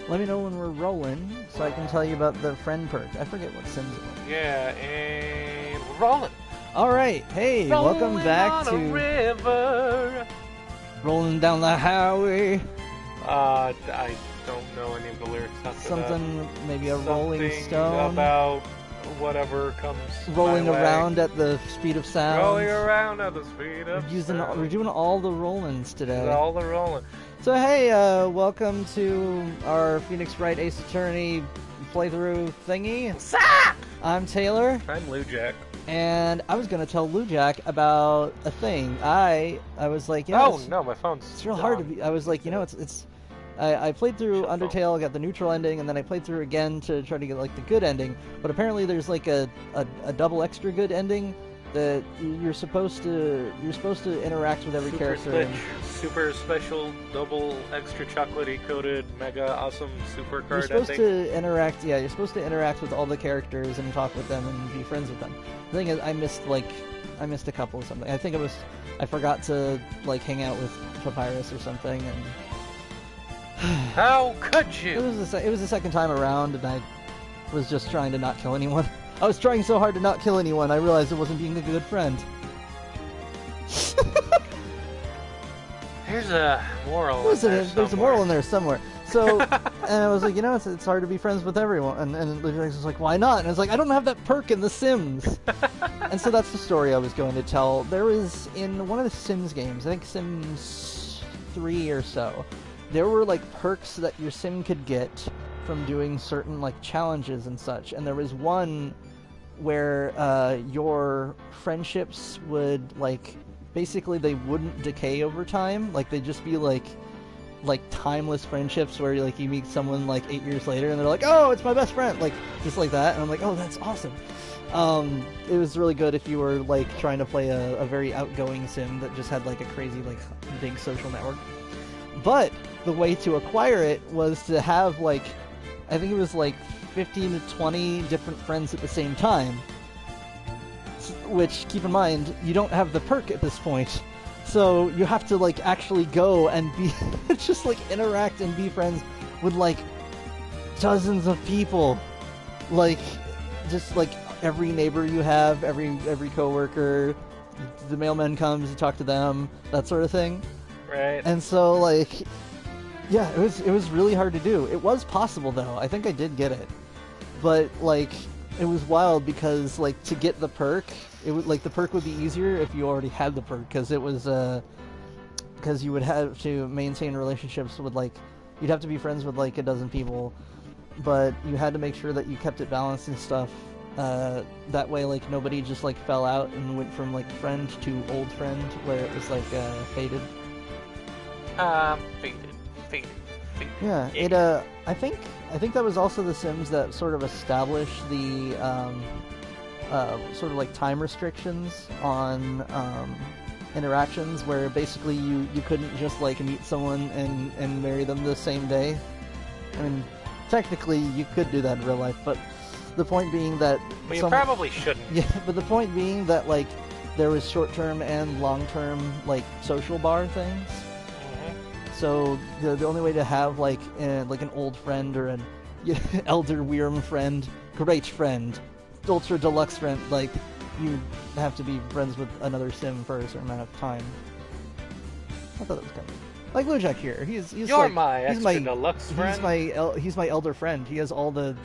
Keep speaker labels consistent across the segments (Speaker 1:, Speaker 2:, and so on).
Speaker 1: Let me know when we're rolling so I can tell you about the friend perk. I forget what Sims it was.
Speaker 2: Yeah, and we're rolling.
Speaker 1: Alright, hey, welcome back to
Speaker 2: river.
Speaker 1: Rolling Down the Highway.
Speaker 2: I don't know any of the lyrics after
Speaker 1: Something, maybe a
Speaker 2: that.
Speaker 1: rolling
Speaker 2: Something
Speaker 1: stone.
Speaker 2: about whatever comes
Speaker 1: Rolling
Speaker 2: my way.
Speaker 1: around at the speed of sound.
Speaker 2: Rolling around at the speed of sound.
Speaker 1: We're doing all the rollings today.
Speaker 2: All the rolling.
Speaker 1: So hey, welcome to our Phoenix Wright Ace Attorney playthrough thingy.
Speaker 2: Suck!
Speaker 1: I'm Taylor.
Speaker 2: I'm Lou Jack.
Speaker 1: And I was gonna tell Lou Jack about a thing. I was like, you know,
Speaker 2: No, my phone's.
Speaker 1: it's real hard to be. I was like, you know, I played through
Speaker 2: Shut the
Speaker 1: Undertale, got the neutral ending, and then I played through again to try to get like the good ending. But apparently, there's like a double extra good ending that you're supposed to interact with every character.
Speaker 2: Super special, double, extra chocolatey coated, mega awesome super
Speaker 1: You're
Speaker 2: card.
Speaker 1: supposed to interact. Yeah, you're supposed to interact with all the characters and talk with them and be friends with them. The thing is, I missed a couple of something. I think I forgot to like hang out with Papyrus or something, and
Speaker 2: how could you?
Speaker 1: it was the second time around, and I was just trying to not kill anyone. I was trying so hard to not kill anyone, I realized it wasn't being a good friend.
Speaker 2: There's a moral.
Speaker 1: There's a moral in there somewhere. So, and I was like, you know, it's hard to be friends with everyone. And Ludovic was like, why not? And I was like, I don't have that perk in The Sims. And so that's the story I was going to tell. There was, in one of the Sims games, I think Sims 3 or so, there were like perks that your sim could get from doing certain like challenges and such. And there was one where your friendships would like, basically they wouldn't decay over time. Like they'd just be like timeless friendships where like you meet someone like 8 years later and they're like, oh, it's my best friend, like just like that. And I'm like, oh, that's awesome. It was really good if you were like trying to play a very outgoing sim that just had like a crazy like big social network. But the way to acquire it was to have like, I think it was like 15 to 20 different friends at the same time. Which, keep in mind, you don't have the perk at this point. So you have to like actually go and be just like interact and be friends with like dozens of people. Like just like every neighbor you have, every coworker, the mailman comes, you talk to them, that sort of thing.
Speaker 2: Right.
Speaker 1: And so like, yeah, it was really hard to do. It was possible though. I think I did get it. But like, it was wild because like to get the perk, it would like the perk would be easier if you already had the perk, because it was because you would have to maintain relationships with like, you'd have to be friends with like a dozen people, but you had to make sure that you kept it balanced and stuff. That way like nobody just like fell out and went from like friend to old friend where it was like faded.
Speaker 2: Faded.
Speaker 1: Yeah, it I think that was also The Sims that sort of established the sort of like time restrictions on interactions, where basically you couldn't just like meet someone and marry them the same day. I mean, technically you could do that in real life, but the point being that
Speaker 2: Well, you probably shouldn't.
Speaker 1: Yeah, but the point being that like there was short-term and long-term like social bar things. So the only way to have like an old friend or an elder Wyrm friend, great friend, ultra deluxe friend, like you have to be friends with another sim for a certain amount of time. I thought that was kind of like Lujak here. He's
Speaker 2: You're
Speaker 1: like,
Speaker 2: my
Speaker 1: he's
Speaker 2: extra
Speaker 1: my
Speaker 2: deluxe friend.
Speaker 1: he's my elder friend. He has all the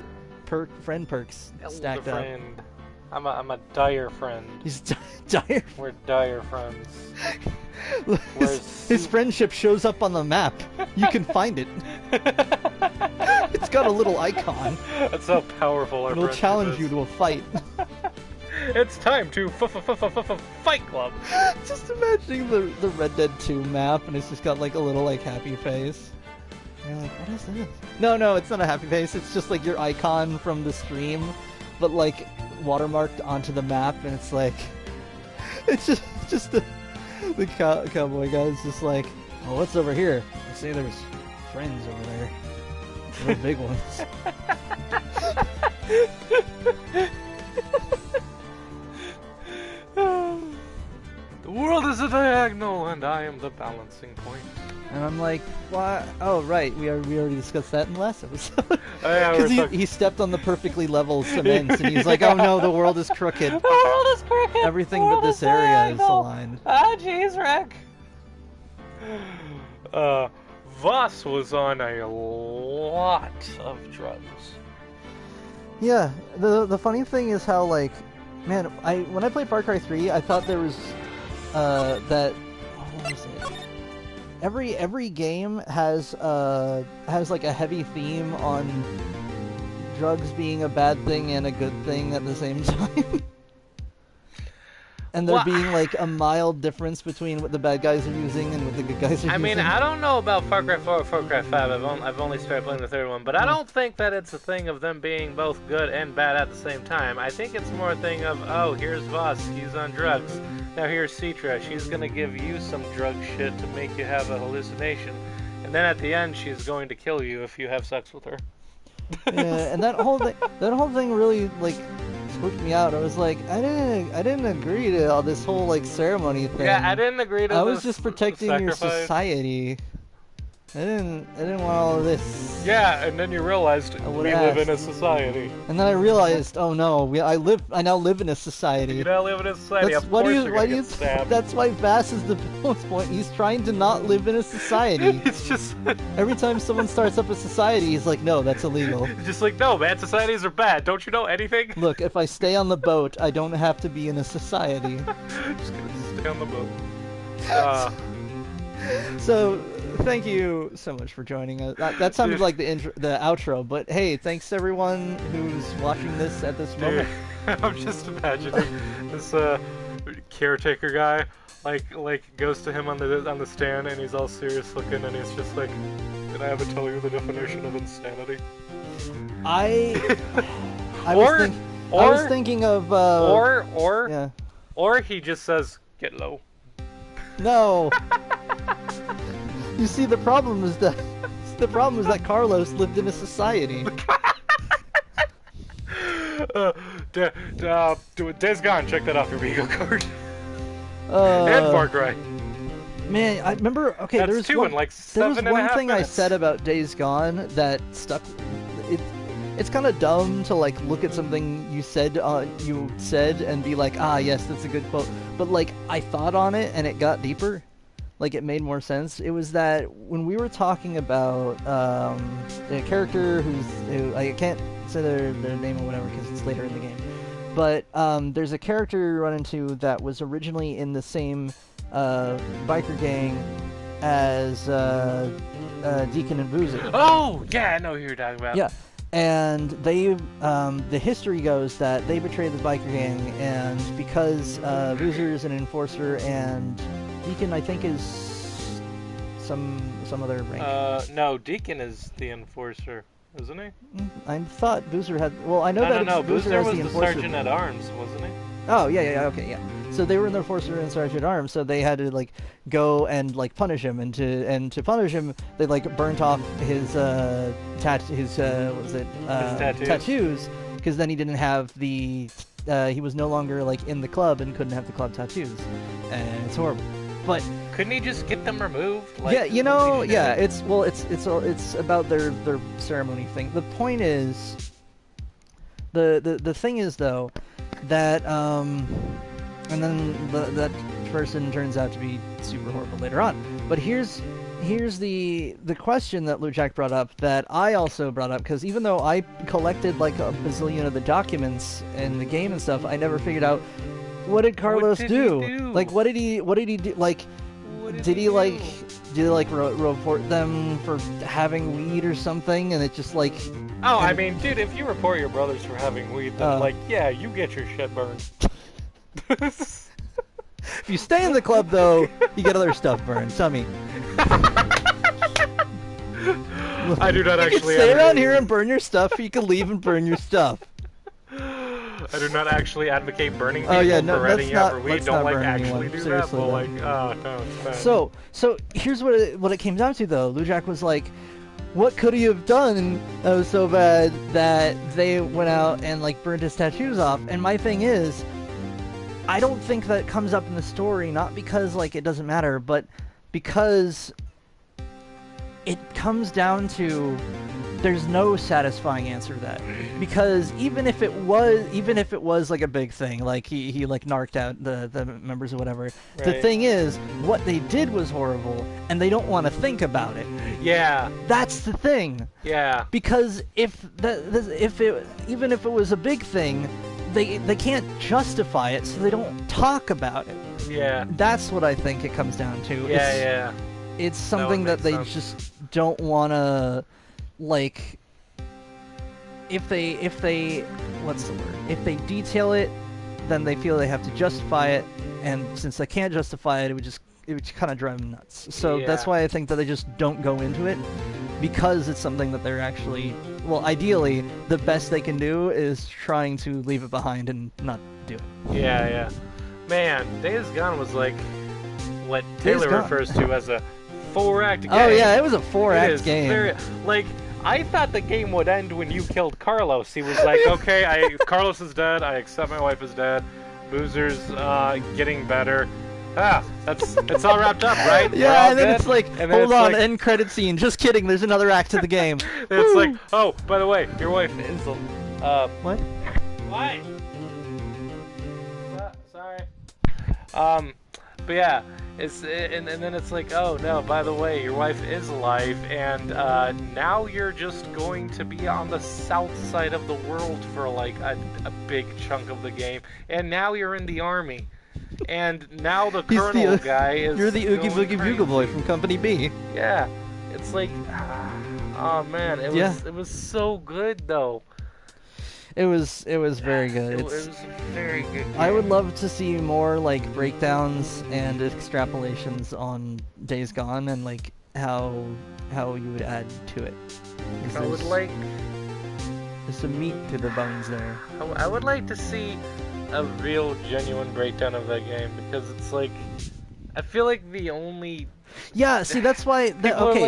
Speaker 1: friend perks stacked up.
Speaker 2: Friend. I'm a dire friend.
Speaker 1: He's dire.
Speaker 2: We're dire friends.
Speaker 1: His friendship shows up on the map. You can find it. It's got a little icon.
Speaker 2: That's how powerful our
Speaker 1: It'll
Speaker 2: friendship
Speaker 1: challenge
Speaker 2: is.
Speaker 1: you to a fight.
Speaker 2: It's time to fight club.
Speaker 1: Just imagining the Red Dead 2 map, and it's just got like a little like happy face. And you're like, what is this? No, it's not a happy face. It's just like your icon from the stream, but like watermarked onto the map, and it's like, it's just the cowboy guy's just like, oh, what's over here? I say there's friends over there. They're big ones.
Speaker 2: The world is a diagonal, and I am the balancing point.
Speaker 1: And I'm like, why? Oh, right, we already discussed that in the last episode.
Speaker 2: Oh, yeah,
Speaker 1: Because he stepped on the perfectly level cement, and he's like, oh no, the world is crooked.
Speaker 2: The world is crooked.
Speaker 1: Everything but this area is aligned.
Speaker 2: Ah, jeez, Rick. Voss was on a lot of drugs.
Speaker 1: Yeah, the funny thing is how, like, man, when I played Far Cry 3, I thought there was that. What was it? Every game has like a heavy theme on drugs being a bad thing and a good thing at the same time. And there being like a mild difference between what the bad guys are using and what the good guys are using.
Speaker 2: I mean, I don't know about Far Cry 4 or Far Cry 5. I've only started playing the third one, but I don't think that it's a thing of them being both good and bad at the same time. I think it's more a thing of, oh, here's Voss, he's on drugs. Now here's Citra, she's gonna give you some drug shit to make you have a hallucination. And then at the end, she's going to kill you if you have sex with her.
Speaker 1: Yeah, and that whole thing really, like, spooked me out. I was like, I didn't agree to all this whole, like, ceremony thing.
Speaker 2: Yeah, I didn't agree to
Speaker 1: I was just protecting your society. I didn't want all of this.
Speaker 2: Yeah, and then you realized we live in a society.
Speaker 1: And then I realized, oh no, I now live in a society.
Speaker 2: You now live in a society.
Speaker 1: That's,
Speaker 2: of course you're gonna get stabbed.
Speaker 1: That's why Bass is the villain's point. He's trying to not live in a society.
Speaker 2: It's just
Speaker 1: every time someone starts up a society, he's like, no, that's illegal.
Speaker 2: It's just like, no, man, societies are bad. Don't you know anything?
Speaker 1: Look, if I stay on the boat, I don't have to be in a society.
Speaker 2: Just gonna stay on the boat.
Speaker 1: So, thank you so much for joining us. That sounded like the outro, but hey, thanks to everyone who's watching this at this moment.
Speaker 2: I'm just imagining this caretaker guy, like goes to him on the stand, and he's all serious looking, and he's just like, "Did I ever tell you the definition of insanity?" I was thinking of or he just says, "Get low."
Speaker 1: No. You see, the problem is that Carlos lived in a society.
Speaker 2: Days Gone. Check that off your Vigo card.
Speaker 1: And
Speaker 2: Far Cry.
Speaker 1: Man, I remember. Okay,
Speaker 2: That's
Speaker 1: there was
Speaker 2: two in like 7.5
Speaker 1: there was one thing
Speaker 2: minutes.
Speaker 1: I said about Days Gone that stuck. It's kind of dumb to like look at something you said and be like, ah, yes, that's a good quote. But like I thought on it and it got deeper. Like it made more sense. It was that when we were talking about the character who I can't say their name or whatever because it's later in the game. But there's a character you run into that was originally in the same biker gang as Deacon and Boozer.
Speaker 2: Oh, yeah, I know who you're talking about.
Speaker 1: Yeah, and they, the history goes that they betrayed the biker gang, and because Boozer is an enforcer and Deacon, I think, is some other rank.
Speaker 2: No, Deacon is the enforcer, isn't he?
Speaker 1: I thought Boozer had. Well, I know
Speaker 2: No,
Speaker 1: Boozer
Speaker 2: was
Speaker 1: the
Speaker 2: the sergeant at arms, wasn't he?
Speaker 1: Oh yeah, okay, yeah. So they were the enforcer and sergeant at arms, so they had to like go and like punish him, and to punish him, they like burnt off his tattoos, because then he didn't have the he was no longer like in the club and couldn't have the club tattoos, and it's horrible. But
Speaker 2: couldn't he just get them removed? Like,
Speaker 1: yeah, it's about their ceremony thing. The point is, the thing is though, that and then that person turns out to be super horrible later on. But here's the question that Lujack brought up that I also brought up, because even though I collected like a bazillion of the documents in the game and stuff, I never figured out what did Carlos do? Like, what did he do? Like, did he report them for having weed or something? And it just like.
Speaker 2: Oh, I mean, dude, if you report your brothers for having weed, then yeah, you get your shit burned.
Speaker 1: If you stay in the club, though, you get other stuff burned. Tell me.
Speaker 2: I do not actually.
Speaker 1: You can stay around here and burn your stuff. You can leave and burn your stuff.
Speaker 2: I do not actually advocate burning people for renting you out for weed. Don't like actually do that, but like, no.
Speaker 1: So here's what it came down to though. Lujack was like, what could he have done that was so bad that they went out and like burned his tattoos off? And my thing is, I don't think that comes up in the story, not because like it doesn't matter, but because it comes down to there's no satisfying answer to that, because even if it was like a big thing, like he like narked out the members or whatever, the
Speaker 2: Right.
Speaker 1: thing is what they did was horrible and they don't want to think about it.
Speaker 2: Yeah.
Speaker 1: That's the thing.
Speaker 2: Yeah.
Speaker 1: Because even if it was a big thing, they can't justify it, so they don't talk about it.
Speaker 2: Yeah.
Speaker 1: That's what I think it comes down to.
Speaker 2: Yeah.
Speaker 1: It's something that they just don't want to, like, if they what's the word? If they detail it, then they feel they have to justify it, and since they can't justify it, it would kind of drive them nuts. So that's why I think that they just don't go into it, because it's something that they're actually, well, ideally, the best they can do is trying to leave it behind and not do it.
Speaker 2: Yeah. Man, Days Gone was like what Taylor refers to as a 4-act game.
Speaker 1: Oh yeah, it was a 4-act game.
Speaker 2: Like, I thought the game would end when you killed Carlos. He was like, okay, Carlos is dead, I accept my wife is dead, Boozer's getting better. It's all wrapped up, right?
Speaker 1: Yeah, and then
Speaker 2: dead.
Speaker 1: It's like,
Speaker 2: and
Speaker 1: hold on,
Speaker 2: like,
Speaker 1: end credit scene. Just kidding, there's another act to the game.
Speaker 2: It's like, oh, by the way, your wife is
Speaker 1: what?
Speaker 2: Why? Sorry. But yeah, and then it's like, oh no, by the way, your wife is alive, and now you're just going to be on the south side of the world for like a big chunk of the game, and now you're in the army, and now the colonel guy is.
Speaker 1: You're the Oogie Boogie Bugle Boy from Company B.
Speaker 2: Yeah, it's like, oh man, it was so good though.
Speaker 1: It was very good.
Speaker 2: It was very good game.
Speaker 1: I would love to see more like breakdowns and extrapolations on Days Gone and like how you would add to it.
Speaker 2: I would like
Speaker 1: there's some meat to the bones there.
Speaker 2: I would like to see a real genuine breakdown of that game, because it's like, I feel like the only
Speaker 1: Yeah, see, that's why.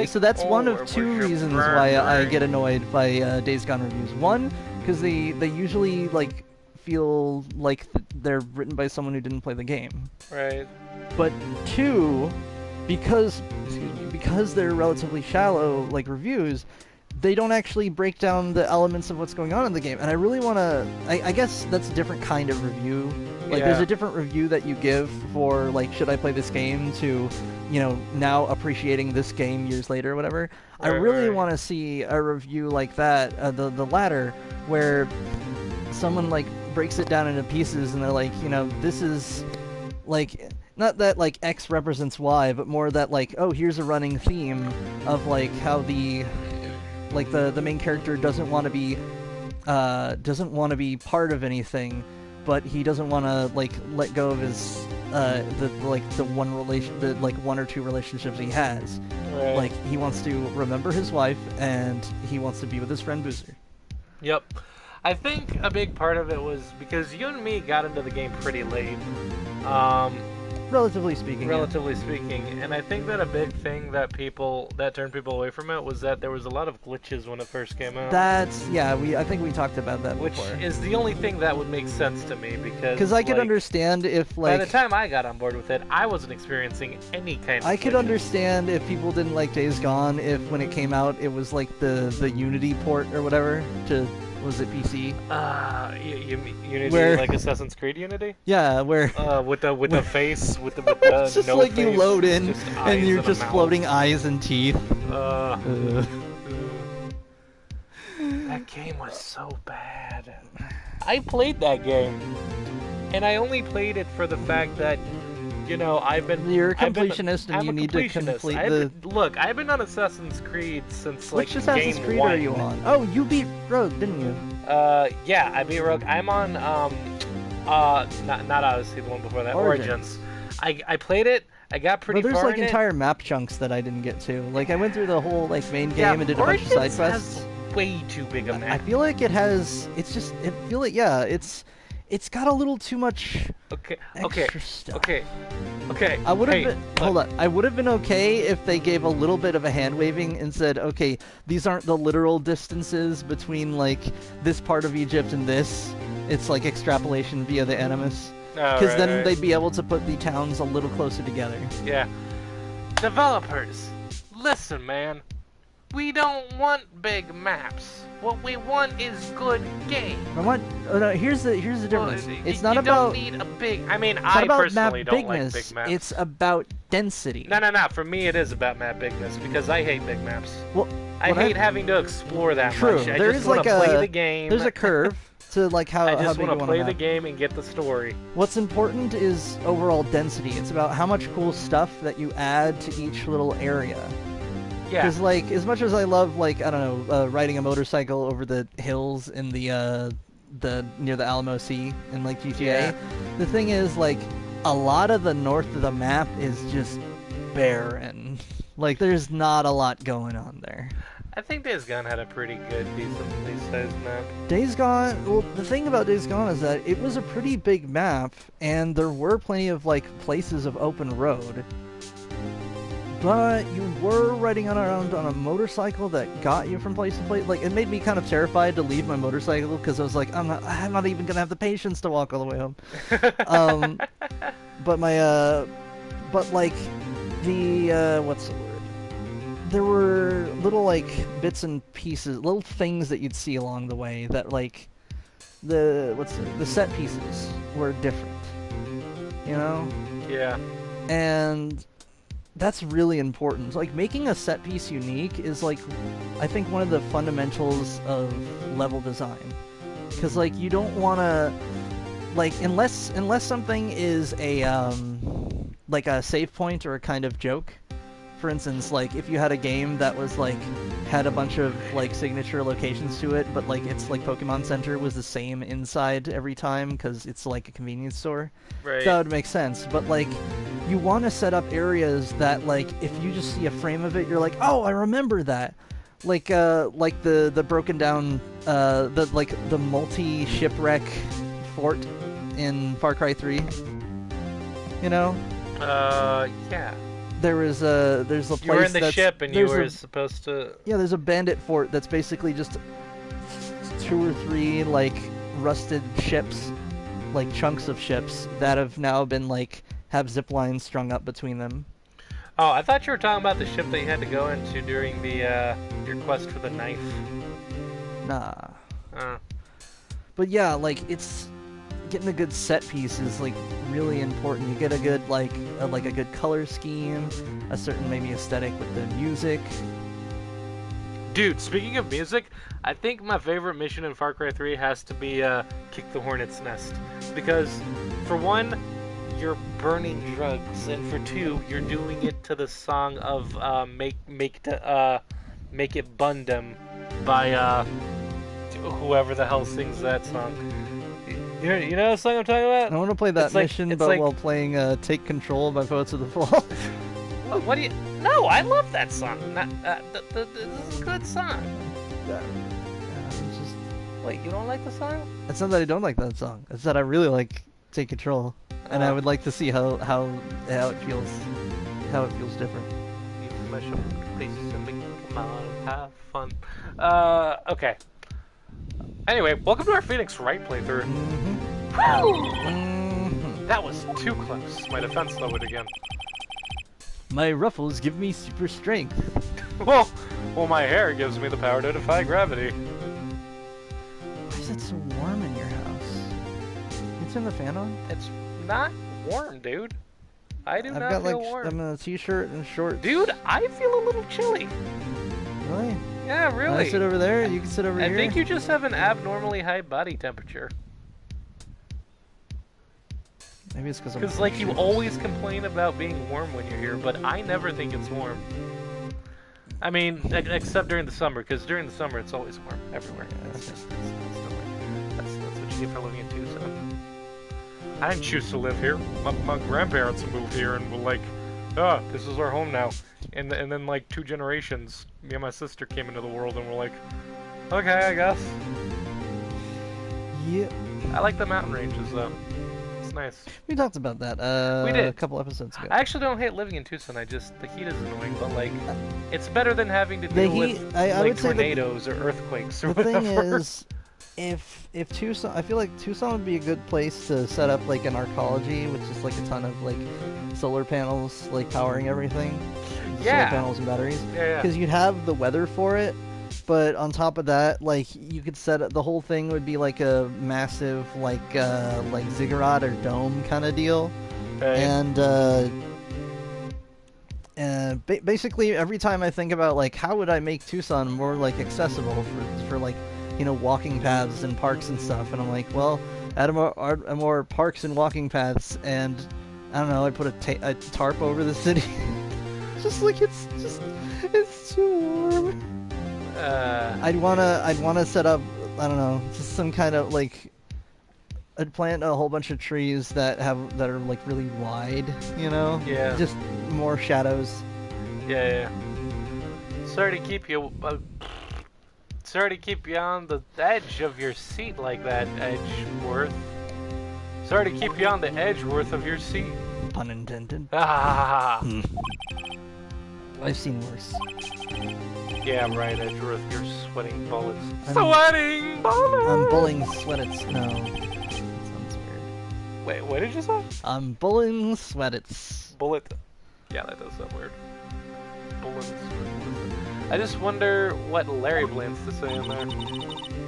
Speaker 1: So that's one of two reasons why I get annoyed by Days Gone reviews. One, because they usually like feel like they're written by someone who didn't play the game.
Speaker 2: Right.
Speaker 1: But two, because they're relatively shallow like reviews, they don't actually break down the elements of what's going on in the game. And I really want to. I guess that's a different kind of review. Like, there's a different review that you give for, like, should I play this game, to, you know, now appreciating this game years later or whatever. I really want to see a review like that, the latter, where someone, like, breaks it down into pieces and they're like, you know, this is, like, not that, like, X represents Y, but more that, like, oh, here's a running theme of, like, how the main character doesn't want to be part of anything, but he doesn't want to like let go of his one or two relationships he has.
Speaker 2: Right.
Speaker 1: Like, he wants to remember his wife and he wants to be with his friend Boozer.
Speaker 2: Yep. I think a big part of it was because you and me got into the game pretty late.
Speaker 1: Relatively speaking.
Speaker 2: And I think that a big thing that turned people away from it was that there was a lot of glitches when it first came out.
Speaker 1: I think we talked about that before.
Speaker 2: Which is the only thing that would make sense to me, because
Speaker 1: I could understand if, like,
Speaker 2: by the time I got on board with it, I wasn't experiencing any kind of
Speaker 1: I could
Speaker 2: glitches.
Speaker 1: understand if people didn't like Days Gone, if when it came out it was like the Unity port or whatever to, was it PC?
Speaker 2: Unity,
Speaker 1: where,
Speaker 2: like Assassin's Creed Unity?
Speaker 1: Yeah, where
Speaker 2: with the face, with the
Speaker 1: it's just
Speaker 2: no
Speaker 1: like
Speaker 2: face,
Speaker 1: you load in
Speaker 2: just
Speaker 1: and you're just
Speaker 2: mouth.
Speaker 1: floating eyes and teeth.
Speaker 2: That game was so bad. I played that game, and I only played it for the fact that, you know, you're a
Speaker 1: completionist and you need to complete
Speaker 2: Look, I've been on Assassin's Creed since like
Speaker 1: Which Assassin's
Speaker 2: game
Speaker 1: Creed
Speaker 2: 1.
Speaker 1: are you on? Oh, you beat Rogue, didn't you?
Speaker 2: Yeah, I beat Rogue. I'm on not Odyssey, the one before that, Origins. I played it. I got pretty
Speaker 1: there's
Speaker 2: far
Speaker 1: like
Speaker 2: in
Speaker 1: entire map chunks that I didn't get to. Like, I went through the whole like main game and did a bunch of side quests.
Speaker 2: Has way too big a map.
Speaker 1: I feel like it has. It's got a little too much. Extra stuff.
Speaker 2: Okay.
Speaker 1: I would have been. Hold on. I would have been okay if they gave a little bit of a hand waving and said, "Okay, these aren't the literal distances between like this part of Egypt and this. It's like extrapolation via the Animus." Because then they'd be able to put the towns a little closer together.
Speaker 2: Yeah. Developers, listen, man. we don't want big maps. What we want is good game.
Speaker 1: I want. Oh, no, here's the difference. It's not
Speaker 2: you
Speaker 1: about.
Speaker 2: You don't need a big. I mean,
Speaker 1: It's not
Speaker 2: I
Speaker 1: about
Speaker 2: personally
Speaker 1: map
Speaker 2: don't like
Speaker 1: bigness.
Speaker 2: big maps.
Speaker 1: It's about density.
Speaker 2: No. For me, it is about map bigness because I hate big maps.
Speaker 1: Well,
Speaker 2: I hate having to explore that
Speaker 1: True.
Speaker 2: much. I
Speaker 1: There
Speaker 2: just
Speaker 1: is
Speaker 2: want
Speaker 1: like
Speaker 2: to play the game.
Speaker 1: There's a curve to like how
Speaker 2: I
Speaker 1: how
Speaker 2: just
Speaker 1: big
Speaker 2: want
Speaker 1: you
Speaker 2: to play the
Speaker 1: have.
Speaker 2: game and get the story.
Speaker 1: What's important is overall density. It's about how much cool stuff that you add to each little area.
Speaker 2: Yeah.
Speaker 1: Because like, as much as I love like I don't know, riding a motorcycle over the hills in the near the Alamo Sea in like GTA,
Speaker 2: Yeah.
Speaker 1: the thing is like a lot of the north of the map is just barren. Like there's not a lot going on there.
Speaker 2: I think Days Gone had a pretty good, decently sized map.
Speaker 1: Days Gone, well, the thing about Days Gone is that it was a pretty big map, and there were plenty of, like, places of open road. But you were riding around on a motorcycle that got you from place to place. Like, it made me kind of terrified to leave my motorcycle, because I was like, I'm not even going to have the patience to walk all the way home. But like, what's the word? There were little, like, bits and pieces, little things that you'd see along the way that, like, the set pieces were different, you know?
Speaker 2: Yeah.
Speaker 1: And that's really important. Like, making a set piece unique is, like, I think one of the fundamentals of level design. Because, like, you don't want to, like, unless something is like a save point or a kind of joke. For instance, like, if you had a game that was, like, had a bunch of, like, signature locations to it, but, like, it's, like, Pokemon Center was the same inside every time, because it's, like, a convenience store,
Speaker 2: Right.
Speaker 1: that would make sense. But, like, you want to set up areas that, like, if you just see a frame of it, you're like, oh, I remember that! Like the broken down, the multi-shipwreck fort in Far Cry 3. You know?
Speaker 2: Yeah.
Speaker 1: There's a place
Speaker 2: You were in the
Speaker 1: that's,
Speaker 2: ship and you were supposed to...
Speaker 1: Yeah, there's a bandit fort that's basically just 2 or 3, like, rusted ships, like, chunks of ships that have now been, like, have zip lines strung up between them.
Speaker 2: Oh, I thought you were talking about the ship that you had to go into during the, your quest for the knife.
Speaker 1: Nah.
Speaker 2: Uh.
Speaker 1: But yeah, like, it's... Getting a good set piece is, like, really important. You get a good, like a good color scheme, a certain, maybe, aesthetic with the music.
Speaker 2: Dude, speaking of music, I think my favorite mission in Far Cry 3 has to be, Kick the Hornet's Nest. Because, for one, you're burning drugs, and for two, you're doing it to the song of, Make It Bundem by, whoever the hell sings that song. You know the song I'm talking about?
Speaker 1: I want to play that
Speaker 2: It's like-
Speaker 1: mission,
Speaker 2: it's
Speaker 1: but
Speaker 2: like-
Speaker 1: while playing Take Control by Poets of the Fall.
Speaker 2: What do you... No, I love that song. This is a good song.
Speaker 1: It's just...
Speaker 2: Wait, you don't like the song?
Speaker 1: It's not that I don't like that song. It's that I really like Take Control, and I would like to see how it feels different.
Speaker 2: You smash up places and make them come out and have fun. Okay. Anyway, welcome to our Phoenix Wright playthrough. That was too close. My defense lowered again.
Speaker 1: My ruffles give me super strength.
Speaker 2: Well, my hair gives me the power to defy gravity.
Speaker 1: Why is it so warm in your house? Can you turn the fan on?
Speaker 2: It's not warm, dude. I do
Speaker 1: I've
Speaker 2: not
Speaker 1: got
Speaker 2: feel
Speaker 1: like
Speaker 2: warm.
Speaker 1: I'm in a t-shirt and shorts.
Speaker 2: Dude, I feel a little chilly.
Speaker 1: Really?
Speaker 2: Yeah,
Speaker 1: Can
Speaker 2: really.
Speaker 1: I sit over there? You can sit over here.
Speaker 2: I think you just have an abnormally high body temperature.
Speaker 1: Maybe it's because I'm.
Speaker 2: Because, like, you always complain about being warm when you're here, but I never think it's warm. I mean, except during the summer, because during the summer it's always warm everywhere. That's what you get for living in Tucson. I didn't choose to live here. My grandparents moved here and were like, this is our home now. And then, like, 2 generations, me and my sister came into the world and were like, okay, I guess.
Speaker 1: Yeah.
Speaker 2: I like the mountain ranges, though. It's nice.
Speaker 1: We talked about that
Speaker 2: We did.
Speaker 1: a couple episodes ago.
Speaker 2: I actually don't hate living in Tucson. The heat is annoying, but, like, it's better than having to
Speaker 1: The
Speaker 2: deal
Speaker 1: heat-
Speaker 2: with
Speaker 1: I
Speaker 2: like
Speaker 1: would say
Speaker 2: tornadoes or earthquakes or
Speaker 1: The
Speaker 2: whatever.
Speaker 1: thing is, if Tucson, I feel like Tucson would be a good place to set up like an arcology with just like a ton of like solar panels like powering everything.
Speaker 2: Yeah.
Speaker 1: Solar panels and batteries.
Speaker 2: Yeah.
Speaker 1: Because you'd have the weather for it, but on top of that, like you could set up the whole thing would be like a massive like ziggurat or dome kind of deal,
Speaker 2: Okay.
Speaker 1: and basically every time I think about like how would I make Tucson more like accessible for like walking paths and parks and stuff, and I'm like, well, add more parks and walking paths, and I don't know, I put a tarp over the city. Just like it's too warm. I'd wanna set up, I don't know, just some kind of like, I'd plant a whole bunch of trees that are like really wide,
Speaker 2: Yeah.
Speaker 1: just more shadows.
Speaker 2: Yeah. Sorry to keep you on the edge of your seat like that, Edgeworth. Sorry to keep you on the Edgeworth of your seat.
Speaker 1: Pun intended.
Speaker 2: Ah.
Speaker 1: I've seen worse.
Speaker 2: Yeah, right, Edgeworth, you're sweating bullets. Sweating bullets!
Speaker 1: I'm bullying sweatits. No. That sounds weird.
Speaker 2: Wait, what did you say?
Speaker 1: I'm bullying sweatits.
Speaker 2: Bullet. Yeah, that does sound weird. Bullets. I just wonder what Larry plans to say in there.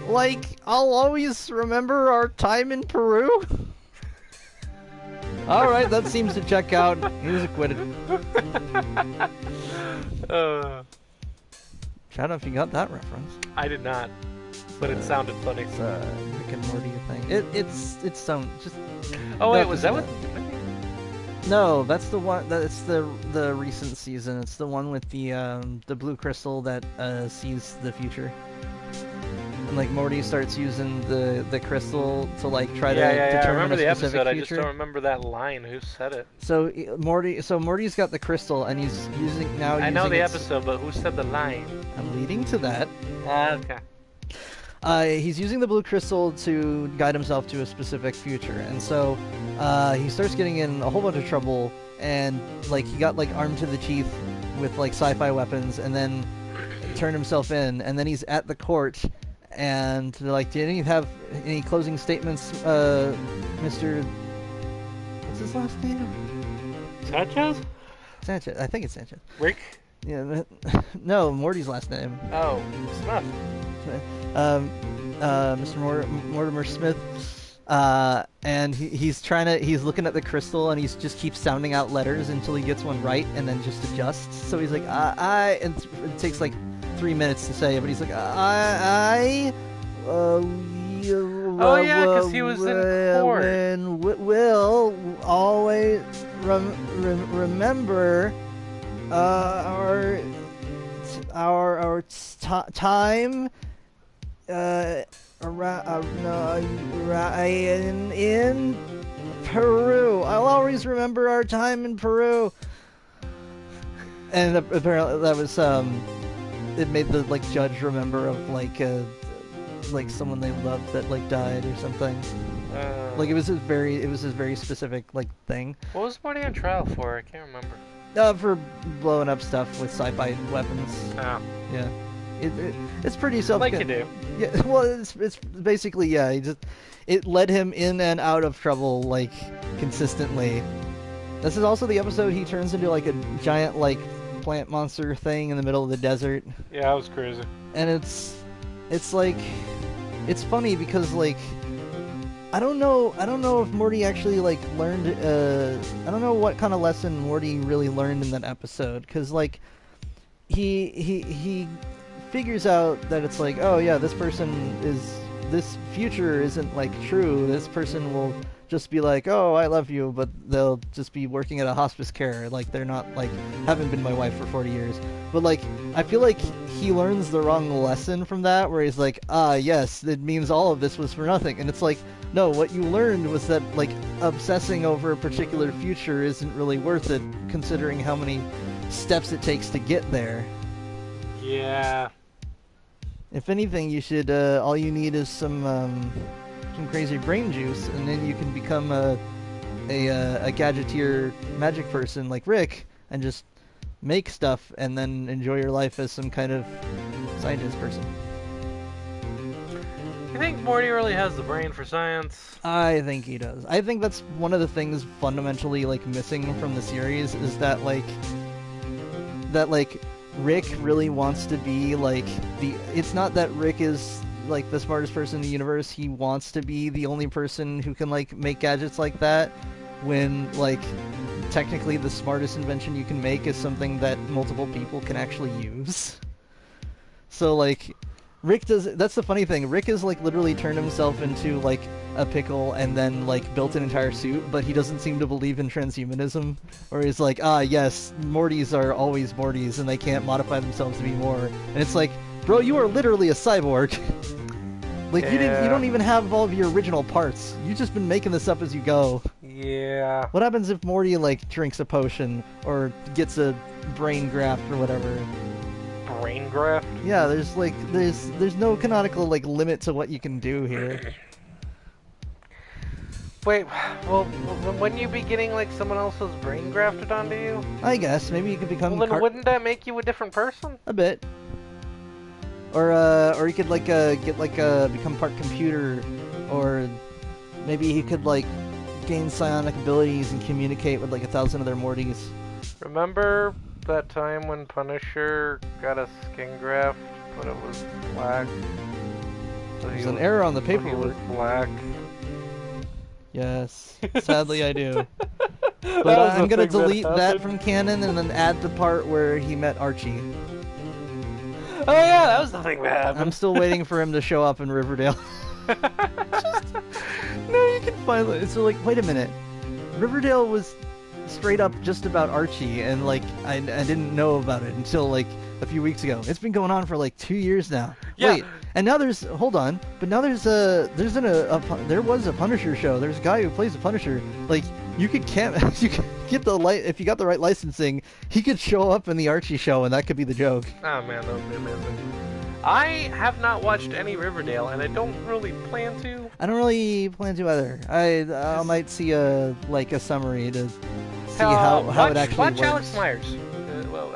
Speaker 1: Like, I'll always remember our time in Peru. Alright, that seems to check out. He was acquitted. I don't know if you got that reference.
Speaker 2: I did not, but it sounded funny.
Speaker 1: It's Rick and Morty thing. It's some just.
Speaker 2: Oh wait, was that what?
Speaker 1: No, that's the one. That's the recent season. It's the one with the blue crystal that sees the future. And like Morty starts using the crystal to like try to determine
Speaker 2: I remember the
Speaker 1: specific
Speaker 2: episode.
Speaker 1: future.
Speaker 2: I just don't remember that line. Who said it?
Speaker 1: So Morty's got the crystal and he's using now.
Speaker 2: I know the episode, but who said the line?
Speaker 1: I'm leading to that.
Speaker 2: Okay.
Speaker 1: He's using the blue crystal to guide himself to a specific future, and so he starts getting in a whole bunch of trouble, and like he got like armed to the teeth with like sci-fi weapons, and then turned himself in, and then he's at the court. And they're like, did you have any closing statements, Mr. What's his last name?
Speaker 2: Sanchez?
Speaker 1: Sanchez. I think it's Sanchez.
Speaker 2: Rick?
Speaker 1: Yeah. No, Morty's last name.
Speaker 2: Oh, Smith.
Speaker 1: Mr. Mortimer Smith. And he's looking at the crystal, and he just keeps sounding out letters until he gets one right, and then just adjusts. So he's like, and it takes like 3 minutes to say it, but he's like,
Speaker 2: oh yeah, because he was in court.
Speaker 1: Will always remember our time in Peru. I'll always remember our time in Peru. And apparently that was it made the like judge remember of like someone they loved that like died or something. Like it was a very specific like thing.
Speaker 2: What was Morty on trial for? I can't remember.
Speaker 1: For blowing up stuff with sci-fi weapons.
Speaker 2: Oh.
Speaker 1: Yeah. It's pretty self.
Speaker 2: Like you do.
Speaker 1: Yeah. Well, it's basically it led him in and out of trouble like consistently. This is also the episode he turns into like a giant like plant monster thing in the middle of the desert.
Speaker 2: Yeah, that was crazy.
Speaker 1: And it's like it's funny because like I don't know if Morty actually like learned I don't know what kind of lesson Morty really learned in that episode, cuz like he figures out that it's like, oh yeah, this future isn't like true. This person will just be like, oh, I love you, but they'll just be working at a hospice care. Like they're not like haven't been my wife for 40 years. But like I feel like he learns the wrong lesson from that, where he's like, yes, it means all of this was for nothing. And it's like, no, what you learned was that like obsessing over a particular future isn't really worth it, considering how many steps it takes to get there.
Speaker 2: Yeah.
Speaker 1: If anything, you should all you need is some crazy brain juice, and then you can become a gadgeteer magic person like Rick, and just make stuff, and then enjoy your life as some kind of scientist person.
Speaker 2: You think Morty really has the brain for science?
Speaker 1: I think he does. I think that's one of the things fundamentally like missing from the series is that Rick really wants to be like it's not that Rick is like the smartest person in the universe. He wants to be the only person who can like make gadgets like that, when like technically the smartest invention you can make is something that multiple people can actually use. So like Rick does. That's the funny thing. Rick has like literally turned himself into like a pickle and then like built an entire suit, but he doesn't seem to believe in transhumanism. Or he's like, yes, Mortys are always Mortys and they can't modify themselves to be more. And it's like, bro, you are literally a cyborg. Like you don't even have all of your original parts. You've just been making this up as you go.
Speaker 2: Yeah.
Speaker 1: What happens if Morty like drinks a potion or gets a brain graft or whatever?
Speaker 2: Brain graft?
Speaker 1: Yeah, there's no canonical like limit to what you can do here.
Speaker 2: Wait, well, wouldn't you be getting like someone else's brain grafted onto you?
Speaker 1: I guess maybe you could become.
Speaker 2: Well, then wouldn't that make you a different person?
Speaker 1: A bit. Or you could like get like become part computer, or maybe he could like gain psionic abilities and communicate with like 1,000 other Mortys.
Speaker 2: Remember that time when Punisher got a skin graft, but it was black? So
Speaker 1: There's an error on the paperwork.
Speaker 2: He was black.
Speaker 1: Yes, sadly I do. But I'm gonna delete that from canon and then add the part where he met Archie.
Speaker 2: Oh yeah, that was the thing that happened.
Speaker 1: I'm still waiting for him to show up in Riverdale. No, you can finally. It's like, wait a minute. Riverdale was straight up just about Archie, and like I didn't know about it until like a few weeks ago. It's been going on for like 2 years now.
Speaker 2: Yeah.
Speaker 1: Wait, and now there was a Punisher show. There's a guy who plays the Punisher. Like you could get if you got the right licensing, he could show up in the Archie show, and that could be the joke.
Speaker 2: Oh man, that would be amazing. I have not watched any Riverdale, and I don't really plan to.
Speaker 1: I don't really plan to either. I might see a summary to see how it actually
Speaker 2: watch
Speaker 1: works.
Speaker 2: Alex Myers.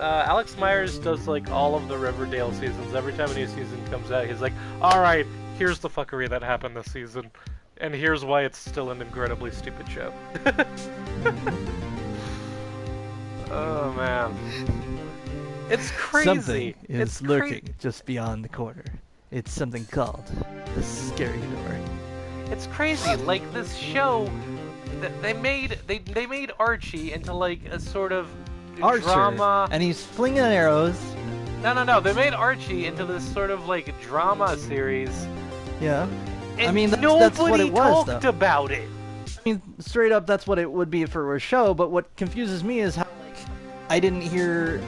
Speaker 2: Alex Myers does like all of the Riverdale seasons. Every time a new season comes out, he's like, "All right, here's the fuckery that happened this season, and here's why it's still an incredibly stupid show." Oh man, it's crazy.
Speaker 1: Something is
Speaker 2: it's
Speaker 1: lurking just beyond the corner. It's something called the scary door.
Speaker 2: It's crazy. Like this show, they made Archie into like a sort of
Speaker 1: Archer,
Speaker 2: drama,
Speaker 1: and he's flinging arrows.
Speaker 2: No. They made Archie into this sort of like drama series.
Speaker 1: Yeah.
Speaker 2: And
Speaker 1: I mean, that's
Speaker 2: nobody
Speaker 1: what it was,
Speaker 2: talked
Speaker 1: though.
Speaker 2: about it.
Speaker 1: I mean, straight up, that's what it would be for a show. But what confuses me is how like I didn't hear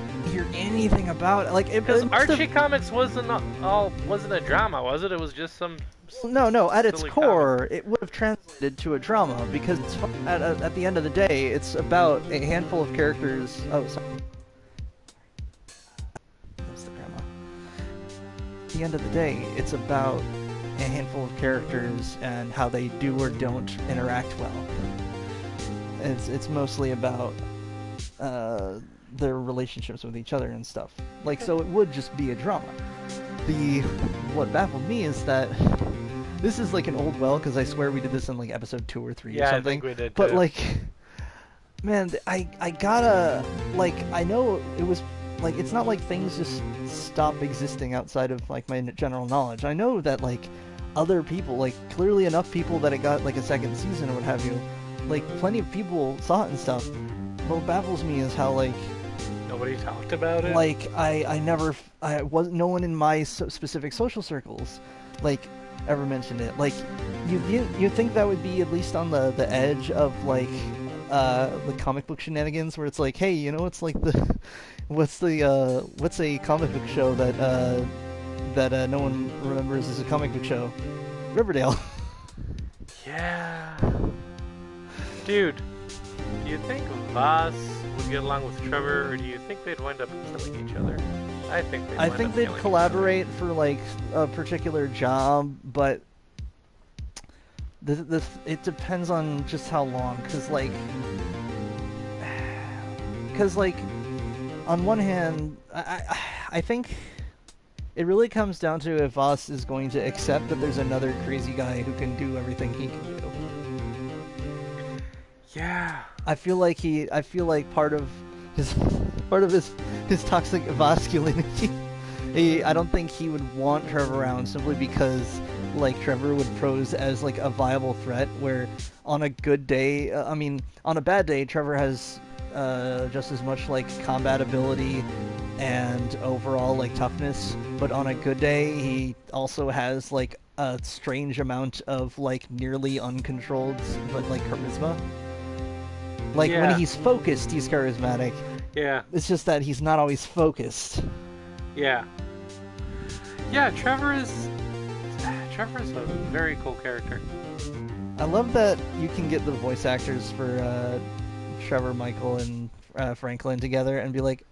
Speaker 1: anything about it. Like,
Speaker 2: Because Archie Comics wasn't a drama, was it? It was just some.
Speaker 1: No. At its core,
Speaker 2: comic.
Speaker 1: it would have translated to a drama because at the end of the day, it's about a handful of characters. Oh, sorry. That's the grandma. At the end of the day, it's about a handful of characters and how they do or don't interact well. It's mostly about their relationships with each other and stuff. Like, so it would just be a drama. What baffled me is that this is like an old well, because I swear we did this in like episode 2 or 3 or something.
Speaker 2: I think we did
Speaker 1: But
Speaker 2: too.
Speaker 1: like, man, I gotta, like, I know it was like, it's not like things just stop existing outside of like my general knowledge. I know that like other people, like clearly enough people that it got like a second season or what have you, like plenty of people saw it and stuff. But what baffles me is how like
Speaker 2: Nobody talked about it.
Speaker 1: like no one in my specific social circles like ever mentioned it. Like you think that would be at least on the edge of like the comic book shenanigans, where it's like, hey, you know, it's like what's a comic book show that no one remembers as a comic book show? Riverdale.
Speaker 2: Yeah. Dude, do you think Voss would get along with Trevor, or do you think they'd wind up killing each other? I think
Speaker 1: they'd collaborate for like a particular job, but it depends on just how long, because on one hand, I think it really comes down to if Voss is going to accept that there's another crazy guy who can do everything he can do.
Speaker 2: Yeah.
Speaker 1: I feel like part of his his toxic masculinity. I don't think he would want Trevor around simply because like Trevor would pose as like a viable threat. Where on a good day, on a bad day, Trevor has just as much like combat ability and overall like toughness. But on a good day, he also has like a strange amount of like nearly uncontrolled but like charisma. Like when he's focused, he's charismatic.
Speaker 2: Yeah.
Speaker 1: It's just that he's not always focused.
Speaker 2: Yeah. Yeah, Trevor is a very cool character.
Speaker 1: I love that you can get the voice actors for Trevor, Michael, and Franklin together and be like,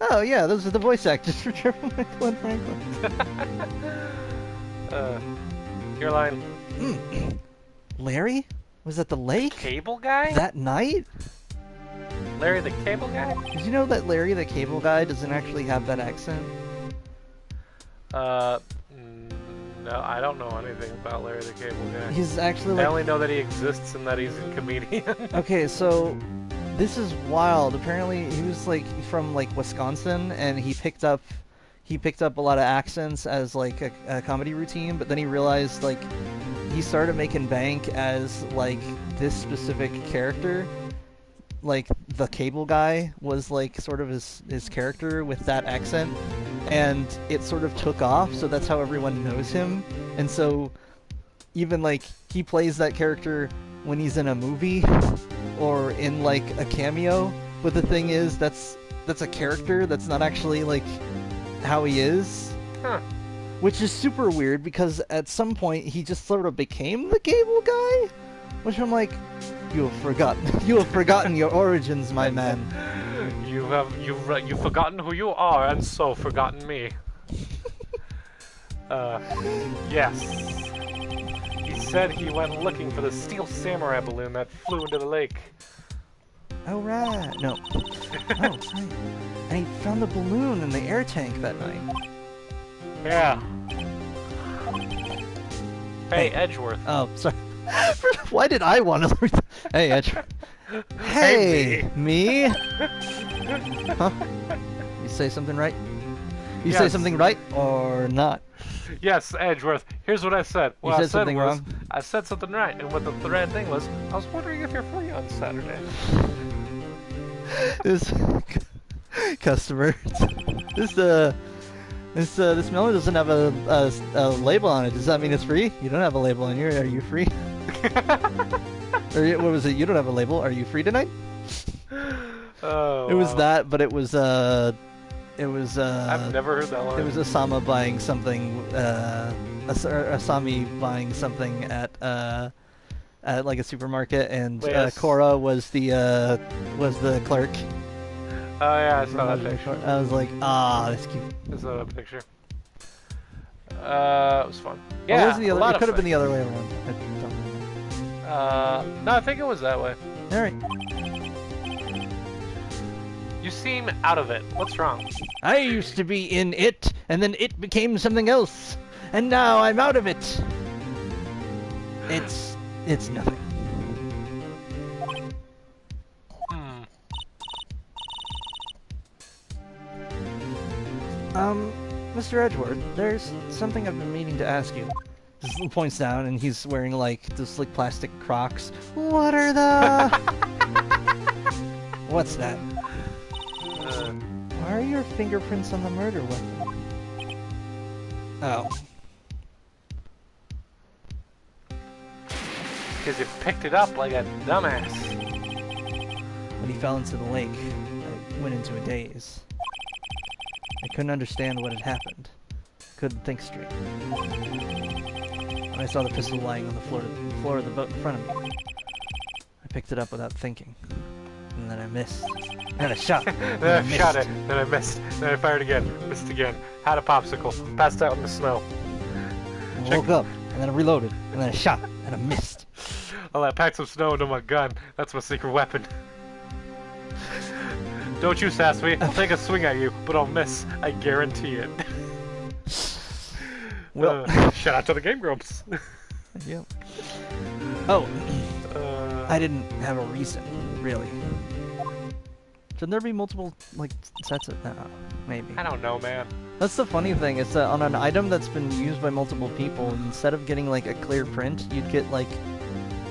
Speaker 1: oh yeah, those are the voice actors for Trevor, Michael, and Franklin.
Speaker 2: Your line.
Speaker 1: Larry? Was at the lake?
Speaker 2: Cable guy?
Speaker 1: That night?
Speaker 2: Larry the cable guy?
Speaker 1: Did you know that Larry the cable guy doesn't actually have that accent?
Speaker 2: No, I don't know anything about Larry the cable guy.
Speaker 1: He's actually like...
Speaker 2: I only know that he exists and that he's a comedian.
Speaker 1: Okay, so this is wild. Apparently he was like from like Wisconsin and he picked up a lot of accents as like a comedy routine, but then he realized like he started making bank as like this specific character. Like the cable guy was like sort of his character with that accent, and it sort of took off, so that's how everyone knows him. And so even like he plays that character when he's in a movie or in like a cameo, but the thing is that's a character, that's not actually like how he is.
Speaker 2: Huh.
Speaker 1: Which is super weird because at some point he just sort of became the cable guy, which I'm like, you have forgotten your origins, my man.
Speaker 2: You've forgotten who you are and so forgotten me. Yes. He said he went looking for the steel samurai balloon that flew into the lake.
Speaker 1: Oh right, no. Oh right. And he found the balloon in the air tank that night.
Speaker 2: Yeah. Hey, Edgeworth.
Speaker 1: Oh, sorry. Why did I want to learn? Hey, Edgeworth. Hey, me? Huh? You say something right? You say something right or not?
Speaker 2: Yes, Edgeworth. Here's what I said.
Speaker 1: You said something wrong?
Speaker 2: I said something right, and what the thread thing was, I was wondering if you're free on Saturday.
Speaker 1: This customer. This melon doesn't have a label on it. Does that mean it's free? You don't have a label on here. Are you free? Or what was it? You don't have a label. Are you free tonight?
Speaker 2: Oh.
Speaker 1: It was that, but it was I've
Speaker 2: never heard that line.
Speaker 1: It was Asama buying something. Asami buying something at like a supermarket, and
Speaker 2: Yes.
Speaker 1: Cora was the clerk.
Speaker 2: Oh yeah, I saw that picture.
Speaker 1: I was like, that's cute.
Speaker 2: I saw that picture. It was fun. Yeah,
Speaker 1: Or was it the other?
Speaker 2: a lot
Speaker 1: It
Speaker 2: of
Speaker 1: could have been
Speaker 2: fun.
Speaker 1: the other way around. I don't remember.
Speaker 2: No, I think it was that way.
Speaker 1: All right.
Speaker 2: You seem out of it. What's wrong?
Speaker 1: I used to be in it, and then it became something else, and now I'm out of it. It's nothing. Mr. Edgeworth, there's something I've been meaning to ask you. He points down, and he's wearing like those like plastic Crocs. What are the? What's that? Why are your fingerprints on the murder weapon? Oh.
Speaker 2: Because you picked it up like a dumbass.
Speaker 1: When he fell into the lake, I went into a daze. I couldn't understand what had happened. Couldn't think straight. When I saw the pistol lying on the floor of the boat in front of me, I picked it up without thinking. And then I missed. Then I shot.
Speaker 2: Then I shot it. Then I missed. Then I fired again. Missed again. Had a popsicle. Passed out in the snow.
Speaker 1: I woke up, and then I reloaded, and then I shot, and I missed.
Speaker 2: Well, I packed some snow into my gun. That's my secret weapon. Don't you sass me. I'll take a swing at you, but I'll miss. I guarantee it.
Speaker 1: Well,
Speaker 2: shout out to the Game Grumps.
Speaker 1: yeah. Oh,
Speaker 2: Uh,
Speaker 1: I didn't have a reason, really. Shouldn't there be multiple, like, sets of... maybe.
Speaker 2: I don't know, man.
Speaker 1: That's the funny thing, is that on an item that's been used by multiple people, instead of getting, like, a clear print, you'd get, like,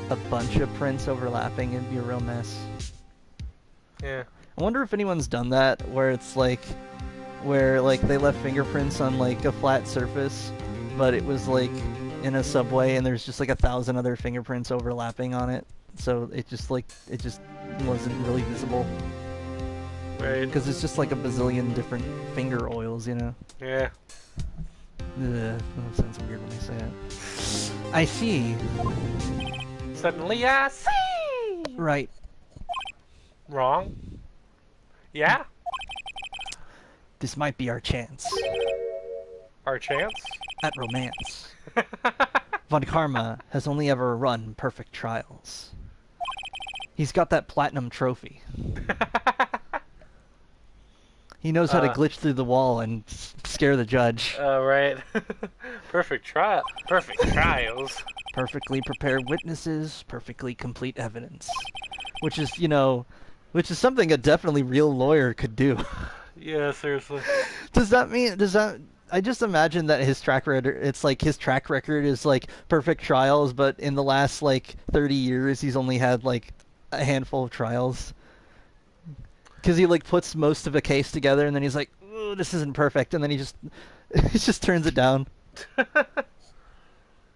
Speaker 1: a bunch of prints overlapping. It'd be a real mess.
Speaker 2: Yeah.
Speaker 1: I wonder if anyone's done that, where it's, like, they left fingerprints on, like, a flat surface, but it was, like, in a subway, and there's just, like, 1,000 other fingerprints overlapping on it. So it just wasn't really visible.
Speaker 2: Right.
Speaker 1: Because it's just like a bazillion different finger oils, you know?
Speaker 2: Yeah.
Speaker 1: That sounds weird when I say it. I see.
Speaker 2: Suddenly I see!
Speaker 1: Right.
Speaker 2: Wrong? Yeah?
Speaker 1: This might be our chance.
Speaker 2: Our chance?
Speaker 1: At romance. Von Karma has only ever run perfect trials. He's got that platinum trophy. He knows how to glitch through the wall and scare the judge.
Speaker 2: Right. Perfect trials.
Speaker 1: Perfectly prepared witnesses, perfectly complete evidence. Which is something a definitely real lawyer could do.
Speaker 2: Yeah, seriously.
Speaker 1: I just imagine that his track record, it's like his track record is like perfect trials, but in the last like 30 years, he's only had like a handful of trials. Because he like puts most of a case together, and then he's like, "Ooh, this isn't perfect," and then he just turns it down.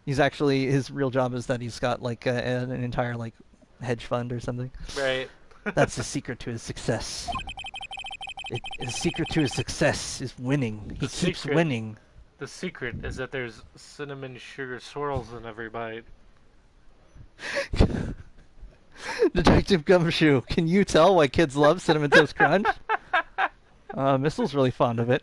Speaker 1: His real job is that he's got like an entire like hedge fund or something.
Speaker 2: Right.
Speaker 1: That's the secret to his success. The secret to his success is winning. He keeps winning.
Speaker 2: The secret is that there's cinnamon sugar swirls in every bite.
Speaker 1: Detective Gumshoe, can you tell why kids love Cinnamon Toast Crunch? Missel's really fond of it.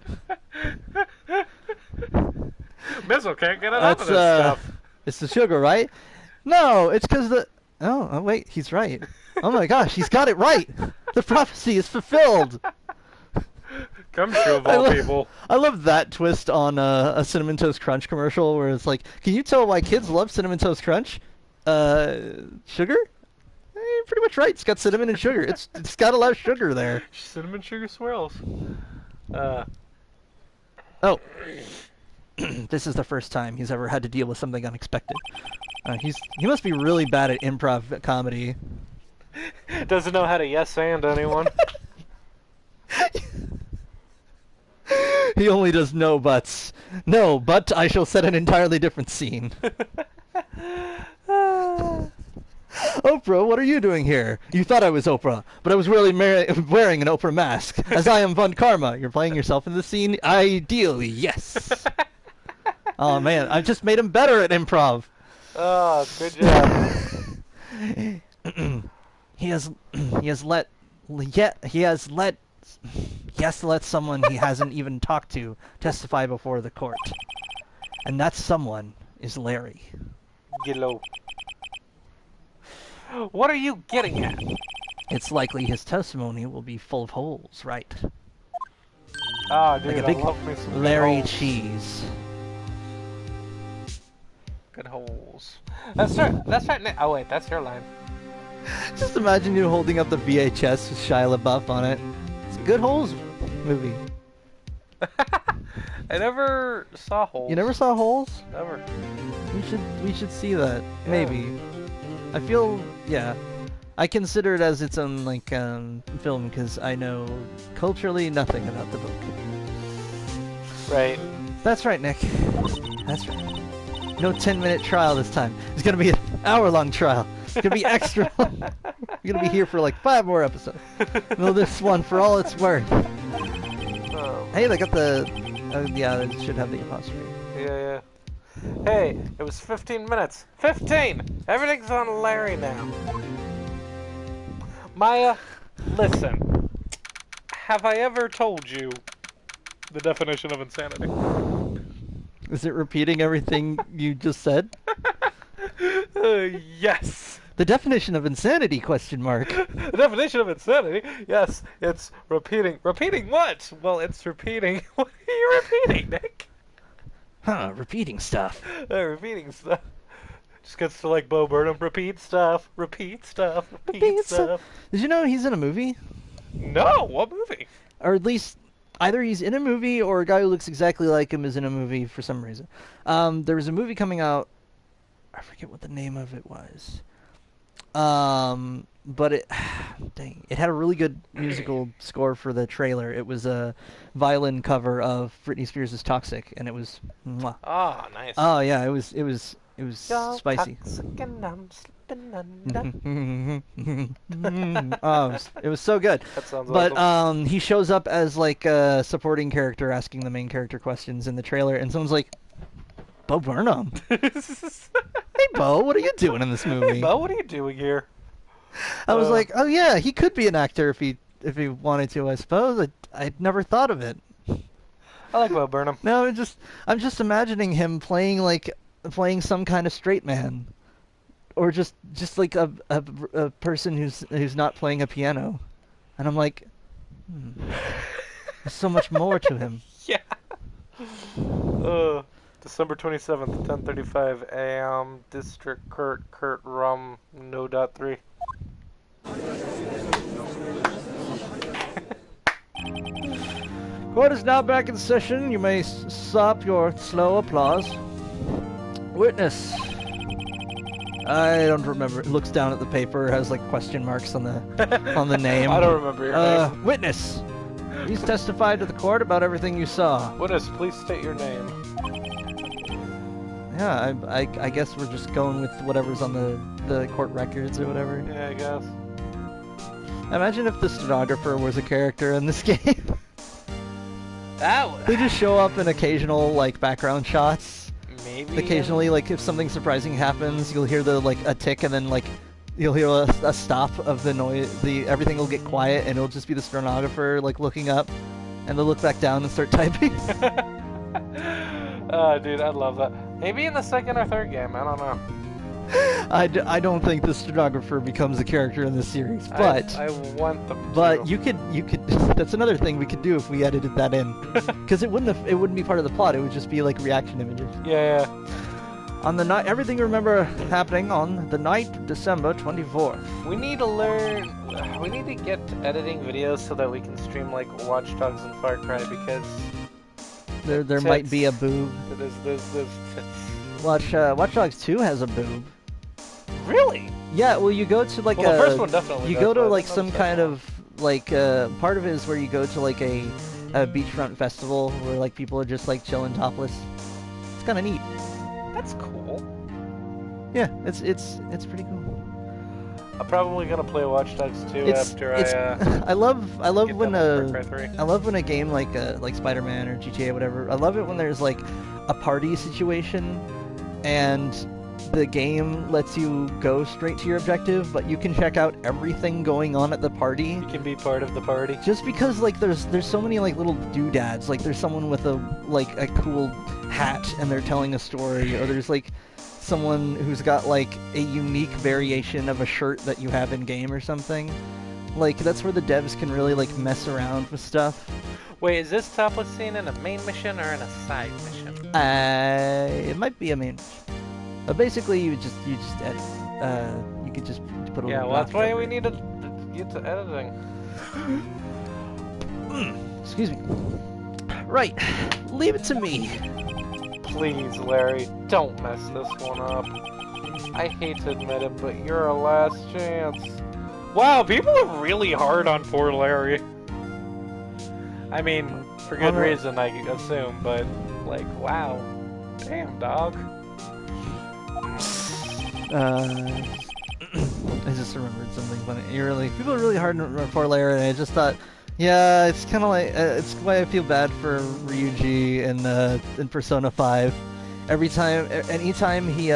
Speaker 2: Missile can't get enough of this stuff.
Speaker 1: It's the sugar, right? No, it's because the... Oh, wait, he's right. Oh my gosh, he's got it right! The prophecy is fulfilled!
Speaker 2: Gumshoe of all people.
Speaker 1: I love that twist on a Cinnamon Toast Crunch commercial where it's like, can you tell why kids love Cinnamon Toast Crunch? Sugar? Pretty much right. It's got cinnamon and sugar. It's got a lot of sugar there.
Speaker 2: Cinnamon sugar swirls.
Speaker 1: Oh. This is the first time he's ever had to deal with something unexpected. He must be really bad at improv comedy.
Speaker 2: Doesn't know how to yes and anyone.
Speaker 1: He only does no buts. No, but I shall set an entirely different scene. Oprah, what are you doing here? You thought I was Oprah, but I was really wearing an Oprah mask, as I am Von Karma. You're playing yourself in the scene? Ideally, yes. Oh, man, I just made him better at improv.
Speaker 2: Oh, good job.
Speaker 1: He has let someone he hasn't even talked to testify before the court. And that someone is Larry.
Speaker 2: Gillo. What are you getting at?
Speaker 1: It's likely his testimony will be full of holes, right?
Speaker 2: Ah, dude,
Speaker 1: like a big
Speaker 2: I love me some
Speaker 1: Larry
Speaker 2: good holes.
Speaker 1: cheese.
Speaker 2: Good holes. That's right. Oh wait, that's your line.
Speaker 1: Just imagine you holding up the VHS with Shia LaBeouf on it. It's a Good Holes movie.
Speaker 2: I never saw Holes.
Speaker 1: You never saw Holes?
Speaker 2: Never.
Speaker 1: We should see that.
Speaker 2: Yeah.
Speaker 1: Maybe. I feel, yeah. I consider it as its own like film because I know culturally nothing about the book.
Speaker 2: Right.
Speaker 1: That's right, Nick. That's right. No 10-minute trial this time. It's gonna be an hour-long trial. It's gonna be extra long. We're gonna be here for like 5 more episodes. Well, this one for all it's worth. Hey, they got the... yeah, they should have the apostrophe.
Speaker 2: Yeah. Hey, it was 15 minutes. 15! Everything's on Larry now. Maya, listen. Have I ever told you the definition of insanity?
Speaker 1: Is it repeating everything you just said?
Speaker 2: Yes.
Speaker 1: The definition of insanity, question mark.
Speaker 2: The definition of insanity? Yes, it's repeating. Repeating what? Well, it's repeating. What are you repeating, Nick?
Speaker 1: Huh, repeating stuff.
Speaker 2: Repeating stuff. Just gets to like Bo Burnham. Repeat stuff. Repeat stuff. Repeat stuff.
Speaker 1: Did you know he's in a movie?
Speaker 2: No, what movie?
Speaker 1: Or at least either he's in a movie or a guy who looks exactly like him is in a movie for some reason. There was a movie coming out. I forget what the name of it was. But it had a really good musical score for the trailer. It was a violin cover of Britney Spears' "Toxic," and it was mwah.
Speaker 2: Oh, nice.
Speaker 1: Oh yeah, it was spicy.
Speaker 2: Toxic and I'm slipping under.
Speaker 1: Oh, it was so good.
Speaker 2: That sounds
Speaker 1: But
Speaker 2: awesome.
Speaker 1: he shows up as like a supporting character asking the main character questions in the trailer, and someone's like, Bo Burnham. Hey Bo, what are you doing in this movie?
Speaker 2: Hey, Bo, what are you doing here?
Speaker 1: I was like, oh yeah, he could be an actor if he wanted to, I suppose. I'd never thought of it.
Speaker 2: I like Bo Burnham.
Speaker 1: No, I'm just imagining him playing some kind of straight man, or just like a person who's not playing a piano, and I'm like, there's so much more to him.
Speaker 2: Yeah. December 27th, 10:35 a.m. District Kurt Rum No. 3.
Speaker 1: Court is now back in session. You may stop your slow applause. Witness. I don't remember. It looks down at the paper, has like question marks on the name.
Speaker 2: I don't remember your name.
Speaker 1: Witness. Please testify to the court about everything you saw.
Speaker 2: Witness, please state your name.
Speaker 1: Yeah, I guess we're just going with whatever's on the court records or whatever.
Speaker 2: Yeah, I guess.
Speaker 1: Imagine if the stenographer was a character in this game.
Speaker 2: That
Speaker 1: They just show up in occasional like background shots.
Speaker 2: maybe.
Speaker 1: Occasionally, like if something surprising happens, you'll hear a tick, and then like you'll hear a stop of the noise. Everything will get quiet, and it'll just be the stenographer like looking up, and they'll look back down and start typing.
Speaker 2: Oh, dude, I'd love that. Maybe in the second or third game. I don't know.
Speaker 1: I don't think the stenographer becomes a character in this series, but
Speaker 2: I want them to.
Speaker 1: but you could that's another thing we could do if we edited that in, because it wouldn't be part of the plot. It would just be like reaction images.
Speaker 2: Yeah.
Speaker 1: On the night, everything you remember happening on the night of December 24th.
Speaker 2: We need to learn. We need to get to editing videos so that we can stream like Watch Dogs and Far Cry, because
Speaker 1: There might be a boob.
Speaker 2: there's tits.
Speaker 1: Watch Dogs 2 has a boob.
Speaker 2: Really?
Speaker 1: Yeah, well, you go to like
Speaker 2: Well, the first one definitely
Speaker 1: you
Speaker 2: does,
Speaker 1: go to
Speaker 2: but
Speaker 1: like
Speaker 2: I think
Speaker 1: some
Speaker 2: the
Speaker 1: kind
Speaker 2: second
Speaker 1: of like part of it is where you go to like a beachfront festival where like people are just like chilling topless. It's kind of neat.
Speaker 2: That's cool.
Speaker 1: Yeah, it's pretty cool.
Speaker 2: I'm probably gonna play Watch Dogs 2 after
Speaker 1: I love
Speaker 2: get
Speaker 1: when
Speaker 2: done with Far Cry 3.
Speaker 1: I love when a game like Spider-Man or GTA or whatever. I love it when there's like a party situation and the game lets you go straight to your objective, but you can check out everything going on at the party.
Speaker 2: You can be part of the party.
Speaker 1: Just because like there's so many like little doodads. Like there's someone with a cool hat and they're telling a story, or there's like someone who's got like a unique variation of a shirt that you have in game or something. Like that's where the devs can really like mess around with stuff.
Speaker 2: Wait, is this topless scene in a main mission or in a side mission?
Speaker 1: It might be a main mission. But basically you just edit. You could just put a
Speaker 2: Yeah,
Speaker 1: little
Speaker 2: well, that's
Speaker 1: graphic
Speaker 2: why
Speaker 1: over
Speaker 2: we
Speaker 1: it.
Speaker 2: need to get to editing.
Speaker 1: Excuse me. Right. Leave it to me.
Speaker 2: Please, Larry, don't mess this one up. I hate to admit it, but you're a last chance. Wow, people are really hard on poor Larry. I mean, for good reason, I assume, but, like, wow. Damn, dog.
Speaker 1: I just remembered something funny. People are really hard on poor Larry, and I just thought, yeah, it's kind of like it's why I feel bad for Ryuji in Persona 5. Anytime he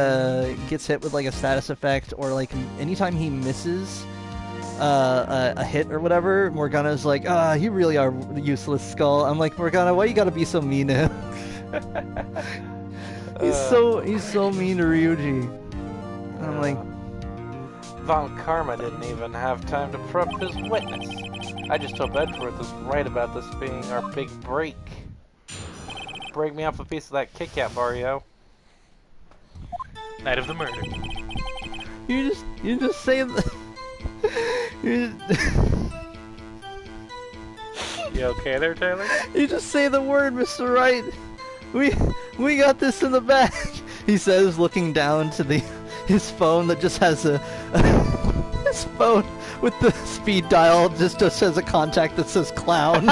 Speaker 1: gets hit with like a status effect, or like anytime he misses a hit or whatever, Morgana's like, you really are useless, Skull. I'm like, Morgana, why you gotta be so mean to him? he's so mean to Ryuji. And I'm like,
Speaker 2: Von Karma didn't even have time to prep his witness. I just hope Edgeworth is right about this being our big break. break me off a piece of that Kit Kat bar, yo. Night of the murder.
Speaker 1: You just say the...
Speaker 2: You okay there, Taylor?
Speaker 1: You just say the word, Mr. Wright. We got this in the bag. He says, looking down to his phone that just has his phone with the speed dial just has a contact that says clown.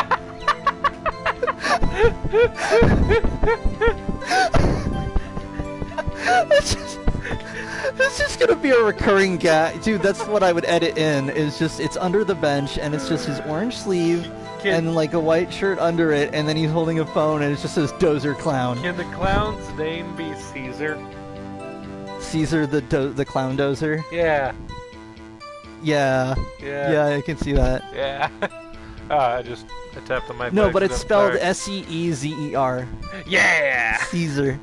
Speaker 1: It's just gonna be a recurring gag, dude. That's what I would edit in. It's under the bench and it's just his orange sleeve and like a white shirt under it, and then he's holding a phone and it just says Dozer Clown.
Speaker 2: Can the clown's name be Caesar?
Speaker 1: Caesar the clown dozer?
Speaker 2: Yeah.
Speaker 1: Yeah.
Speaker 2: Yeah.
Speaker 1: Yeah, I can see that.
Speaker 2: Yeah. I tapped on my
Speaker 1: No, but it's spelled
Speaker 2: sorry.
Speaker 1: Seezer.
Speaker 2: Yeah!
Speaker 1: Caesar.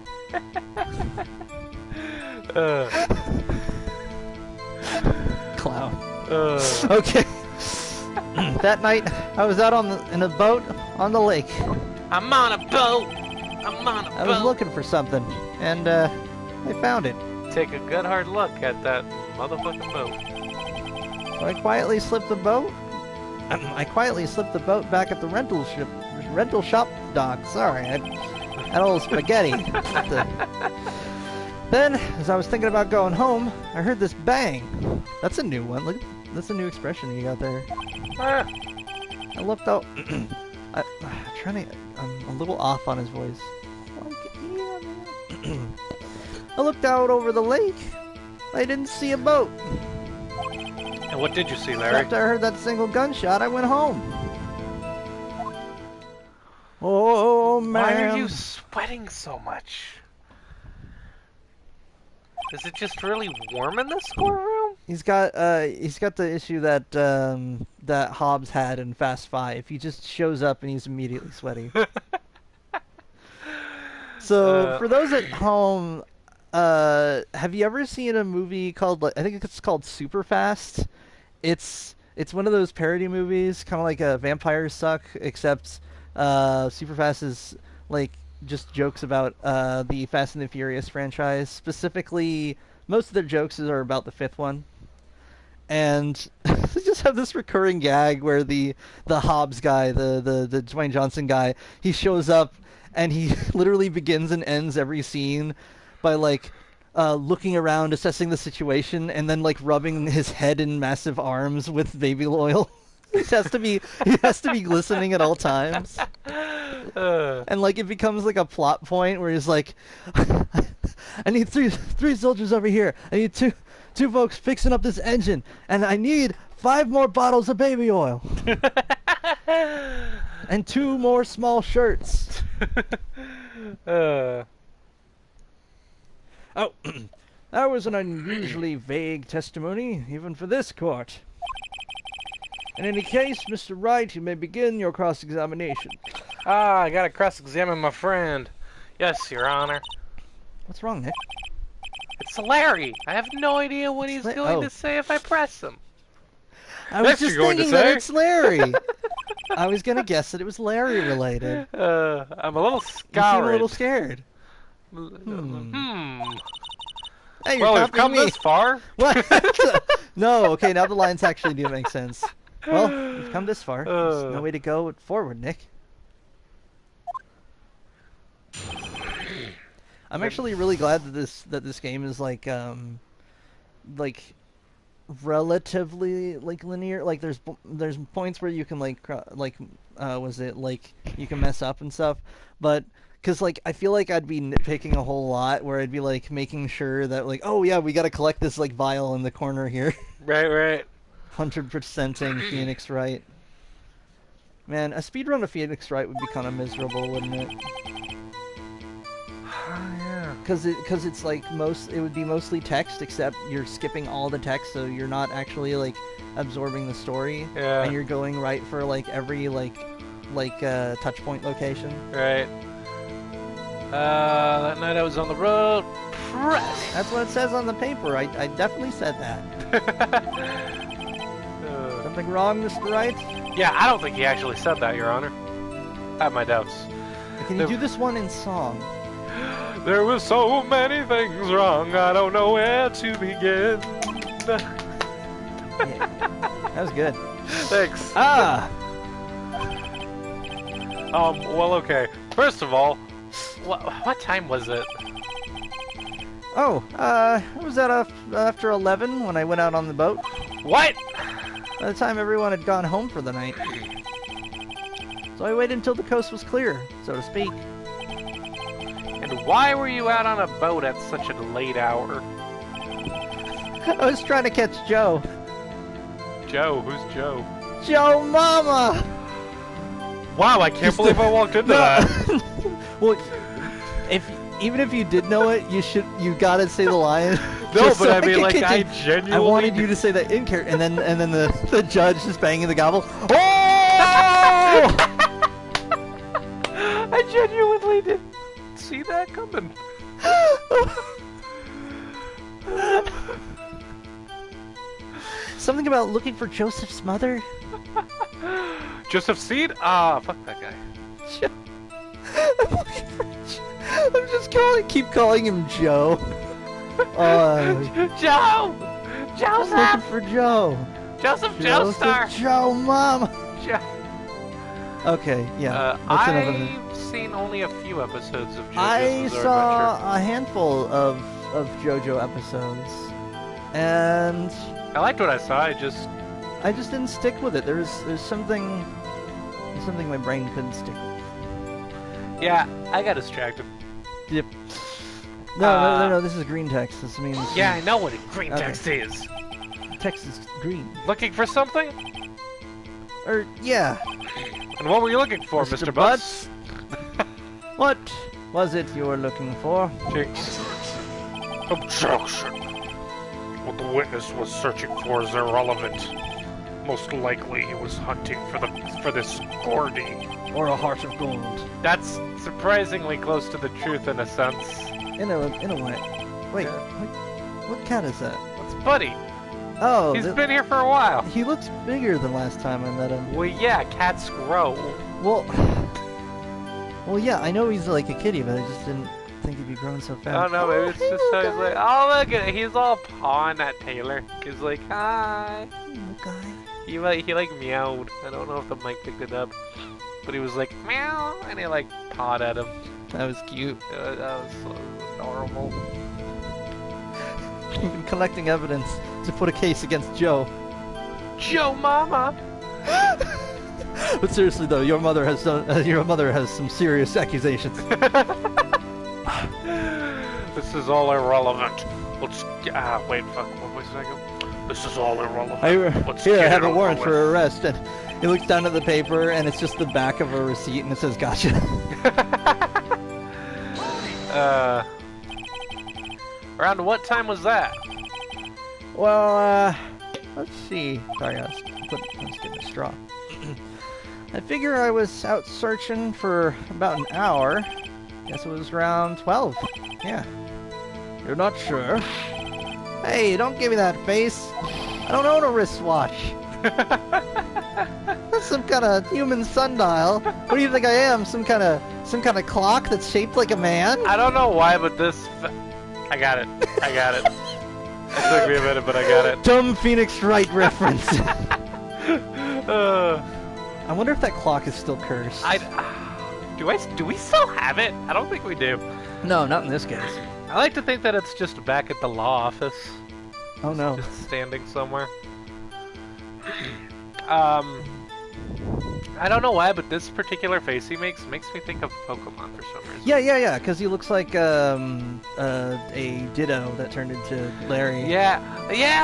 Speaker 1: Clown. Okay. That night, I was out in a boat on the lake.
Speaker 2: I'm on a boat!
Speaker 1: I was looking for something, and I found it.
Speaker 2: Take a good hard look at that motherfucking boat.
Speaker 1: So I quietly slipped the boat. I quietly slipped the boat back at the rental shop dock. Sorry, I had a little spaghetti. Then, as I was thinking about going home, I heard this bang. That's a new one. Look, that's a new expression you got there.
Speaker 2: Ah.
Speaker 1: I looked out. I'm a little off on his voice. I looked out over the lake. I didn't see a boat.
Speaker 2: And what did you see, Larry?
Speaker 1: After I heard that single gunshot, I went home. Oh man!
Speaker 2: Why are you sweating so much? Is it just really warm in this storeroom?
Speaker 1: He's got the issue that that Hobbs had in Fast 5. He just shows up and he's immediately sweaty. So for those at home, have you ever seen a movie called, I think it's called Super Fast? It's one of those parody movies, kind of like Vampires Suck, except Super Fast is like just jokes about the Fast and the Furious franchise. Specifically, most of their jokes are about the fifth one. And they just have this recurring gag where the Hobbs guy, the Dwayne Johnson guy, he shows up and he literally begins and ends every scene by like looking around, assessing the situation, and then like rubbing his head in massive arms with baby oil. He has to be glistening at all times. And like it becomes like a plot point where he's like, I need three soldiers over here. I need two folks fixing up this engine, and I need 5 more bottles of baby oil. And 2 more small shirts.
Speaker 2: Uh,
Speaker 1: Oh, that was an unusually vague testimony, even for this court. In any case, Mr. Wright, you may begin your cross-examination.
Speaker 2: I gotta cross-examine my friend. Yes, Your Honor.
Speaker 1: What's wrong, Nick?
Speaker 2: It's Larry. I have no idea what he's going to say if I press him.
Speaker 1: I was
Speaker 2: That's
Speaker 1: just
Speaker 2: what you're going to
Speaker 1: thinking that
Speaker 2: say?
Speaker 1: it's Larry. I was gonna guess that it was Larry related.
Speaker 2: I'm a little
Speaker 1: You seem
Speaker 2: scoured.
Speaker 1: a little scared.
Speaker 2: Hey,
Speaker 1: Hey, you're
Speaker 2: well, we've
Speaker 1: copying
Speaker 2: come
Speaker 1: me.
Speaker 2: this far.
Speaker 1: What? No, okay, now the lines actually do make sense. Well, we've come this far. There's no way to go forward, Nick. I'm actually really glad that this game is like relatively like linear. Like there's points where you can you can mess up and stuff, but because like I feel like I'd be nitpicking a whole lot where I'd be like making sure that like, oh yeah, we got to collect this like vial in the corner here.
Speaker 2: Right.
Speaker 1: 100%ing Phoenix Wright. Man, a speedrun of Phoenix Wright would be kind of miserable, wouldn't it?
Speaker 2: Yeah.
Speaker 1: Because it's like it would be mostly text, except you're skipping all the text, so you're not actually like absorbing the story.
Speaker 2: Yeah.
Speaker 1: And you're going right for like every touch point location.
Speaker 2: Right. That night I was on the road. Press.
Speaker 1: That's what it says on the paper. I definitely said that. Something wrong, Mr. Wright?
Speaker 2: Yeah, I don't think he actually said that, Your Honor. I have my doubts.
Speaker 1: Can you do this one in song?
Speaker 2: There were so many things wrong, I don't know where to begin.
Speaker 1: Yeah. That was good.
Speaker 2: Thanks. Well, okay. First of all, what time was it?
Speaker 1: Oh, it was at after 11 when I went out on the boat.
Speaker 2: What?
Speaker 1: By the time everyone had gone home for the night. So I waited until the coast was clear, so to speak.
Speaker 2: And why were you out on a boat at such a late hour?
Speaker 1: I was trying to catch Joe.
Speaker 2: Joe? Who's Joe?
Speaker 1: Joe Mama!
Speaker 2: Wow, I can't believe I walked into that.
Speaker 1: Well, even if you did know it, you gotta say the line.
Speaker 2: No, but I mean, like, I genuinely...
Speaker 1: I wanted you to say that in character, and then the judge just banging the gavel. Oh!
Speaker 2: I genuinely didn't see that coming.
Speaker 1: Something about looking for Joseph's mother?
Speaker 2: Joseph Seed? Ah, fuck that guy.
Speaker 1: I'm just keep calling him Joe.
Speaker 2: Joe! Joseph!
Speaker 1: Looking for Joe.
Speaker 2: Joseph Joestar!
Speaker 1: Joe Mama!
Speaker 2: Joe.
Speaker 1: Okay, yeah.
Speaker 2: I've seen only a few episodes of JoJo's
Speaker 1: I
Speaker 2: Bizarre
Speaker 1: saw
Speaker 2: Adventure.
Speaker 1: a handful of JoJo episodes, and
Speaker 2: I liked what I saw, I just
Speaker 1: didn't stick with it. There's something my brain couldn't stick with.
Speaker 2: Yeah, I got distracted.
Speaker 1: Yep. No, this is green text. This means...
Speaker 2: Yeah, I know what green text is.
Speaker 1: Text is green.
Speaker 2: Looking for something?
Speaker 1: Yeah.
Speaker 2: And what were you looking for, Mr. Butts?
Speaker 1: What was it you were looking for?
Speaker 3: Objection. What the witness was searching for is irrelevant. Most likely he was hunting for this Gordy.
Speaker 1: Or a heart of gold.
Speaker 2: That's surprisingly close to the truth in a sense.
Speaker 1: In a way. Wait, what cat is that?
Speaker 2: It's Buddy.
Speaker 1: Oh,
Speaker 2: He's been here for a while.
Speaker 1: He looks bigger than last time I met him.
Speaker 2: Well, yeah, cats grow.
Speaker 1: Well, yeah, I know he's like a kitty, but I just didn't think he'd be growing so fast.
Speaker 2: I don't know, maybe it's just how he's like, oh, look at it. He's all pawing at Taylor. He's like, hi.
Speaker 1: Little guy.
Speaker 2: He like meowed. I don't know if the mic picked it up. But he was like, meow, and he like pawed at him.
Speaker 1: That was cute.
Speaker 2: That was so adorable.
Speaker 1: You've been collecting evidence to put a case against Joe.
Speaker 2: Joe Mama!
Speaker 1: But seriously though, your mother has some serious accusations.
Speaker 3: This is all irrelevant. Let's... wait, fuck, what was I going? This is all irrelevant. Let's
Speaker 1: Here, I
Speaker 3: get
Speaker 1: have
Speaker 3: it
Speaker 1: a
Speaker 3: over
Speaker 1: warrant
Speaker 3: with.
Speaker 1: for arrest, and he looks down at the paper, and it's just the back of a receipt, and it says, gotcha.
Speaker 2: Around what time was that?
Speaker 1: Well, let's see. Sorry, I was getting a straw. I figure I was out searching for about an hour. Guess it was around 12. Yeah. You're not sure? Hey, don't give me that face. I don't own a wristwatch. That's some kind of human sundial. What do you think I am? Some kind of clock that's shaped like a man?
Speaker 2: I don't know why, but this... I got it. It took me a minute, but I got it.
Speaker 1: Dumb Phoenix Wright reference. I wonder if that clock is still cursed.
Speaker 2: Do we still have it? I don't think we do.
Speaker 1: No, not in this case.
Speaker 2: I like to think that it's just back at the law office.
Speaker 1: Oh no.
Speaker 2: Just standing somewhere. I don't know why, but this particular face he makes me think of Pokemon for some reason.
Speaker 1: Yeah, because he looks like a Ditto that turned into Larry.
Speaker 2: Yeah,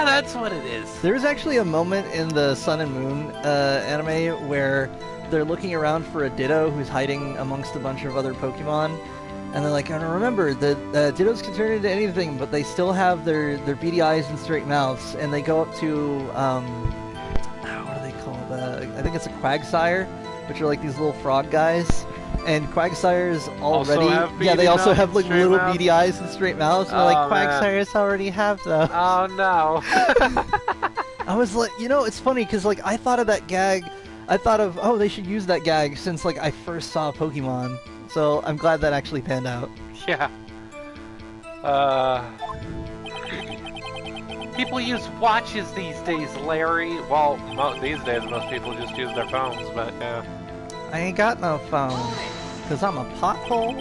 Speaker 2: that's what it is.
Speaker 1: There's actually a moment in the Sun and Moon anime where they're looking around for a Ditto who's hiding amongst a bunch of other Pokemon. And they're like, oh, remember, the Dittos can turn into anything, but they still have their beady eyes and straight mouths. And they go up to, what are they called? I think it's a Quagsire, which are like these little frog guys. And Quagsires already... they also have like little beady eyes and straight mouths. And they're like, Quagsires already have those.
Speaker 2: Oh, no.
Speaker 1: I was like, it's funny, because like, I thought of that gag... I thought of, they should use that gag since, like, I first saw Pokemon So I'm glad that actually panned out.
Speaker 2: Yeah. People use watches these days, Larry. Well, these days most people just use their phones, but yeah.
Speaker 1: I ain't got no phone, cause I'm a pothole.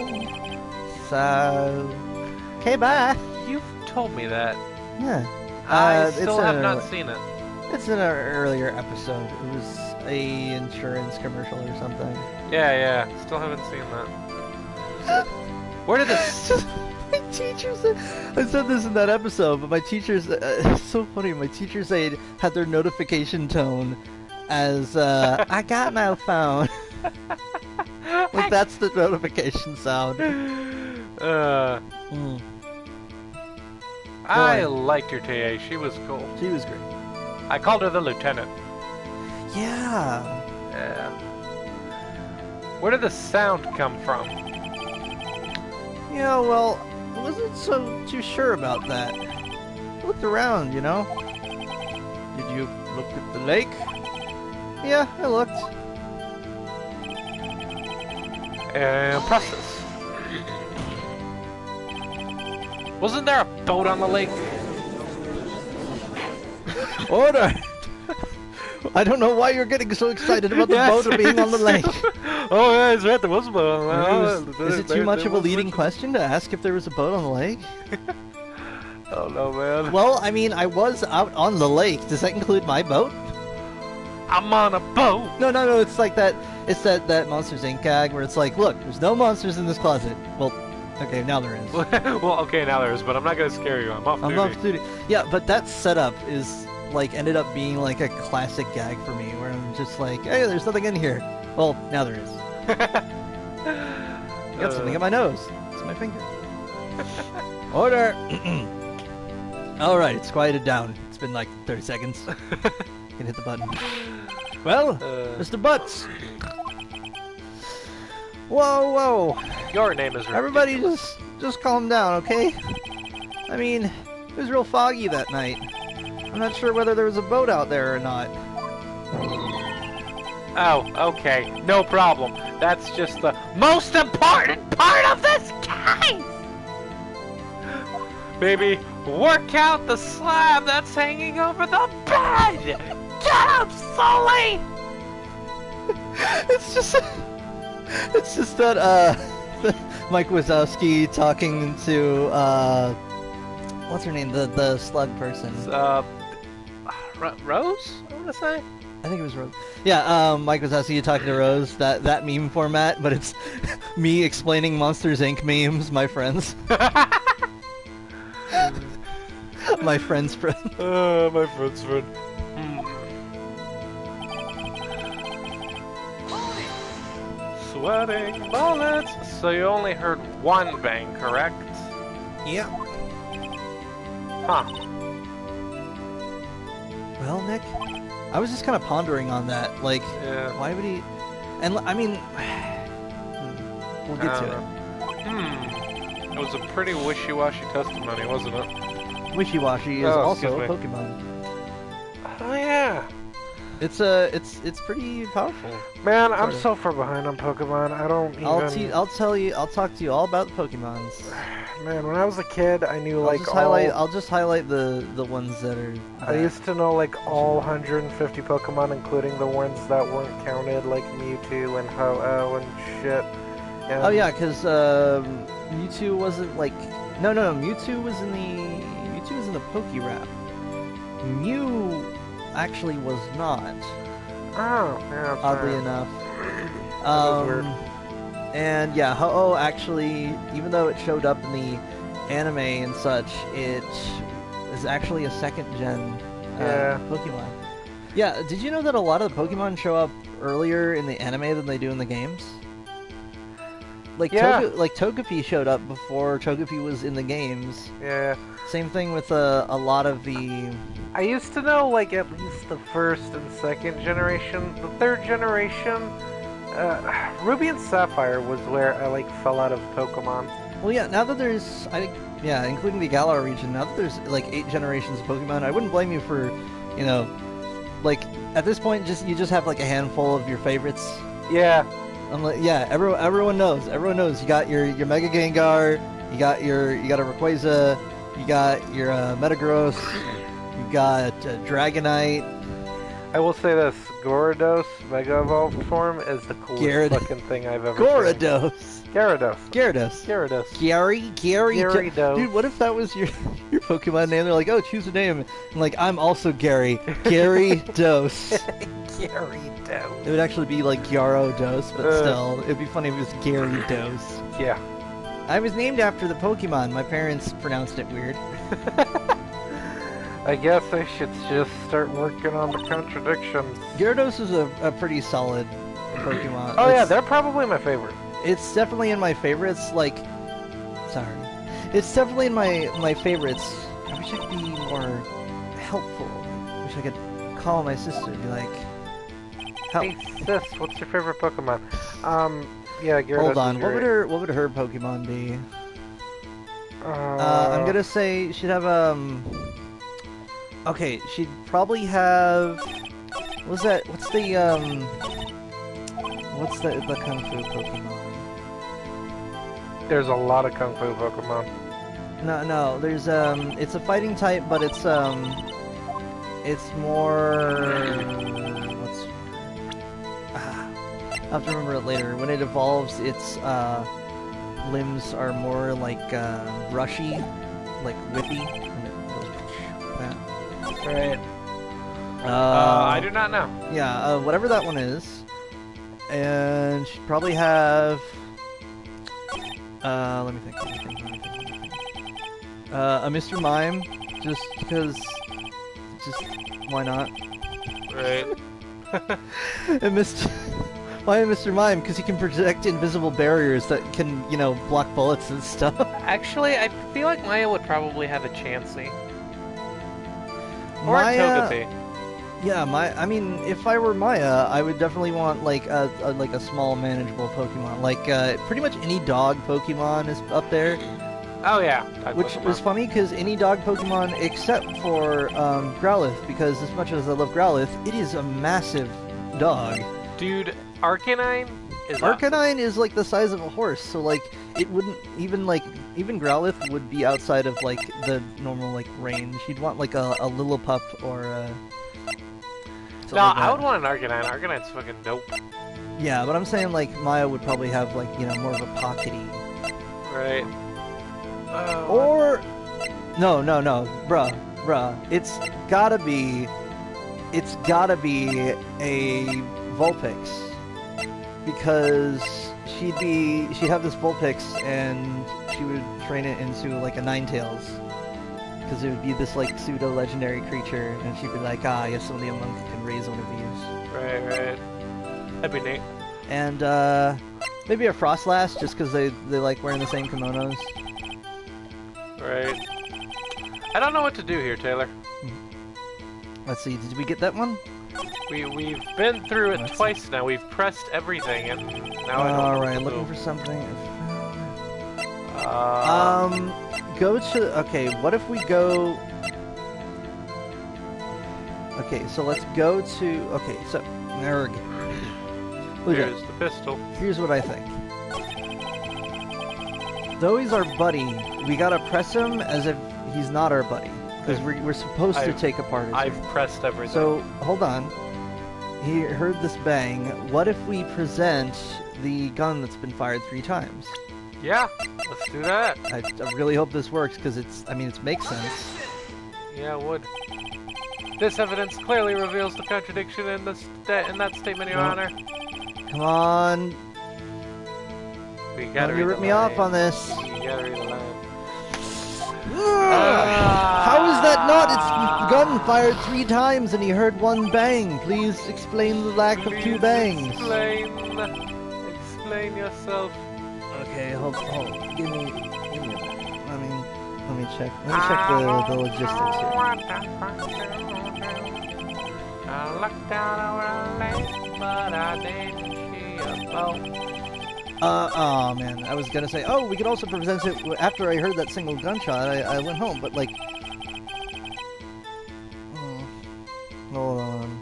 Speaker 1: So, okay, bye.
Speaker 2: You've told me that.
Speaker 1: Yeah.
Speaker 2: I still have not seen it.
Speaker 1: It's in an earlier episode. It was a insurance commercial or something.
Speaker 2: Yeah. Still haven't seen that. Where did this...
Speaker 1: My teachers, I said this in that episode, but my teachers, it's so funny, my teachers had their notification tone as, I got no phone. Like, that's the notification sound.
Speaker 2: I liked your TA, she was cool.
Speaker 1: She was great.
Speaker 2: I called her the lieutenant.
Speaker 1: Yeah.
Speaker 2: Yeah. Where did the sound come from?
Speaker 1: Yeah, well, I wasn't too sure about that. I looked around, you know? Did you look at the lake? Yeah, I looked.
Speaker 2: Process. Wasn't there a boat on the lake?
Speaker 1: Order! I don't know why you're getting so excited about the boat being on the lake.
Speaker 2: Oh, yeah, it's right. There was a boat on the lake.
Speaker 1: Is it too much of a leading question to ask if there was a boat on the lake?
Speaker 2: Oh, no, man.
Speaker 1: Well, I mean, I was out on the lake. Does that include my boat?
Speaker 2: I'm on a boat.
Speaker 1: No. It's like that. It's that Monsters Inc. gag where it's like, look, there's no monsters in this closet. Well, okay, now there is.
Speaker 2: Well, okay, now there is, but I'm not gonna scare you. I'm off duty.
Speaker 1: Yeah, but that setup is like ended up being like a classic gag for me, where I'm just like, hey, there's nothing in here. Well, now there is. I got something in my nose. It's my finger. Order. All right, it's quieted down. It's been like 30 seconds. You can hit the button. Well, Mr. Butts. Whoa.
Speaker 2: Your name is ridiculous.
Speaker 1: Everybody just calm down, okay? I mean, it was real foggy that night. I'm not sure whether there was a boat out there or not.
Speaker 2: Oh, okay. No problem. That's just the most important part of this case! Baby, work out the slab that's hanging over the bed! Get up, Sully!
Speaker 1: It's just that, Mike Wazowski talking to, what's her name? The slug person.
Speaker 2: Rose? I want to say?
Speaker 1: I think it was Rose. Yeah, Mike Wazowski talking to Rose, that meme format, but it's me explaining Monsters Inc. memes, my friends. My friend's friend.
Speaker 2: My friend's friend. Sweating bullets. So you only heard one bang, correct?
Speaker 1: Yeah.
Speaker 2: Huh.
Speaker 1: Well, Nick, I was just kind of pondering on that. Like, why would he... And, I mean... we'll get to it.
Speaker 2: It was a pretty wishy-washy testimony, wasn't it?
Speaker 1: Wishy-washy is also a Pokemon.
Speaker 2: Oh, yeah.
Speaker 1: It's pretty powerful.
Speaker 3: Man, I'm so far behind on Pokemon. I don't even...
Speaker 1: I'll talk to you all about the Pokemons.
Speaker 3: Man, when I was a kid, I knew
Speaker 1: I'll just highlight the ones that are...
Speaker 3: I used to know like all 150 Pokemon, including the ones that weren't counted, like Mewtwo and Ho-Oh and shit. And
Speaker 1: oh yeah, because Mewtwo wasn't like... No, Mewtwo was in the Pokerap. Mew actually was not.
Speaker 3: Oh, yeah.
Speaker 1: Oddly enough.
Speaker 3: That was weird.
Speaker 1: And yeah, Ho-Oh actually, even though it showed up in the anime and such, it is actually a second-gen Pokemon. Yeah, did you know that a lot of the Pokemon show up earlier in the anime than they do in the games? Like, Togepi showed up before Togepi was in the games.
Speaker 3: Yeah.
Speaker 1: Same thing with a lot of the...
Speaker 3: I used to know, like, at least the first and second generation. The third generation... Ruby and Sapphire was where I, like, fell out of Pokemon.
Speaker 1: Well, yeah, now that there's... including the Galar region, now that there's, like, 8 generations of Pokemon, I wouldn't blame you for, you know... Like, at this point, you just have, like, a handful of your favorites.
Speaker 3: Yeah.
Speaker 1: I'm like, yeah, everyone knows. Everyone knows. You got your Mega Gengar, you got a Rayquaza, you got your Metagross, you got Dragonite.
Speaker 3: I will say this: Gyarados Mega Evolved form is the coolest looking thing I've ever seen. Gyarados. Gary Dose.
Speaker 1: Dude, what if that was your Pokemon name? They're like, oh, choose a name. And like, I'm also Gary. Gary Dose.
Speaker 3: Gary Dose.
Speaker 1: It would actually be like Gyarados, but still, it'd be funny if it was Gary Dose.
Speaker 3: Yeah.
Speaker 1: I was named after the Pokemon. My parents pronounced it weird.
Speaker 3: I guess I should just start working on the contradictions.
Speaker 1: Gyarados is a pretty solid Pokemon.
Speaker 3: Oh yeah, they're probably my favorite.
Speaker 1: It's definitely in my favorites. Like, sorry, it's definitely in my favorites. I wish I could be more helpful. I wish I could call my sister and be like, help.
Speaker 3: Hey sis, what's your favorite Pokemon? Yeah, Gyarados.
Speaker 1: Hold on,
Speaker 3: is
Speaker 1: what
Speaker 3: great.
Speaker 1: would her Pokemon be? I'm gonna say she'd have okay, she'd probably have. What's the Kung Fu Pokemon?
Speaker 3: There's a lot of Kung Fu Pokemon.
Speaker 1: No, there's it's a fighting type, but it's more I'll have to remember it later. When it evolves, its limbs are more like brushy, like whippy. And it goes like that.
Speaker 3: Right. I do not know.
Speaker 1: Yeah, whatever that one is. And she'd probably have... let me think. A Mr. Mime, just because... Just, why not?
Speaker 2: Right.
Speaker 1: And why Mr. Mime? Because he can project invisible barriers that can, block bullets and stuff.
Speaker 2: Actually, I feel like Maya would probably have a Chansey. Or
Speaker 1: Maya,
Speaker 2: a Togepi.
Speaker 1: Yeah, I mean, if I were Maya, I would definitely want like a small, manageable Pokemon. Like pretty much any dog Pokemon is up there.
Speaker 2: Oh yeah,
Speaker 1: which is funny because any dog Pokemon except for Growlithe, because as much as I love Growlithe, it is a massive dog.
Speaker 2: Dude, Arcanine is
Speaker 1: Arcanine is like the size of a horse, so like it wouldn't even Growlithe would be outside of like the normal like range. You'd want like a Lillipup or
Speaker 2: no,
Speaker 1: like
Speaker 2: I would want an Arcanine. Arcanine's fucking dope.
Speaker 1: Yeah, but I'm saying like Maya would probably have like more of a pockety.
Speaker 2: Right.
Speaker 1: Or no, bruh. It's gotta be a Vulpix, because she'd have this Vulpix and she would train it into like a Ninetales, because it would be this like pseudo legendary creature, and she'd be like, yes, only a monk can raise one of these.
Speaker 2: Right. That'd be neat.
Speaker 1: And maybe a Frostlass, just because they like wearing the same kimonos.
Speaker 2: Right. I don't know what to do here, Taylor.
Speaker 1: Let's see, did we get that one?
Speaker 2: We've been through it twice now. We've pressed everything, and now I don't know.
Speaker 1: Alright, looking for something. Go to... Okay, what if we go... Okay, so let's go to... Okay, so... Nerg.
Speaker 2: Here's the pistol.
Speaker 1: Here's what I think. Though he's our buddy, we gotta press him as if he's not our buddy. Because we're supposed to take apart his
Speaker 2: I've pressed everything.
Speaker 1: So, hold on. He heard this bang. What if we present the gun that's been fired 3 times?
Speaker 2: Yeah, let's do that.
Speaker 1: I really hope this works, because it makes sense.
Speaker 2: Yeah, it would. This evidence clearly reveals the contradiction in that statement, Your Honor.
Speaker 1: Come on.
Speaker 2: We gotta
Speaker 1: You rip me off on this.
Speaker 2: You gotta read the line.
Speaker 1: How is that not? It's gun fired 3 times and he heard 1 bang. Please explain the lack of 2 bangs.
Speaker 2: Explain yourself.
Speaker 1: Okay, hold. Give me a minute. Let me check. Let me check the logistics here.
Speaker 2: I looked down over a lake, but I didn't see a boat.
Speaker 1: Oh man, I was gonna say, we could also present it after I heard that single gunshot. I went home, but like, hold on,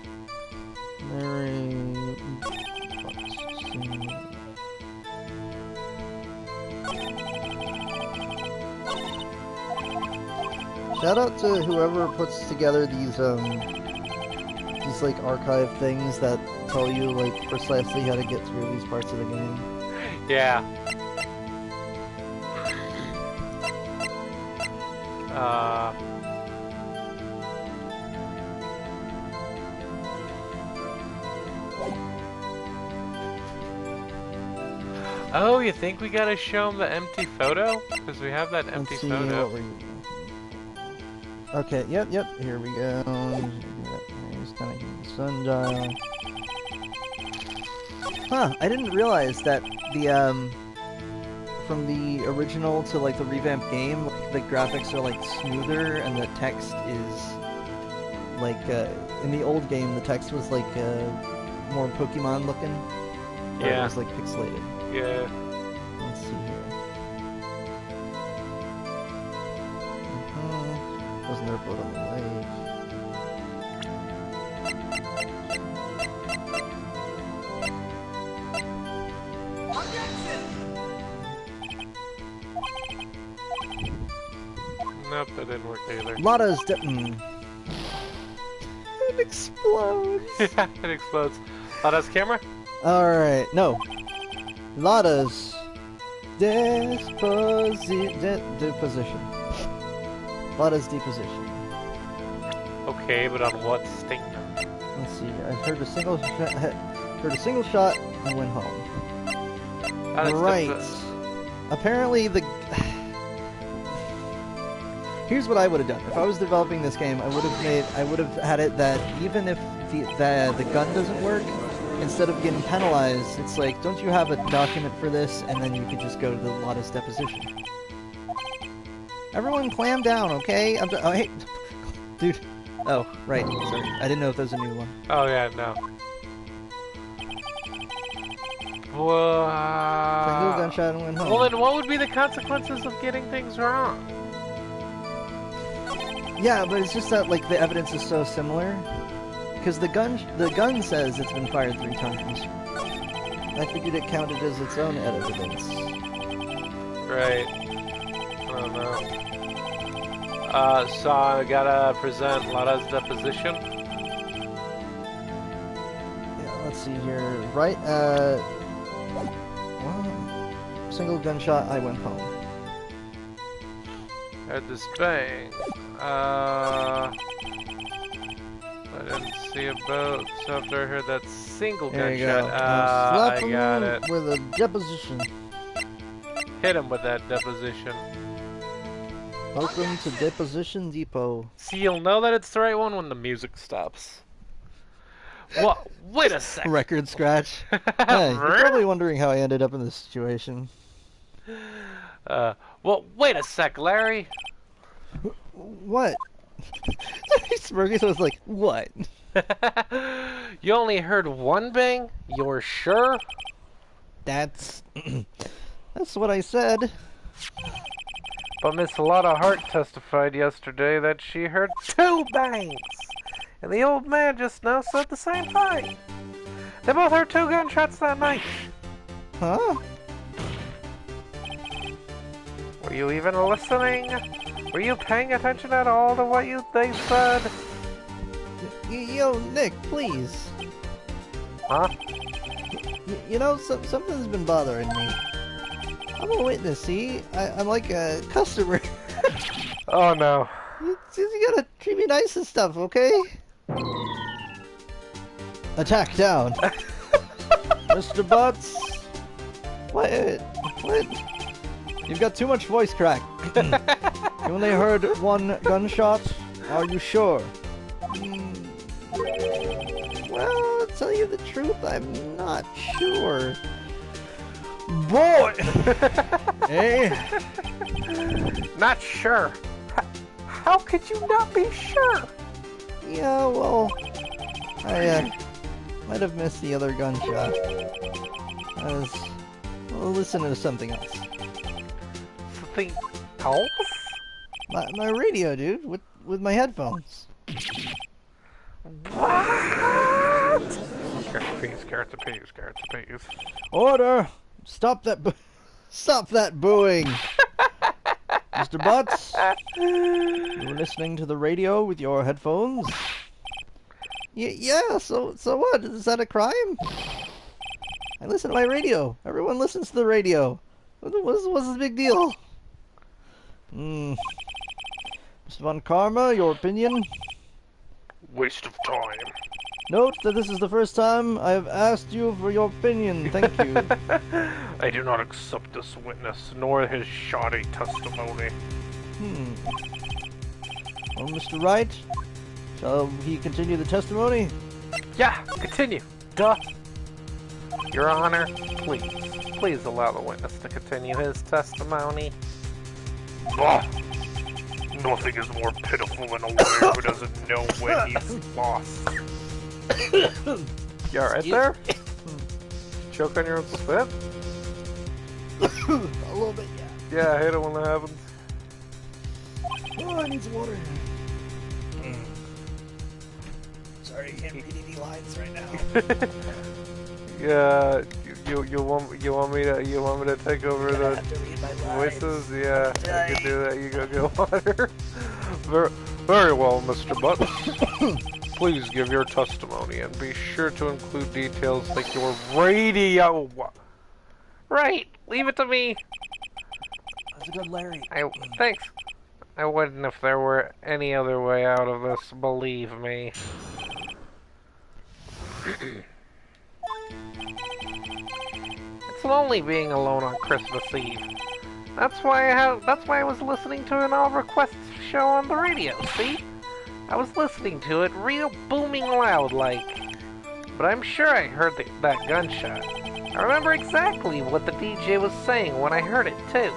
Speaker 1: Shout out to whoever puts together these like archive things that tell you like precisely how to get through these parts of the game.
Speaker 2: Yeah. Oh, you think we gotta show him the empty photo? Because we have that empty
Speaker 1: Let's see,
Speaker 2: photo.
Speaker 1: what were you... Okay, yep, here we go. Here's kind of the sundial. Huh, I didn't realize that the, from the original to, like, the revamped game, like, the graphics are, like, smoother, and the text is, like, in the old game, the text was, like, more Pokemon-looking.
Speaker 2: Yeah.
Speaker 1: It was, like, pixelated.
Speaker 2: Yeah.
Speaker 1: Let's see here. Wasn't there a boat on the lake?
Speaker 2: Nope, that didn't work either.
Speaker 1: Lada's It explodes!
Speaker 2: Yeah, it explodes. Lada's camera?
Speaker 1: Alright, no. Lada's deposition. Lada's deposition.
Speaker 2: Okay, but on what statement?
Speaker 1: Let's see. I heard a single shot and went home. Right. Apparently the... Here's what I would have done. If I was developing this game, I would have had it that even if the gun doesn't work, instead of getting penalized, it's like, don't you have a document for this? And then you could just go to the Lada's deposition. Everyone clam down, okay? Oh, hey. Dude. Oh, right. Sorry. I didn't know if there was a new one.
Speaker 2: Oh, yeah, no. Well,
Speaker 1: Single gunshot and went home.
Speaker 2: Well, then what would be the consequences of getting things wrong?
Speaker 1: Yeah, but it's just that, like, the evidence is so similar. Because the gun says it's been fired 3 times. I figured it counted as its own evidence.
Speaker 2: Right. I don't know. So I gotta present Lada's deposition.
Speaker 1: Yeah, let's see here. Right, well, single gunshot, I went home.
Speaker 2: Heard this bang. I didn't see a boat, so after I heard that single
Speaker 1: There you
Speaker 2: gunshot,
Speaker 1: go. Slap
Speaker 2: I got
Speaker 1: him
Speaker 2: it.
Speaker 1: with a deposition.
Speaker 2: Hit him with that deposition.
Speaker 1: Welcome to Deposition Depot.
Speaker 2: See, you'll know that it's the right one when the music stops. What? Wait a second.
Speaker 1: Record scratch. Hey, you're probably wondering how I ended up in this situation.
Speaker 2: Well, wait a sec, Larry.
Speaker 1: What? Smurgy was like, what?
Speaker 2: You only heard one bang? You're sure?
Speaker 1: That's what I said.
Speaker 3: But Miss Lotta Hart testified yesterday that she heard 2 bangs. And the old man just now said the same thing. They both heard 2 gunshots that night.
Speaker 1: Huh?
Speaker 3: Were you even listening? Were you paying attention at all to what they said?
Speaker 1: Yo, Nick, please.
Speaker 3: Huh?
Speaker 1: You know, something's been bothering me. I'm a witness, see? I'm like a customer.
Speaker 3: Oh no.
Speaker 1: You gotta treat me nice and stuff, okay? Attack down. Mr. Butts. What? You've got too much voice crack. You only heard 1 gunshot? Are you sure? Well, to tell you the truth, I'm not sure. Boy! Hey?
Speaker 3: Not sure. How could you not be sure?
Speaker 1: Yeah, well, I might have missed the other gunshot. I was listening to something else.
Speaker 3: Something else?
Speaker 1: My radio, dude, with my headphones.
Speaker 3: What? Carrots and peas.
Speaker 1: Order! Stop that booing! Mr. Butts, you were listening to the radio with your headphones? Yeah, so what? Is that a crime? I listen to my radio. Everyone listens to the radio. What's the big deal? Mr. Von Karma, your opinion?
Speaker 3: Waste of time.
Speaker 1: Note that this is the first time I have asked you for your opinion. Thank you.
Speaker 3: I do not accept this witness, nor his shoddy testimony.
Speaker 1: Well, Mr. Wright, shall he continue the testimony?
Speaker 3: Yeah, continue. Duh. Your Honor, please allow the witness to continue his testimony. Bah! Nothing is more pitiful than a lawyer who doesn't know when he's lost. You alright there? Choke on your own spit?
Speaker 1: A little bit, yeah.
Speaker 3: Yeah, I hate it when that happens.
Speaker 1: Oh, I need some water. Sorry, I can't read any lines right now.
Speaker 3: Yeah, you want me to take over the voices? Yeah, I can do that. You go get water. Very well, Mr. Butts. Please give your testimony and be sure to include details like your radio. Right, leave it to me.
Speaker 1: That's a good Larry.
Speaker 3: Thanks. I wouldn't if there were any other way out of this, believe me. It's lonely being alone on Christmas Eve. That's why I was listening to an all requests show on the radio, see? I was listening to it real booming loud like. But I'm sure I heard that gunshot. I remember exactly what the DJ was saying when I heard it too.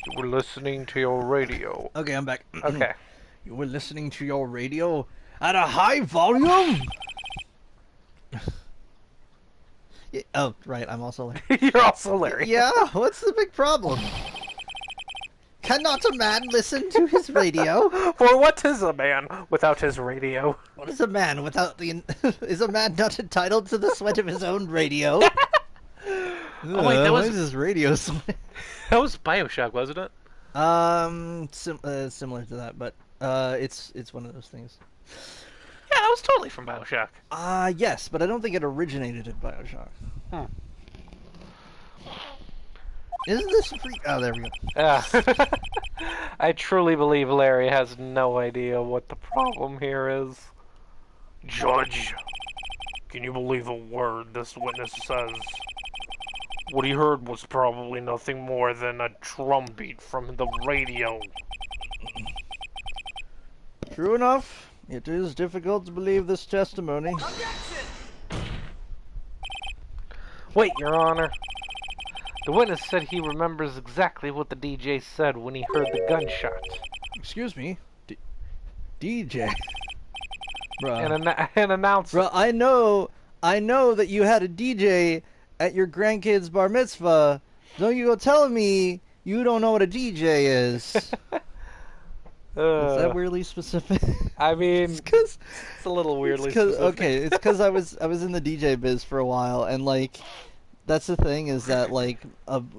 Speaker 3: You were listening to your radio.
Speaker 1: Okay, I'm back.
Speaker 3: Okay.
Speaker 1: You were listening to your radio at a high volume? Yeah, oh, right, I'm also Larry.
Speaker 3: You're also Larry.
Speaker 1: Yeah, what's the big problem? Cannot a man listen to his radio?
Speaker 3: For what is a man without his radio?
Speaker 1: What is a man without the... Is a man not entitled to the sweat of his own radio?
Speaker 2: Oh wait, that was
Speaker 1: his radio sweat.
Speaker 2: That was BioShock, wasn't it?
Speaker 1: Similar to that, but it's one of those things.
Speaker 2: Yeah, that was totally from BioShock.
Speaker 1: Yes, but I don't think it originated in BioShock. Isn't this free? Oh, there we go.
Speaker 3: Yeah. I truly believe Larry has no idea what the problem here is. Judge, can you believe a word this witness says? What he heard was probably nothing more than a drum beat from the radio.
Speaker 1: True enough. It is difficult to believe this testimony.
Speaker 3: Wait, Your Honor. The witness said he remembers exactly what the DJ said when he heard the gunshot.
Speaker 1: Excuse me? DJ? Bruh.
Speaker 3: An announcer.
Speaker 1: Bruh, I know that you had a DJ at your grandkid's bar mitzvah. Don't you go telling me you don't know what a DJ is. Is that weirdly specific?
Speaker 3: I mean, it's a little weirdly specific.
Speaker 1: Okay, it's because I was in the DJ biz for a while, and like, that's the thing is that like,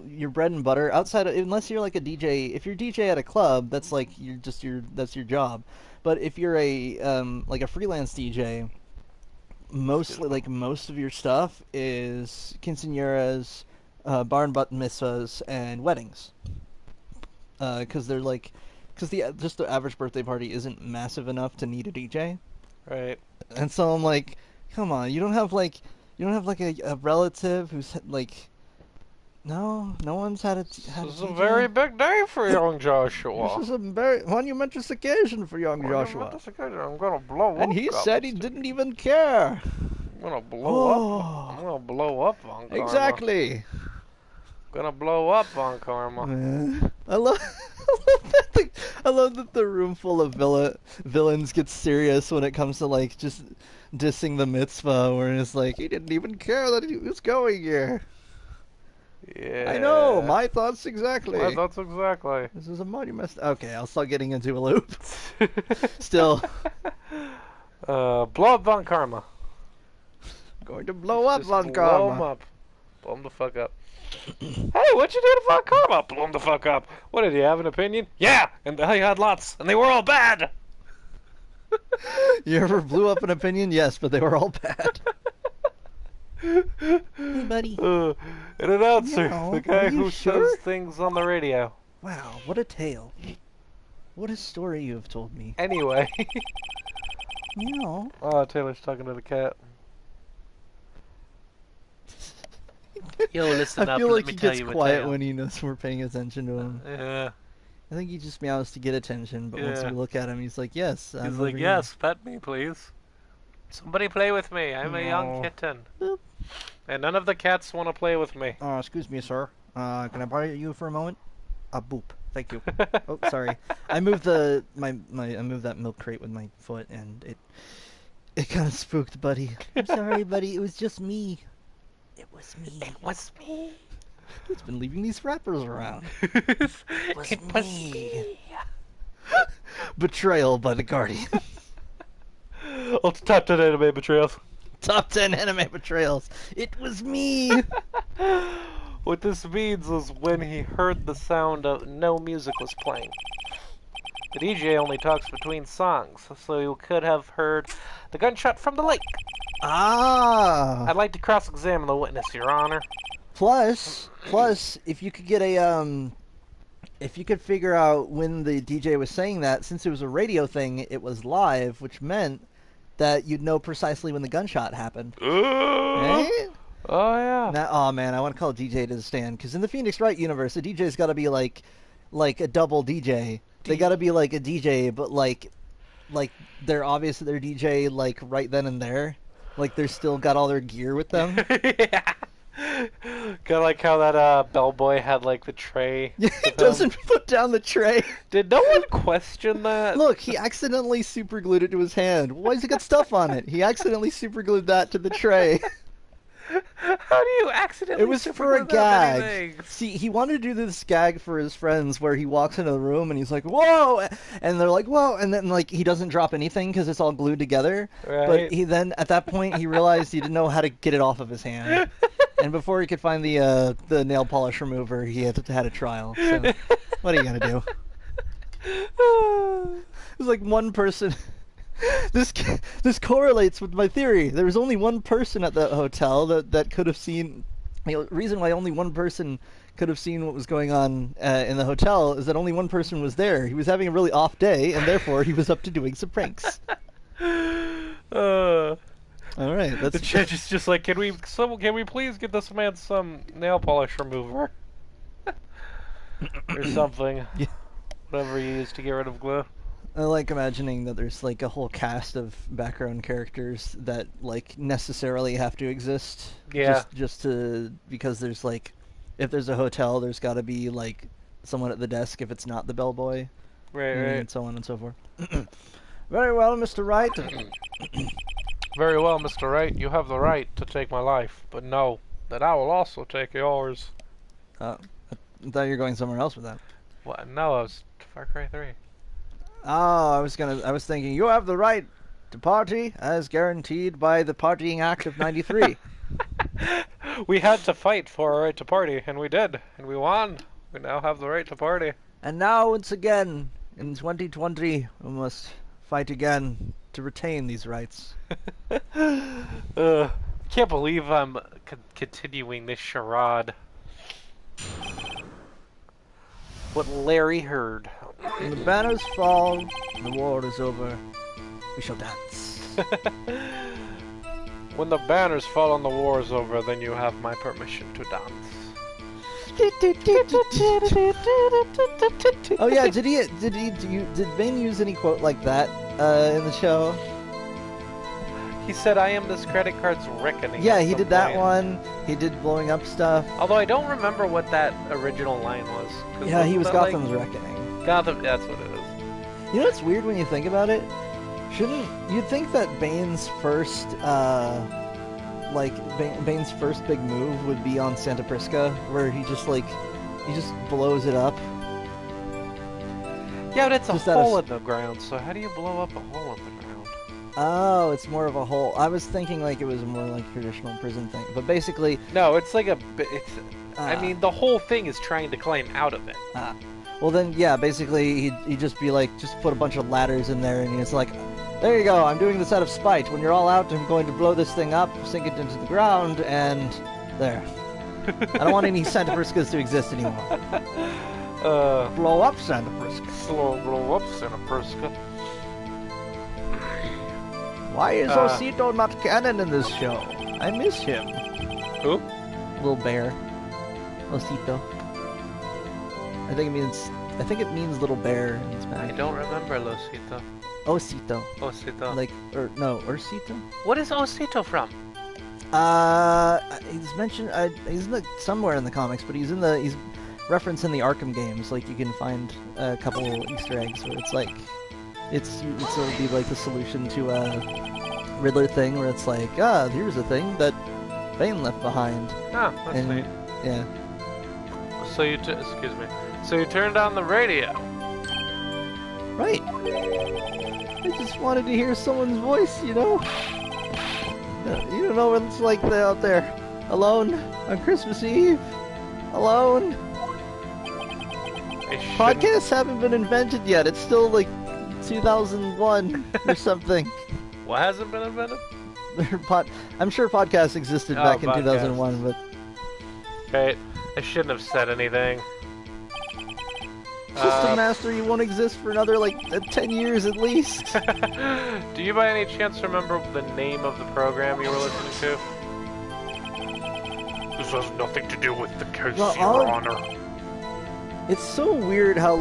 Speaker 1: your bread and butter outside of, unless you're like a DJ, if you're DJ at a club, that's like that's your job. But if you're a like a freelance DJ, mostly like most of your stuff is quinceañeras, bar and bat mitzvahs, and weddings. Because they're like. Because just the average birthday party isn't massive enough to need a DJ,
Speaker 3: right?
Speaker 1: And so I'm like, come on, you don't have like a relative who's like, no one's had a.
Speaker 3: This is a very big day for young Joshua.
Speaker 1: This is a very monumentous occasion for young Joshua.
Speaker 3: I'm gonna blow up.
Speaker 1: And he said he didn't even care.
Speaker 3: I'm gonna blow up. I'm gonna blow up on Karma.
Speaker 1: Exactly.
Speaker 3: Gonna blow up on Karma.
Speaker 1: I love that the room full of villains gets serious when it comes to like just dissing the mitzvah, where it's like he didn't even care that he was going here.
Speaker 3: Yeah.
Speaker 1: I know, my thoughts exactly.
Speaker 3: My thoughts exactly.
Speaker 1: This is a monument. Okay, I'll start getting into a loop. Still.
Speaker 3: Blow up on Karma.
Speaker 1: Going to blow up
Speaker 3: just
Speaker 1: on
Speaker 3: blow
Speaker 1: Karma.
Speaker 3: him up. Blow him the fuck up. Hey, what'd you do to fuck Karma? Blew him the fuck up. What, did he have an opinion? Yeah, and he had lots, and they were all bad.
Speaker 1: You ever blew up an opinion? Yes, but they were all bad. Hey, buddy.
Speaker 3: An announcer,
Speaker 1: No,
Speaker 3: the guy
Speaker 1: are you
Speaker 3: who
Speaker 1: sure?
Speaker 3: says things on the radio.
Speaker 1: Wow, what a tale. What a story you have told me.
Speaker 3: Anyway.
Speaker 1: Meow.
Speaker 3: Oh, Taylor's talking to the cat.
Speaker 2: Yo, listen
Speaker 1: I
Speaker 2: up.
Speaker 1: feel
Speaker 2: Let
Speaker 1: like
Speaker 2: me
Speaker 1: he
Speaker 2: tell
Speaker 1: gets
Speaker 2: you a
Speaker 1: quiet
Speaker 2: tale.
Speaker 1: when he knows we're paying attention to him.
Speaker 3: Yeah.
Speaker 1: I think he just meows to get attention, but once
Speaker 3: Yeah.
Speaker 1: we look at him, he's like, yes.
Speaker 3: He's
Speaker 1: I'm
Speaker 3: like,
Speaker 1: over
Speaker 3: yes, pet me, please. Somebody play with me. I'm a young
Speaker 1: No.
Speaker 3: kitten.
Speaker 1: Boop.
Speaker 3: And none of the cats want to play with me.
Speaker 1: here." Excuse me, sir. Can I bother you for a moment? Boop. Thank you. Oh, sorry. I moved I moved that milk crate with my foot, and it kind of spooked Buddy. I'm sorry, Buddy. It was just me. It was me.
Speaker 3: It was me.
Speaker 1: Who's been leaving these wrappers around?
Speaker 3: It
Speaker 1: was
Speaker 3: was
Speaker 1: me.
Speaker 3: me.
Speaker 1: Betrayal by the Guardian.
Speaker 3: Let's top 10 anime betrayals.
Speaker 1: Top 10 anime betrayals. It was me.
Speaker 3: What this means is when he heard the sound of no music was playing. The DJ only talks between songs, so you could have heard the gunshot from the lake. I'd like to cross-examine the witness, Your Honor.
Speaker 1: Plus, if you could get if you could figure out when the DJ was saying that, since it was a radio thing, it was live, which meant that you'd know precisely when the gunshot happened. Right?
Speaker 3: Oh, yeah.
Speaker 1: Now, oh man, I want to call a DJ to the stand, because in the Phoenix Wright universe, a DJ's got to be like a double DJ. They got to be like a DJ, but like they're obviously their DJ like right then and there. Like they're still got all their gear with them.
Speaker 3: Yeah. Kind of like how that bellboy had like the tray.
Speaker 1: He doesn't put down the tray.
Speaker 3: Did no one question that?
Speaker 1: Look, he accidentally superglued it to his hand. Why has it got stuff on it? He accidentally superglued that to the tray.
Speaker 3: How do you accidentally?
Speaker 1: It was for a gag. See, he wanted to do this gag for his friends where he walks into the room and he's like, whoa! And they're like, whoa! And then, like, he doesn't drop anything because it's all glued together.
Speaker 3: Right.
Speaker 1: But he then, at that point, he realized he didn't know how to get it off of his hand. And before he could find the nail polish remover, he had a trial. So, what are you going to do? It was like one person... This correlates with my theory. There was only one person at that hotel that could have seen. The reason why only one person could have seen what was going on in the hotel is that only one person was there. He was having a really off day, and therefore he was up to doing some pranks. All right,
Speaker 3: The judge is just like, can we please get this man some nail polish remover or something?
Speaker 1: Yeah.
Speaker 3: Whatever you use to get rid of glue.
Speaker 1: I like imagining that there's like a whole cast of background characters that like necessarily have to exist.
Speaker 3: Yeah.
Speaker 1: Just because there's like, if there's a hotel, there's got to be like someone at the desk if it's not the bellboy.
Speaker 3: Right,
Speaker 1: And so on and so forth. Very well, Mr. Wright.
Speaker 3: Very well, Mr. Wright. You have the right to take my life, but know that I will also take yours.
Speaker 1: I thought you were going somewhere else with that.
Speaker 3: What? No, I was Far Cry 3.
Speaker 1: Oh, I was thinking you have the right to party as guaranteed by the Partying Act of '93.
Speaker 3: We had to fight for our right to party, and we did, and we won. We now have the right to party.
Speaker 1: And now, once again, in 2020, we must fight again to retain these rights.
Speaker 3: Can't believe I'm continuing this charade. What Larry heard.
Speaker 1: When the banners fall and the war is over, we shall dance.
Speaker 3: When the banners fall and the war is over, then you have my permission to dance.
Speaker 1: Oh yeah, did Vane use any quote like that in the show?
Speaker 3: He said, "I am this credit card's reckoning."
Speaker 1: Yeah,
Speaker 3: at
Speaker 1: he
Speaker 3: some
Speaker 1: did that
Speaker 3: point.
Speaker 1: one. He did blowing up stuff.
Speaker 3: Although I don't remember what that original line was. 'Cause
Speaker 1: Yeah, he was
Speaker 3: wasn't that,
Speaker 1: Gotham's reckoning.
Speaker 3: Gotham, that's what it is.
Speaker 1: You know what's weird when you think about it? You'd think that Bane's first, Bane's first big move would be on Santa Prisca, where he just blows it up.
Speaker 3: Yeah, but it's a
Speaker 1: Just out of
Speaker 3: hole in the ground, so how do you blow up a hole in the ground?
Speaker 1: Oh, it's more of a whole. I was thinking like it was a more like traditional prison thing, but basically,
Speaker 3: No, it's like I mean, the whole thing is trying to climb out of it.
Speaker 1: well then, yeah, basically he'd just be like, just put a bunch of ladders in there, and he's like, there you go, I'm doing this out of spite. When you're all out, I'm going to blow this thing up, sink it into the ground, and there. I don't want any Santa Priscas to exist anymore. Blow up Santa Prisca.
Speaker 3: Blow up Santa Prisca.
Speaker 1: Why is Osito not canon in this show? I miss him.
Speaker 3: Who?
Speaker 1: Little bear. Osito. I think it means little bear in
Speaker 3: I
Speaker 1: Spanish.
Speaker 3: don't remember Losito.
Speaker 1: Osito.
Speaker 3: Osito.
Speaker 1: Like, or no, Ursito?
Speaker 3: What is Osito from?
Speaker 1: He's mentioned. He's somewhere in the comics, but he's referenced in the Arkham games. Like you can find a couple Easter eggs where it's like, it'll be like the solution to a Riddler thing, where it's like, here's a thing that Bane left behind.
Speaker 3: Oh, that's neat.
Speaker 1: Yeah.
Speaker 3: So excuse me. So you turned on the radio.
Speaker 1: Right. I just wanted to hear someone's voice, you know. You don't know what it's like out there, alone on Christmas Eve, alone. Podcasts haven't been invented yet. It's still like 2001 or something.
Speaker 3: What hasn't been invented?
Speaker 1: I'm sure podcasts existed back in 2001, but...
Speaker 3: Right. I shouldn't have said anything.
Speaker 1: System Master, you won't exist for another, like, 10 years at least.
Speaker 3: Do you by any chance remember the name of the program you were listening to? This has nothing to do with the case, Your Honor.
Speaker 1: It's so weird how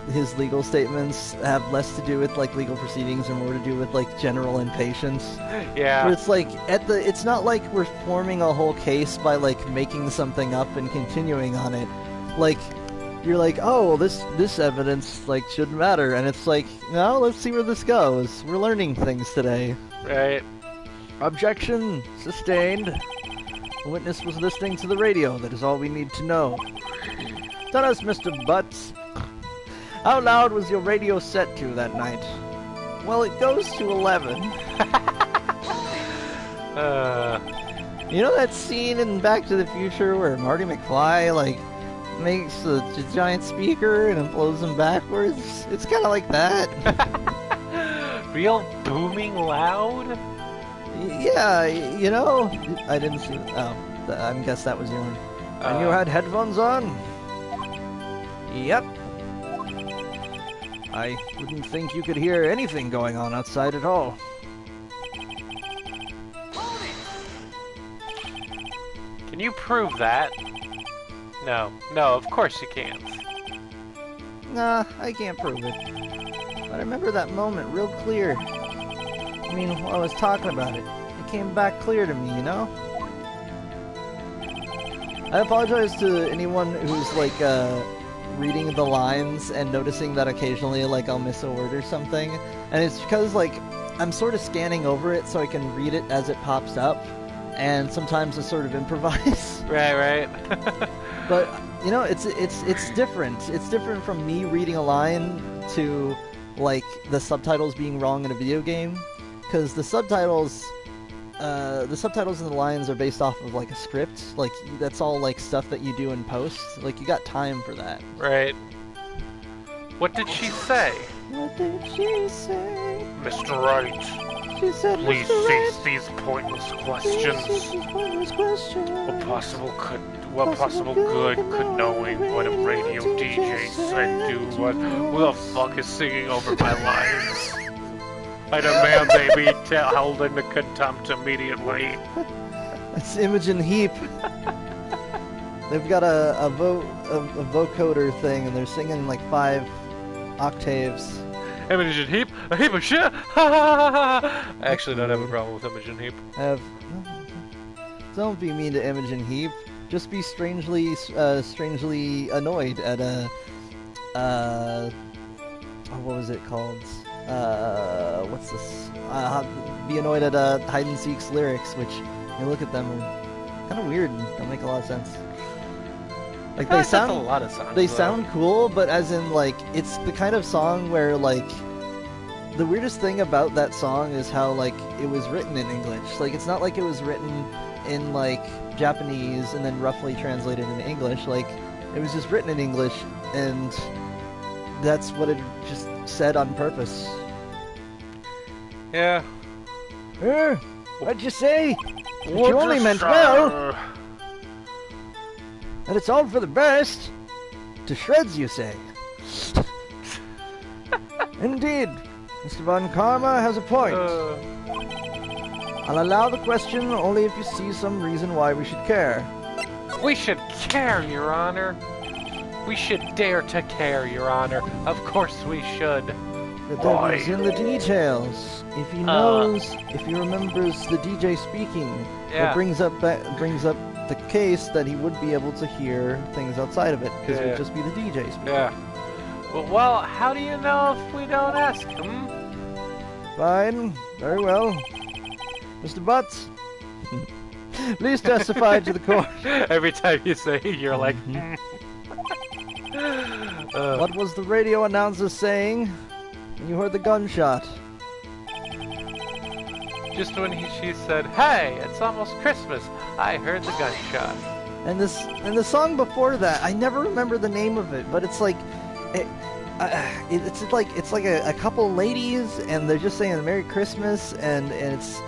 Speaker 1: his legal statements have less to do with like legal proceedings and more to do with like general impatience.
Speaker 3: Yeah.
Speaker 1: Where it's like it's not like we're forming a whole case by like making something up and continuing on it. Like you're like, oh, well, this evidence like shouldn't matter, and it's like, no, let's see where this goes. We're learning things today.
Speaker 3: Right.
Speaker 1: Objection sustained. The witness was listening to the radio. That is all we need to know. Tell us, Mr. Butts. How loud was your radio set to that night? Well, it goes to 11. You know that scene in Back to the Future where Marty McFly, like, makes a giant speaker and it blows him backwards? It's kind of like that.
Speaker 3: Real booming loud?
Speaker 1: Yeah, you know, I didn't see it. Oh, I guess that was your one. And you had headphones on? Yep. I wouldn't think you could hear anything going on outside at all.
Speaker 3: Can you prove that? No, of course you can't.
Speaker 1: Nah, I can't prove it. But I remember that moment real clear. I mean, while I was talking about it, it came back clear to me, you know? I apologize to anyone who's, like, reading the lines and noticing that occasionally, like, I'll miss a word or something. And it's because, like, I'm sort of scanning over it so I can read it as it pops up. And sometimes I sort of improvise.
Speaker 3: Right.
Speaker 1: But, you know, it's different. It's different from me reading a line to, like, the subtitles being wrong in a video game. Because the subtitles and the lines are based off of, like, a script. Like, that's all, like, stuff that you do in post. Like, you got time for that.
Speaker 3: Right. What did she say?
Speaker 1: What did she say?
Speaker 3: Mr. Wright,
Speaker 1: She said,
Speaker 3: please
Speaker 1: Mr. Wright,
Speaker 3: cease these pointless questions. What possible good could knowing what a radio DJ said do? Who the fuck is singing over my lines? I demand they be held into contempt immediately.
Speaker 1: It's Imogen Heap. They've got a vocoder thing, and they're singing like 5 octaves.
Speaker 3: Imogen Heap? A heap of shit? I actually don't have a problem with Imogen Heap.
Speaker 1: Don't be mean to Imogen Heap. Just be strangely annoyed at what was it called? What's this? Be annoyed at Hide and Seek's lyrics, which you look at them are kind of weird and don't make a lot of sense. Like
Speaker 2: That's a lot of songs.
Speaker 1: they
Speaker 2: though.
Speaker 1: sound cool, but as in like it's the kind of song where like the weirdest thing about that song is how like it was written in English. Like it's not like it was written in like Japanese and then roughly translated into English. Like it was just written in English, and that's what it just said on purpose.
Speaker 3: Yeah.
Speaker 1: What'd you say? You only meant well. And it's all for the best. To shreds, you say. Indeed. Mr. Von Karma has a point. I'll allow the question only if you see some reason why we should care.
Speaker 3: We should care, Your Honor. We should dare to care, Your Honor. Of course we should.
Speaker 1: The devil's in the details. If he knows, if he remembers the DJ speaking, it brings up the case that he would be able to hear things outside of it, because it would just be the DJ speaking.
Speaker 3: Yeah. Well, how do you know if we don't ask him?
Speaker 1: Fine. Very well. Mr. Butts, please testify to the court.
Speaker 3: Every time you say it, you're like...
Speaker 1: What was the radio announcer saying when you heard the gunshot?
Speaker 3: Just when she said, "Hey, it's almost Christmas," I heard the gunshot.
Speaker 1: And the song before that, I never remember the name of it, but it's like, it's like a couple ladies, and they're just saying Merry Christmas, and it's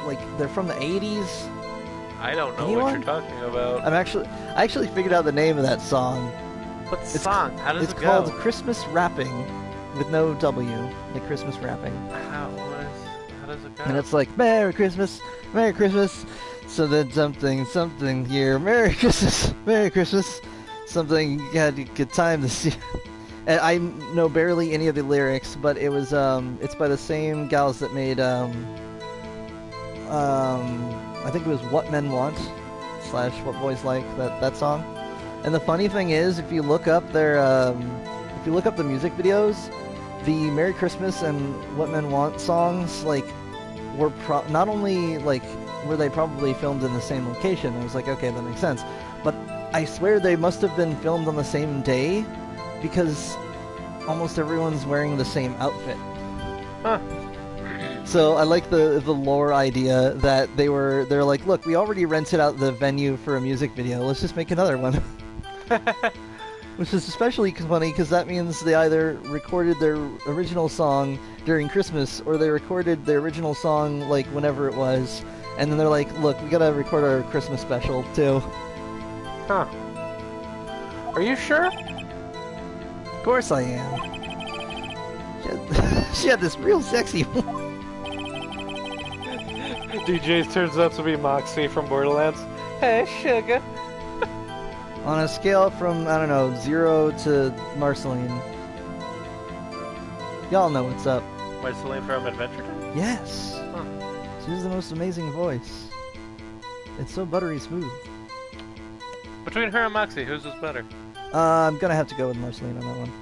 Speaker 1: like they're from the 80s.
Speaker 3: I don't know
Speaker 1: Anyone?
Speaker 3: what you're talking about.
Speaker 1: I actually figured out the name of that song.
Speaker 3: What song? How does it go?
Speaker 1: It's called Christmas Rapping, with no W, like Christmas Rapping.
Speaker 3: How does it go?
Speaker 1: And it's like, Merry Christmas, so then something here, Merry Christmas, something, you had a good time this year. And I know barely any of the lyrics, but it was, it's by the same gals that made, I think it was What Men Want, / What Boys Like, that song. And the funny thing is, if you look up their, if you look up the music videos, the Merry Christmas and What Men Want songs, like, were not only, like, were they probably filmed in the same location, I was like, okay, that makes sense, but I swear they must have been filmed on the same day, because almost everyone's wearing the same outfit.
Speaker 3: Huh.
Speaker 1: So I like the lore idea that they're like, look, we already rented out the venue for a music video, let's just make another one. Which is especially funny because that means they either recorded their original song during Christmas or they recorded their original song like whenever it was, and then they're like, look, we gotta record our Christmas special too.
Speaker 3: Huh. Are you sure?
Speaker 1: Of course I am. She had this real sexy
Speaker 3: DJ turns out to be Moxie from Borderlands. Hey, sugar.
Speaker 1: On a scale from, I don't know, 0 to Marceline. Y'all know what's up.
Speaker 2: Marceline from Adventure Time?
Speaker 1: Yes.
Speaker 3: Huh.
Speaker 1: She has the most amazing voice. It's so buttery smooth.
Speaker 3: Between her and Moxie, whose is better?
Speaker 1: I'm gonna have to go with Marceline on that one.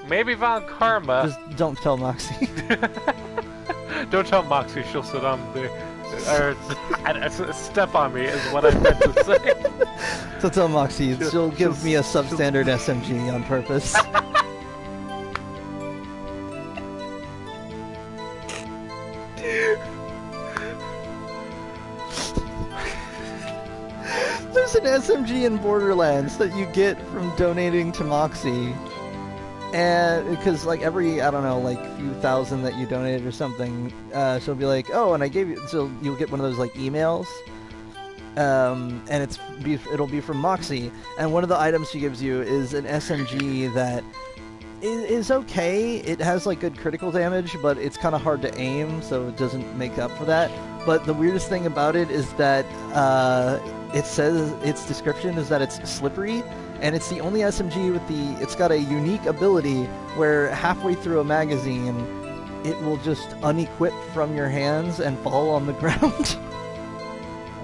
Speaker 3: Maybe Von Karma.
Speaker 1: Just don't tell Moxie.
Speaker 3: Don't tell Moxie, she'll sit on the... Or, step on me is what I meant to say.
Speaker 1: Don't tell Moxie. She'll give me a substandard SMG on purpose. There's an SMG in Borderlands that you get from donating to Moxie. And because like every, I don't know, like few thousand that you donated or something, she'll be like, oh, and I gave you, so you'll get one of those like emails, and it'll be from Moxie, and one of the items she gives you is an SMG that is okay. It has like good critical damage, but it's kind of hard to aim, so it doesn't make up for that. But the weirdest thing about it is that it says, its description is that it's slippery. And it's the only SMG with it's got a unique ability where halfway through a magazine, it will just unequip from your hands and fall on the ground.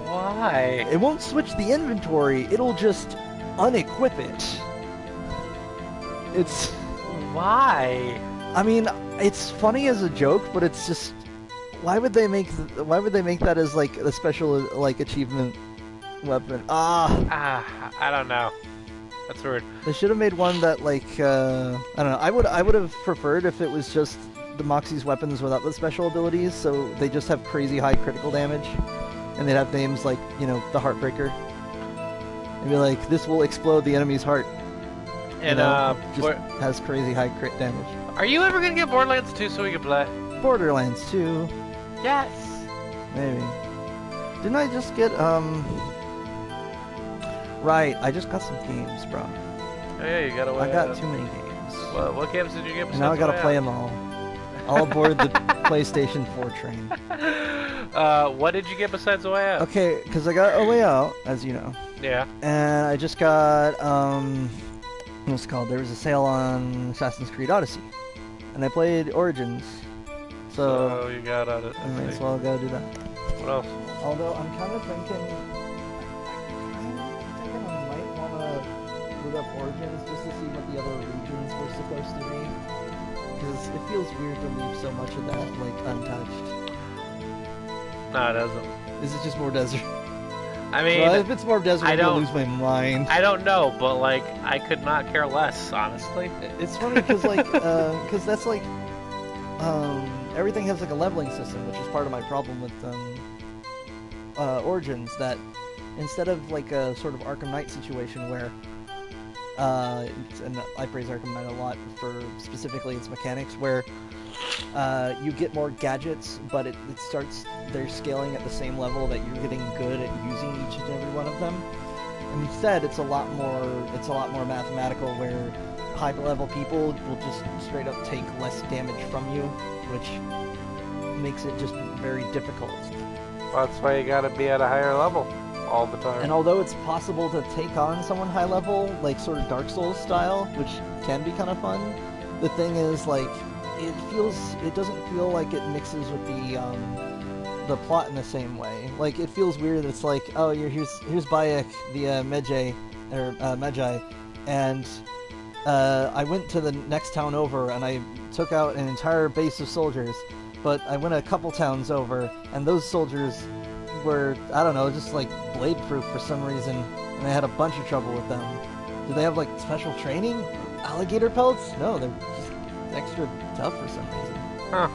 Speaker 3: Why?
Speaker 1: It won't switch the inventory, it'll just unequip it. It's...
Speaker 3: Why?
Speaker 1: I mean, it's funny as a joke, but it's just... Why would they make that as like a special like achievement weapon?
Speaker 3: I don't know. That's weird.
Speaker 1: They should have made one that like I don't know. I would have preferred if it was just the Moxie's weapons without the special abilities, so they just have crazy high critical damage, and they'd have names like, you know, the Heartbreaker. And be like, this will explode the enemy's heart.
Speaker 2: And
Speaker 1: just has crazy high crit damage.
Speaker 3: Are you ever gonna get Borderlands 2 so we can play?
Speaker 1: Borderlands 2.
Speaker 3: Yes.
Speaker 1: Maybe. Didn't I just get Right, I just got some games, bro.
Speaker 3: Oh yeah, you got to.
Speaker 1: I got too many games.
Speaker 3: What games did you get?
Speaker 1: And now I gotta play them all. All aboard the PlayStation 4 train.
Speaker 2: What did you get besides The Way Out?
Speaker 1: Okay, because I got A Way Out, as you know.
Speaker 2: Yeah.
Speaker 1: And I just got, what's it called? There was a sale on Assassin's Creed Odyssey. And I played Origins. So
Speaker 3: you got on it.
Speaker 1: I may as well go do that.
Speaker 3: What else?
Speaker 1: Although I'm kind of thinking I might want to boot up Origins just to see what the other regions were supposed to be. Because it feels weird to leave so much of that, like, untouched.
Speaker 2: No, it doesn't.
Speaker 1: Is it just more desert?
Speaker 2: I mean,
Speaker 1: Well, if it's more desert, I'm gonna lose my mind.
Speaker 2: I don't know, but like, I could not care less, honestly.
Speaker 1: It's funny because, like, because that's like, everything has like a leveling system, which is part of my problem with Origins. That instead of like a sort of Arkham Knight situation where, and I praise Arkham Knight a lot for specifically its mechanics, where you get more gadgets, but it starts they're scaling at the same level that you're getting good at using each and every one of them. And instead, it's a lot more mathematical, where high level people will just straight up take less damage from you, which makes it just very difficult.
Speaker 3: Well, that's why you gotta be at a higher level all the time.
Speaker 1: And although it's possible to take on someone high level, like sort of Dark Souls style, which can be kind of fun, the thing is, like, it doesn't feel like it mixes with the plot in the same way. Like, it feels weird. It's like, oh, here's Bayek, the Magi, and I went to the next town over and I took out an entire base of soldiers, but I went a couple towns over and those soldiers were, I don't know, just like blade proof for some reason, and I had a bunch of trouble with them. Do they have like special training? Alligator pelts? No, they're just extra tough for some reason.
Speaker 3: Huh.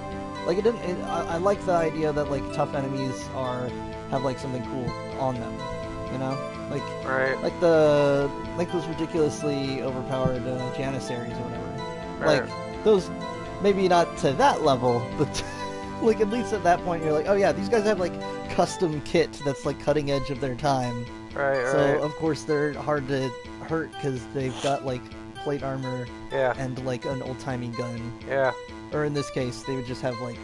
Speaker 1: Like, I like the idea that like tough enemies have like something cool on them, you know? Like,
Speaker 3: Right.
Speaker 1: like those ridiculously overpowered Janissaries or whatever.
Speaker 3: Right.
Speaker 1: Like, those, maybe not to that level, but like at least at that point you're like, oh yeah, these guys have like custom kit that's like cutting edge of their time.
Speaker 3: Right.
Speaker 1: So of course they're hard to hurt because they've got like plate armor
Speaker 3: Yeah.
Speaker 1: and like an old-timey gun.
Speaker 3: Yeah.
Speaker 1: Or in this case, they would just have like,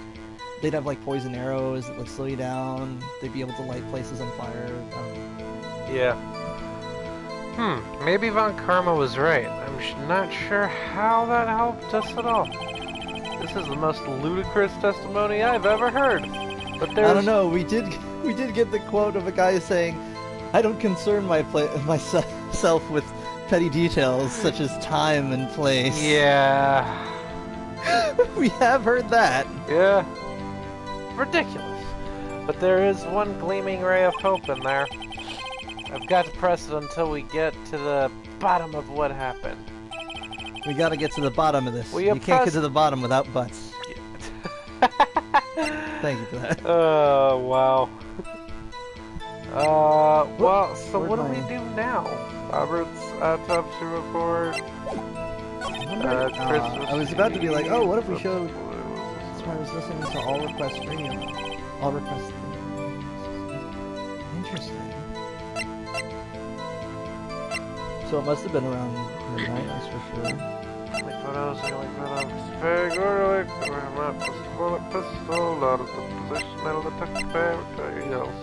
Speaker 1: they'd have like poison arrows that like slow you down. They'd be able to light places on fire.
Speaker 3: Yeah. Maybe Von Karma was right. I'm not sure how that helped us at all. This is the most ludicrous testimony I've ever heard. But there's...
Speaker 1: I don't know. We did get the quote of a guy saying, "I don't concern myself with petty details such as time and place."
Speaker 3: Yeah.
Speaker 1: We have heard that.
Speaker 3: Yeah. Ridiculous. But there is one gleaming ray of hope in there. I've got to press it until we get to the bottom of what happened.
Speaker 1: We gotta get to the bottom of this.
Speaker 3: Will
Speaker 1: You
Speaker 3: you
Speaker 1: can't
Speaker 3: press-
Speaker 1: get to the bottom without butts. Thank you for that.
Speaker 3: Oh, wow. Well, so
Speaker 1: Where'd
Speaker 3: what do
Speaker 1: my-
Speaker 3: we do now? Robert's autopsy report. Christmas
Speaker 1: I was about to be like, oh, what if we
Speaker 3: tree.
Speaker 1: showed... That's why I was listening to All Request Radio. All Request... Interesting. So it must have been around midnight, that's for sure.
Speaker 3: Photos, very good, not bullet pistol, out of the position, metal detector, else.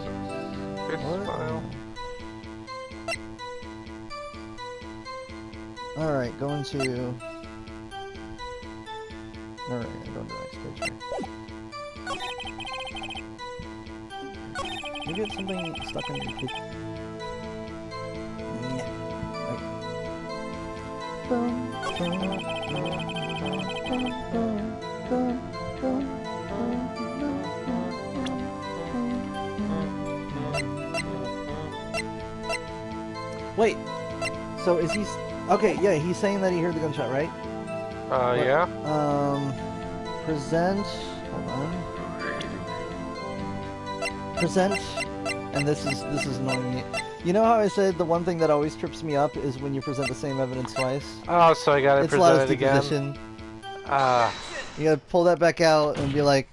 Speaker 3: File.
Speaker 1: Alright, going to... Alright, I'm going to the next page here. Maybe it's something stuck in your poop. Yeah. Wait. So is he? Okay, yeah, he's saying that he heard the gunshot, right?
Speaker 3: Yeah.
Speaker 1: Present. Hold on. Present. And this is annoying me. You know how I said the one thing that always trips me up is when you present the same evidence twice?
Speaker 3: Oh, so I gotta
Speaker 1: It's a lot
Speaker 3: present
Speaker 1: of
Speaker 3: it again.
Speaker 1: deposition.
Speaker 3: Ah,
Speaker 1: You gotta pull that back out and be like,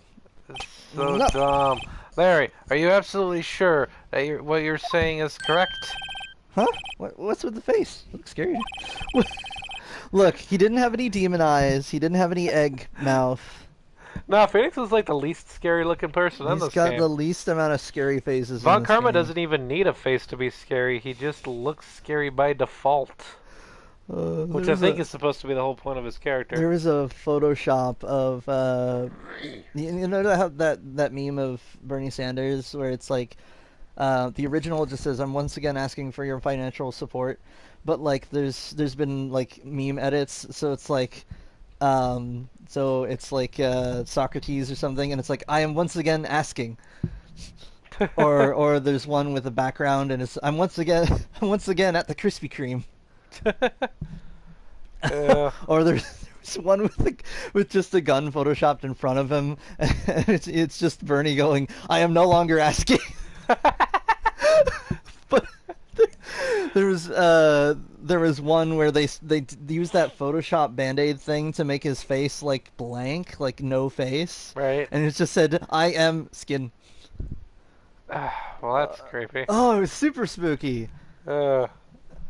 Speaker 3: it's so
Speaker 1: No.
Speaker 3: dumb. Larry, are you absolutely sure that what you're saying is correct?
Speaker 1: huh? What's with the face? It looks scary. Look, he didn't have any demon eyes. He didn't have any egg mouth.
Speaker 3: No, Phoenix is like the least scary looking person in
Speaker 1: He's
Speaker 3: this
Speaker 1: got
Speaker 3: game.
Speaker 1: the least amount of scary faces.
Speaker 3: Von
Speaker 1: in this
Speaker 3: Karma
Speaker 1: game.
Speaker 3: doesn't even need a face to be scary. He just looks scary by default. Which I think is supposed to be the whole point of his character.
Speaker 1: There was a Photoshop of you know how that meme of Bernie Sanders where it's like the original just says, "I'm once again asking for your financial support," but like there's been like meme edits, so it's like Socrates or something, and it's like, "I am once again asking." or there's one with a background and it's I'm once again at the Krispy Kreme.
Speaker 3: Yeah.
Speaker 1: Or there's one with just a gun photoshopped in front of him, and it's just Bernie going, "I am no longer asking." But there was one where they used that Photoshop Band-Aid thing to make his face like blank, like no face,
Speaker 3: Right.
Speaker 1: and it just said, "I am skin."
Speaker 3: Well, that's creepy.
Speaker 1: Oh, it was super spooky.
Speaker 3: Uh,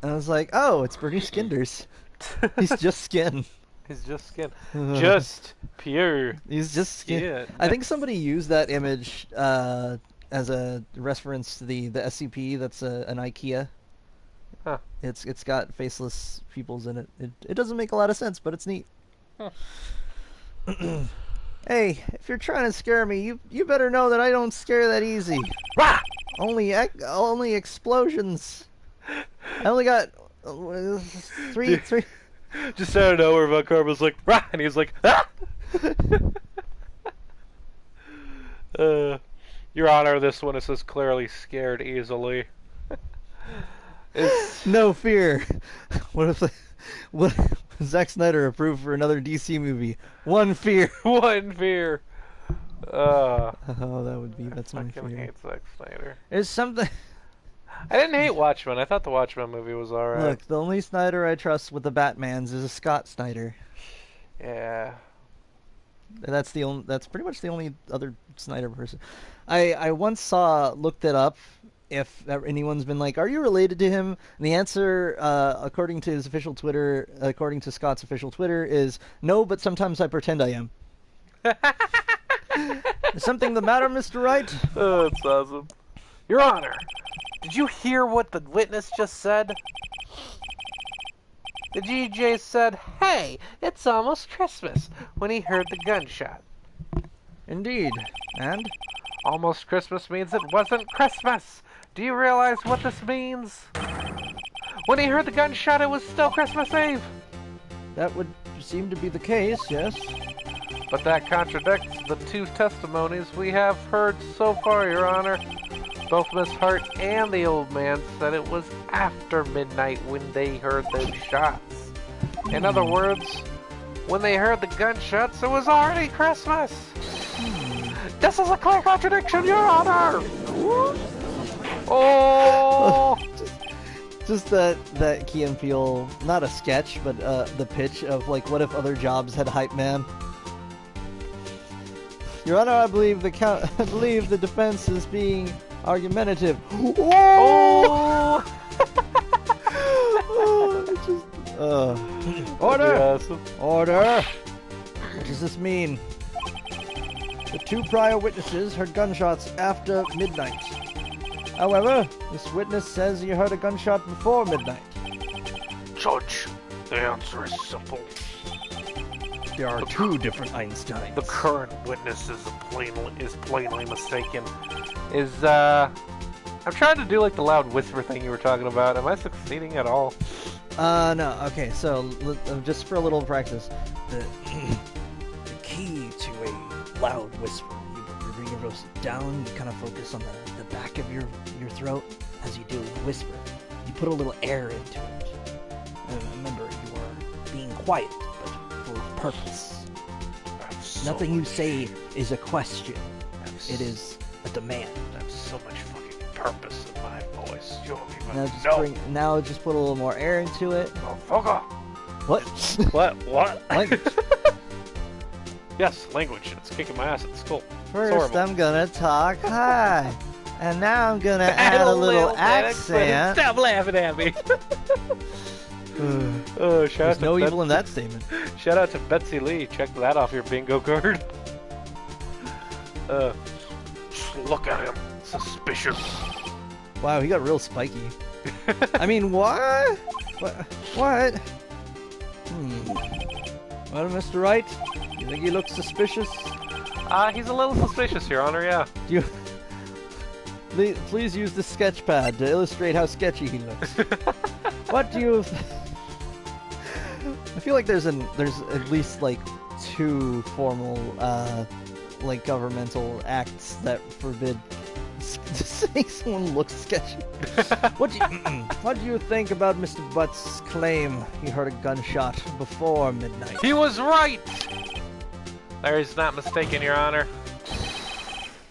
Speaker 1: And I was like, "Oh, it's Bernie Skinders. He's just skin.
Speaker 3: He's just skin. Just pure.
Speaker 1: He's just skin."
Speaker 3: Yeah.
Speaker 1: I think somebody used that image as a reference to the SCP. That's an IKEA.
Speaker 3: Huh.
Speaker 1: It's got faceless peoples in it. It doesn't make a lot of sense, but it's neat.
Speaker 3: Huh.
Speaker 1: Hey, if you're trying to scare me, you better know that I don't scare that easy.
Speaker 3: Rah!
Speaker 1: Only explosions. I only got three.
Speaker 3: Just out of nowhere, Von Karma's like, rah! And he's like, ah! Your Honor, this one, it says clearly scared easily. It's...
Speaker 1: No fear. What if Zack Snyder approved for another DC movie? One fear.
Speaker 3: One fear.
Speaker 1: Oh, that's
Speaker 3: I
Speaker 1: my
Speaker 3: fucking
Speaker 1: fear.
Speaker 3: hate Zack Snyder.
Speaker 1: There's something.
Speaker 3: I didn't hate Watchmen. I thought the Watchmen movie was alright.
Speaker 1: Look, the only Snyder I trust with the Batmans is a Scott Snyder.
Speaker 3: Yeah.
Speaker 1: That's pretty much the only other Snyder person. I once looked it up if anyone's been like, "Are you related to him?" And the answer, according to his official Twitter, according to Scott's official Twitter, is no, but sometimes I pretend I am. Is something the matter, Mr. Wright?
Speaker 3: Oh, that's awesome. Your Honor, did you hear what the witness just said? The GJ said, "Hey, it's almost Christmas," when he heard the gunshot.
Speaker 1: Indeed. And?
Speaker 3: Almost Christmas means it wasn't Christmas. Do you realize what this means? When he heard the gunshot, it was still Christmas Eve.
Speaker 1: That would seem to be the case, yes.
Speaker 3: But that contradicts the two testimonies we have heard so far, Your Honor. Both Miss Hart and the old man said it was after midnight when they heard those shots. In other words, when they heard the gunshots, it was already Christmas. This is a clear contradiction, Your Honor. Oh!
Speaker 1: Just that Key and Peele, not a sketch, but the pitch of like, what if other jobs had hype man? Your Honor, I believe the defense is being argumentative.
Speaker 3: Oh!
Speaker 1: Order!
Speaker 3: Awesome.
Speaker 1: Order! What does this mean? The two prior witnesses heard gunshots after midnight. However, this witness says he heard a gunshot before midnight.
Speaker 3: Judge, the answer is simple.
Speaker 1: There are two different Einsteins.
Speaker 3: The current witness is plainly mistaken. I'm trying to do like the loud whisper thing you were talking about. Am I succeeding at all?
Speaker 1: No. Okay, so just for a little practice, the key to a loud whisper. You bring your voice down. You kind of focus on the back of your throat as you do a whisper. You put a little air into it. And remember, you are being quiet, but for a purpose. Nothing you say is a question. It is a demand.
Speaker 3: I have so much fucking purpose in my voice. You don't even
Speaker 1: Now just put a little more air into it.
Speaker 3: Oh, fuck off.
Speaker 1: What?
Speaker 3: What?
Speaker 1: Language.
Speaker 3: Yes, language. It's kicking my ass at school.
Speaker 1: First, I'm gonna talk high. And now I'm gonna add a little accent.
Speaker 2: Stop laughing at me.
Speaker 1: There's no evil in that statement.
Speaker 3: Shout out to Betsy Lee. Check that off your bingo card. Look at him. Suspicious.
Speaker 1: Wow, he got real spiky. I mean, what? What? Well, Mr. Wright, you think he looks suspicious?
Speaker 3: He's a little suspicious, Your Honor, yeah.
Speaker 1: Please use the sketch pad to illustrate how sketchy he looks. What do you... I feel like there's at least like 2 formal like governmental acts that forbid saying someone looks sketchy. What do you think about Mr. Butt's claim he heard a gunshot before midnight?
Speaker 3: He was right! Larry's not mistaken, Your Honor.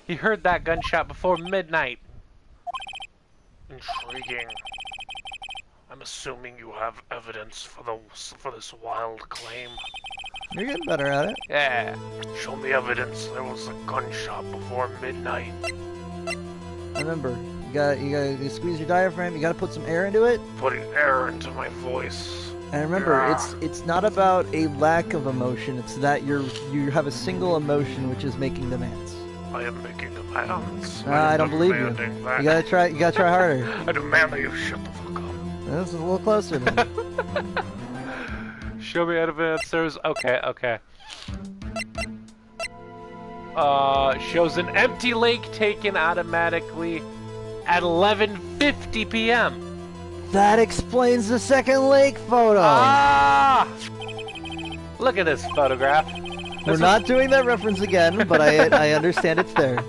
Speaker 3: He heard that gunshot before midnight. Intriguing. I'm assuming you have evidence for this wild claim.
Speaker 1: You're getting better at it.
Speaker 3: Yeah. Show me evidence there was a gunshot before midnight.
Speaker 1: Remember, you gotta squeeze your diaphragm. You gotta put some air into it.
Speaker 3: Putting air into my voice.
Speaker 1: And remember, it's not about a lack of emotion. It's that you have a single emotion which is making demands.
Speaker 3: I am making demands.
Speaker 1: I don't believe you.
Speaker 3: That.
Speaker 1: You gotta try harder.
Speaker 3: I demand that you shut the fuck up.
Speaker 1: This is a little closer to me.
Speaker 3: Show me evidence. There's okay. Shows an empty lake taken automatically at 11:50 p.m.
Speaker 1: That explains the second lake photo.
Speaker 3: Look at this photograph.
Speaker 1: We're not doing that reference again, but I understand it's there.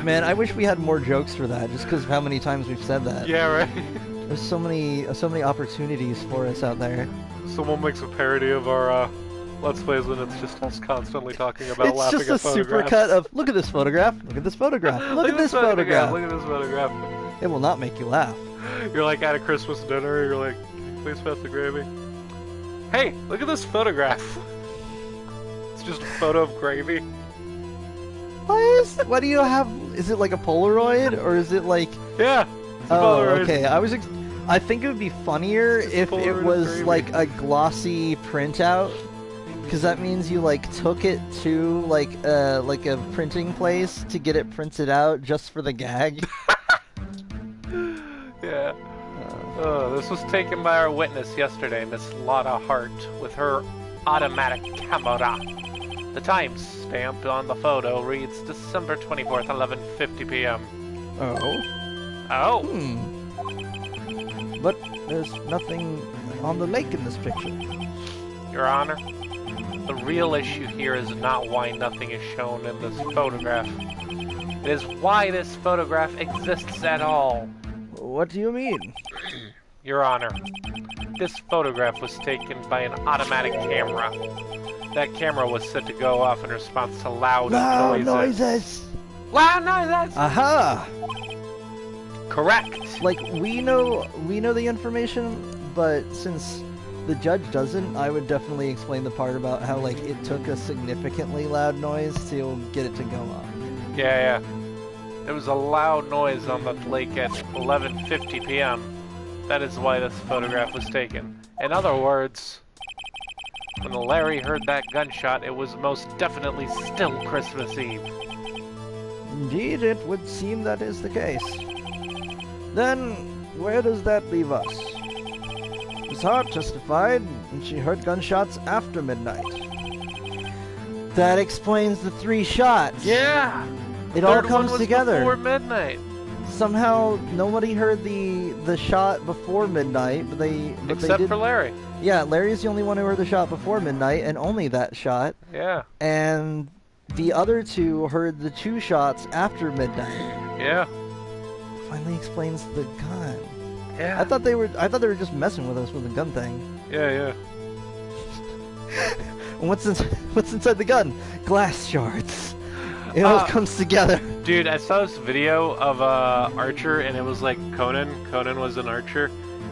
Speaker 1: Man, I wish we had more jokes for that, just because of how many times we've said that.
Speaker 3: Yeah, right.
Speaker 1: There's so many opportunities for us out there.
Speaker 3: Someone makes a parody of our Let's Plays when it's just us constantly talking about laughing at photographs.
Speaker 1: It's just a supercut of, look at this photograph, look at this photograph, look at this photograph.
Speaker 3: Look at this photograph.
Speaker 1: It will not make you laugh.
Speaker 3: You're like at a Christmas dinner, you're like, please pass the gravy. Hey, look at this photograph. It's just a photo of gravy.
Speaker 1: What do you have? Is it like a Polaroid, or is it like...
Speaker 3: Yeah.
Speaker 1: Oh, okay. I think it would be funnier if it was like a glossy printout, because that means you like took it to like a printing place to get it printed out just for the gag.
Speaker 3: Yeah. This was taken by our witness yesterday, Miss Lotta Hart, with her automatic camera. The time stamp on the photo reads December 24th, 11:50 p.m. Oh.
Speaker 1: But there's nothing on the lake in this picture.
Speaker 3: Your Honor, the real issue here is not why nothing is shown in this photograph. It is why this photograph exists at all.
Speaker 1: What do you mean?
Speaker 3: Your Honor, this photograph was taken by an automatic camera. That camera was set to go off in response to loud noises. Loud noises!
Speaker 1: Aha!
Speaker 3: Correct.
Speaker 1: Like, we know the information, but since the judge doesn't, I would definitely explain the part about how, like, it took a significantly loud noise to get it to go off.
Speaker 3: Yeah. There was a loud noise on the lake at 11:50 p.m. That is why this photograph was taken. In other words, when Larry heard that gunshot, it was most definitely still Christmas Eve.
Speaker 1: Indeed, it would seem that is the case. Then, where does that leave us? Miss Hart testified, and she heard gunshots after midnight. That explains the 3 shots.
Speaker 3: Yeah!
Speaker 1: It all comes together.
Speaker 3: Before midnight.
Speaker 1: Somehow, nobody heard the shot before midnight, but they
Speaker 3: Except
Speaker 1: did.
Speaker 3: for Larry.
Speaker 1: Yeah, Larry's the only one who heard the shot before midnight, and only that shot.
Speaker 3: Yeah.
Speaker 1: And the other 2 heard the 2 shots after midnight.
Speaker 3: Yeah.
Speaker 1: Finally explains the gun.
Speaker 3: Yeah.
Speaker 1: I thought they were just messing with us with the gun thing.
Speaker 3: Yeah.
Speaker 1: And what's inside the gun? Glass shards. It all comes together.
Speaker 3: Dude, I saw this video of Archer, and it was like Conan. Conan was an Archer.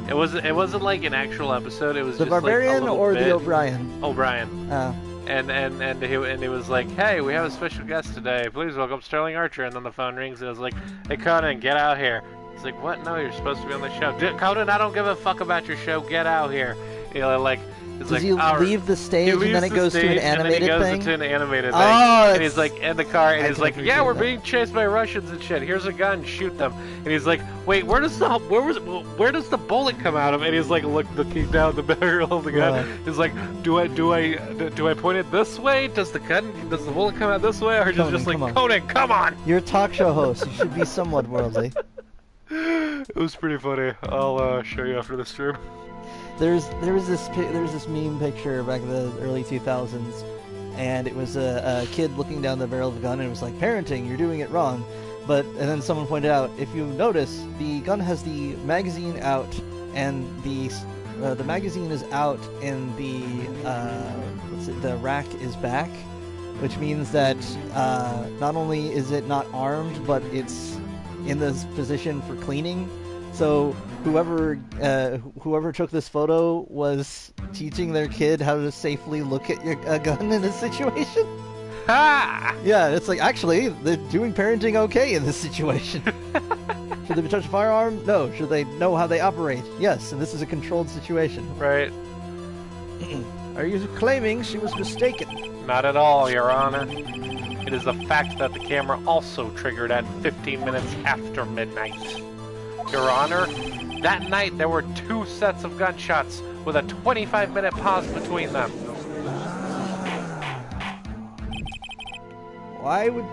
Speaker 3: It wasn't like an actual episode. It was
Speaker 1: The
Speaker 3: just
Speaker 1: Barbarian
Speaker 3: like a
Speaker 1: or
Speaker 3: bit.
Speaker 1: the O'Brien?
Speaker 3: O'Brien.
Speaker 1: Oh.
Speaker 3: And he was like, hey, we have a special guest today. Please welcome Sterling Archer. And then the phone rings, and it was like, hey, Conan, get out here. He's like, what? No, you're supposed to be on the show. Conan, I don't give a fuck about your show. Get out here. You know, like.
Speaker 1: Does he leave the stage and then it goes to an animated
Speaker 3: and then
Speaker 1: thing?
Speaker 3: Into an animated thing.
Speaker 1: Oh,
Speaker 3: and he's like in the car, and he's like, "Yeah, we're
Speaker 1: that.
Speaker 3: being chased by Russians and shit. Here's a gun, shoot them." And he's like, "Wait, where does the bullet come out of?" And he's like, looking down the barrel of the gun.
Speaker 1: Right.
Speaker 3: He's like, "Do I point it this way? Does the bullet come out this way, or just like Conan, come on?"
Speaker 1: You're a talk show host. You should be somewhat worldly.
Speaker 3: It was pretty funny. I'll show you after the stream.
Speaker 1: There was this meme picture back in the early 2000s, and it was a kid looking down the barrel of the gun, and it was like, parenting, you're doing it wrong. And then someone pointed out, if you notice, the gun has the magazine out, and the magazine is out, and the rack is back, which means that not only is it not armed, but it's in this position for cleaning. So whoever took this photo was teaching their kid how to safely look at a gun in a situation.
Speaker 3: Ha!
Speaker 1: Yeah, it's like, actually, they're doing parenting okay in this situation. Should they touch a firearm? No. Should they know how they operate? Yes, and this is a controlled situation.
Speaker 3: Right.
Speaker 1: Are you claiming she was mistaken?
Speaker 3: Not at all, Your Honor. It is a fact that the camera also triggered at 15 minutes after midnight. Your Honor, that night there were 2 sets of gunshots with a 25-minute pause between them.
Speaker 1: Why would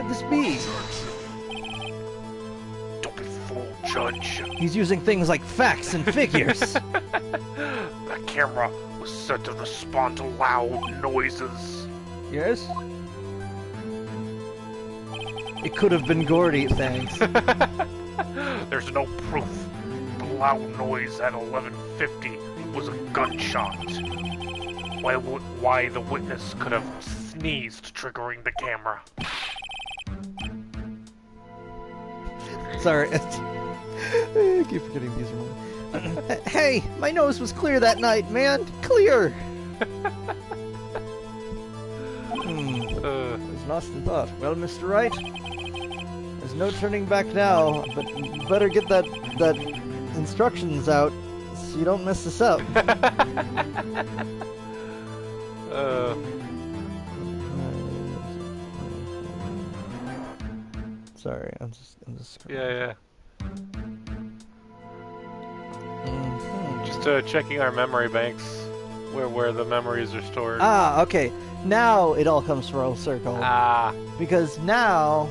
Speaker 1: this be?
Speaker 3: Don't be fooled, Judge.
Speaker 1: He's using things like facts and figures.
Speaker 3: The camera was set to respond to loud noises.
Speaker 1: Yes? It could have been Gordy, thanks.
Speaker 3: There's no proof. The loud noise at 11:50 was a gunshot. Why the witness could have sneezed, triggering the camera.
Speaker 1: Sorry. I keep forgetting these wrong. Hey, my nose was clear that night, man. Clear! I was lost in thought. Well, Mr. Wright, there's no turning back now, but you better get that instructions out so you don't mess this up. Sorry, I'm just.
Speaker 3: Yeah.
Speaker 1: Mhm.
Speaker 3: Just checking our memory banks, where the memories are stored.
Speaker 1: Ah, okay. Now it all comes full circle.
Speaker 3: Ah.
Speaker 1: Because now,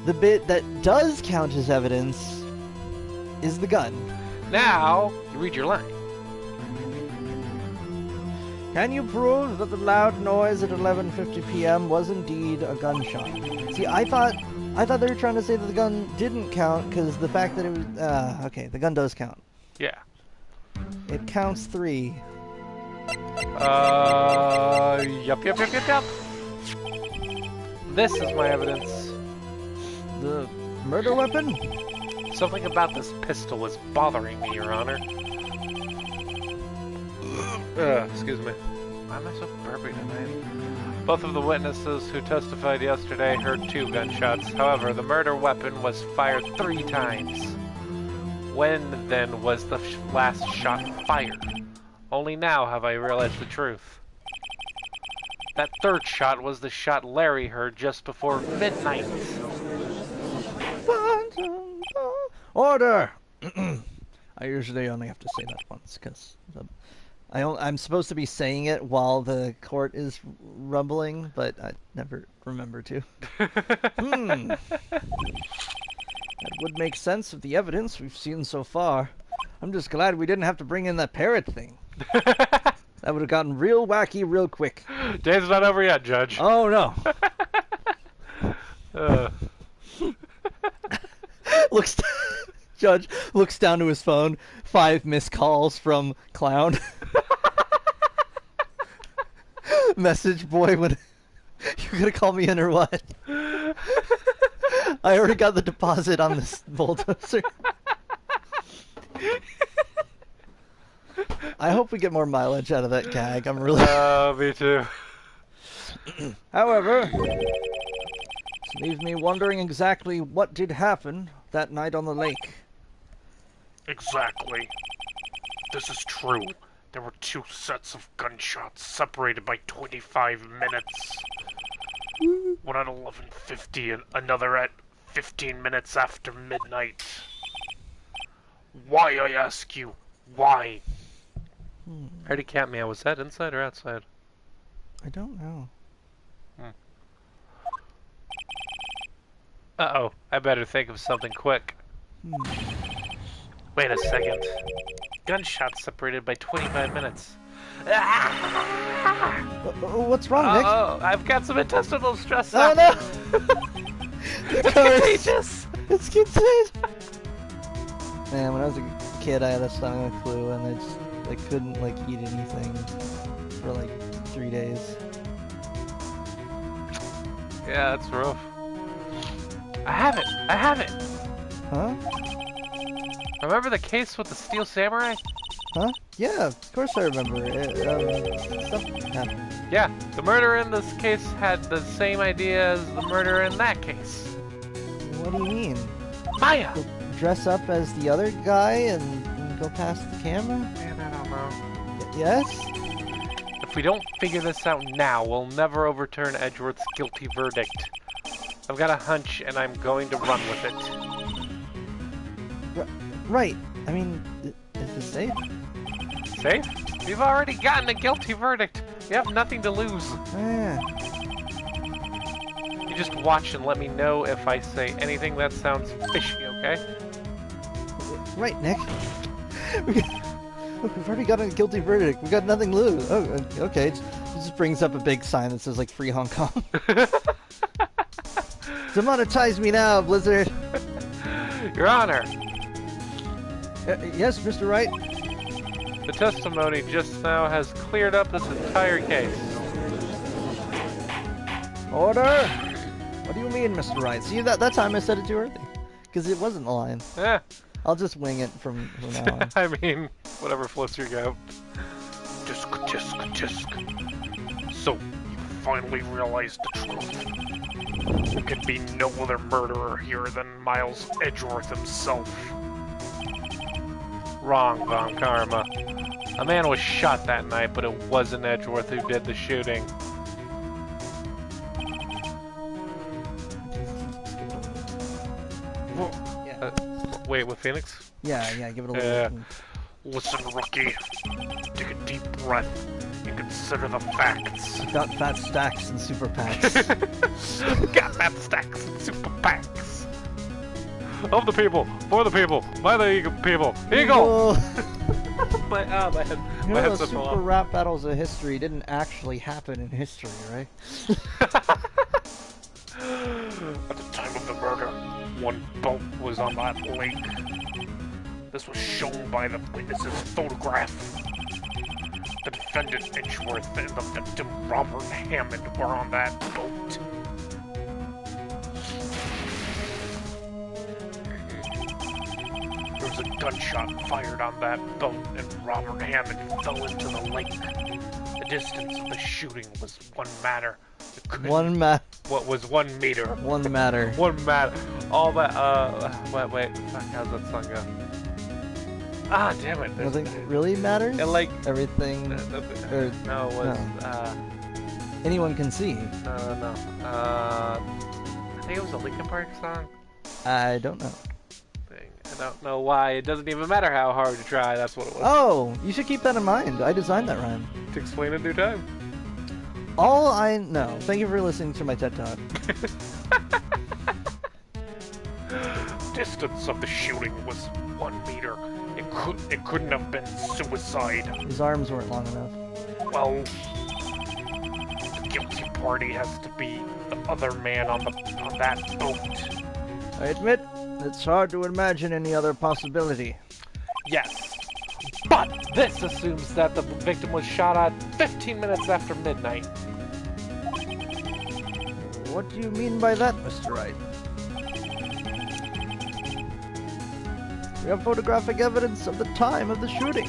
Speaker 1: the bit that does count as evidence is the gun.
Speaker 3: Now, you read your line.
Speaker 1: Can you prove that the loud noise at 11:50 p.m. was indeed a gunshot? See, I thought they were trying to say that the gun didn't count because the fact that it was... okay, the gun does count.
Speaker 3: Yeah.
Speaker 1: It counts 3.
Speaker 3: Yup. This is my evidence.
Speaker 1: The murder weapon?
Speaker 3: Something about this pistol was bothering me, Your Honor. Excuse me. Why am I so burpy tonight? Both of the witnesses who testified yesterday heard 2 gunshots. However, the murder weapon was fired 3 times. When, then, was the last shot fired? Only now have I realized the truth. That 3rd shot was the shot Larry heard just before midnight.
Speaker 1: Order! I usually only have to say that once, because I'm supposed to be saying it while the court is rumbling, but I never remember to. That would make sense of the evidence we've seen so far. I'm just glad we didn't have to bring in that parrot thing. That would have gotten real wacky real quick.
Speaker 3: Day's not over yet, Judge.
Speaker 1: Oh, no. Judge looks down to his phone. 5 missed calls from clown. Message boy, when you gonna call me in or what? I already got the deposit on this bulldozer. I hope we get more mileage out of that gag. I'm really.
Speaker 3: Me too.
Speaker 1: However, this leaves me wondering exactly what did happen that night on the lake.
Speaker 4: Exactly. This is true. There were 2 sets of gunshots separated by 25 minutes. One at 11:50 and another at 15 minutes after midnight. Why, I ask you? Why?
Speaker 3: Hardy Catmeow, was that inside or outside?
Speaker 1: I don't know.
Speaker 3: Uh-oh, I better think of something quick. Wait a second. Gunshots separated by 25 minutes.
Speaker 1: What's wrong, Nick?
Speaker 3: Oh, I've got some intestinal stress.
Speaker 1: Oh no!
Speaker 3: It's contagious!
Speaker 1: It's contagious! Man, when I was a kid, I had a stomach flu, and I couldn't eat anything for 3 days.
Speaker 3: Yeah, that's rough. I have it!
Speaker 1: Huh?
Speaker 3: Remember the case with the Steel Samurai?
Speaker 1: Huh? Yeah, of course I remember. Stuff happened.
Speaker 3: Yeah, the murderer in this case had the same idea as the murderer in that case.
Speaker 1: What do you mean?
Speaker 3: Maya!
Speaker 1: Go dress up as the other guy and go past the camera?
Speaker 3: Man, I don't know.
Speaker 1: Yes?
Speaker 3: If we don't figure this out now, we'll never overturn Edgeworth's guilty verdict. I've got a hunch, and I'm going to run with it.
Speaker 1: Right. I mean, is it safe?
Speaker 3: Safe? We've already gotten a guilty verdict. We have nothing to lose.
Speaker 1: Yeah.
Speaker 3: You just watch and let me know if I say anything that sounds fishy, okay?
Speaker 1: Right, Nick. We've already got a guilty verdict. We've got nothing to lose. Oh, okay. It just brings up a big sign that says, Free Hong Kong. Demonetize me now, Blizzard.
Speaker 3: Your Honor,
Speaker 1: Yes, Mr. Wright?
Speaker 3: the testimony just now has cleared up this entire case.
Speaker 1: Order! What do you mean, Mr. Wright? See, that time I said it too early. Because it wasn't the line.
Speaker 3: Yeah,
Speaker 1: I'll just wing it from now on.
Speaker 3: I mean, whatever floats your goat.
Speaker 4: Tisk, tisk, tisk. So, you finally realized the truth. There can be no other murderer here than Miles Edgeworth himself.
Speaker 3: Wrong, Von Karma. A man was shot that night, but it wasn't Edgeworth who did the shooting.
Speaker 1: Yeah,
Speaker 3: Wait, with Phoenix?
Speaker 1: yeah, give it a
Speaker 3: Yeah.
Speaker 1: little.
Speaker 4: Listen, rookie. Take a deep breath and consider the facts.
Speaker 1: Got fat stacks and super packs.
Speaker 3: Got that stacks and super packs. Of the people, for the people, by the people. Eagle! my head.
Speaker 1: You
Speaker 3: My
Speaker 1: know,
Speaker 3: head's
Speaker 1: those
Speaker 3: up a
Speaker 1: super
Speaker 3: lot.
Speaker 1: rap battles of history didn't actually happen in history, right?
Speaker 4: At the time of the murder, one boat was on that lake. This was shown by the witness's photograph. The defendant Edgeworth and the victim Robert Hammond were on that boat. There was a gunshot fired on that boat and Robert Hammond fell into the lake. The distance of the shooting was 1 matter.
Speaker 1: One matter.
Speaker 3: What was 1 meter?
Speaker 1: 1 matter.
Speaker 3: 1 matter. All that, wait, fuck, how's that song go? Ah, damn it.
Speaker 1: Nothing really matters?
Speaker 3: And like,
Speaker 1: Everything. Or,
Speaker 3: no, it was,
Speaker 1: anyone can see.
Speaker 3: no. I think it was a Linkin Park song.
Speaker 1: I don't know.
Speaker 3: I don't know why. It doesn't even matter how hard you try. That's what it was.
Speaker 1: Oh, you should keep that in mind. I designed that rhyme.
Speaker 3: To explain in due time.
Speaker 1: All I know. Thank you for listening to my TED Talk.
Speaker 4: Distance of the shooting was 1 meter. It couldn't have been suicide.
Speaker 1: His arms weren't long enough.
Speaker 4: Well, the guilty party has to be the other man on that boat.
Speaker 1: I admit, It's hard to imagine any other possibility.
Speaker 3: Yes. But this assumes that the victim was shot at 15 minutes after midnight.
Speaker 1: What do you mean by that, Mr. Wright? We have photographic evidence of the time of the shooting.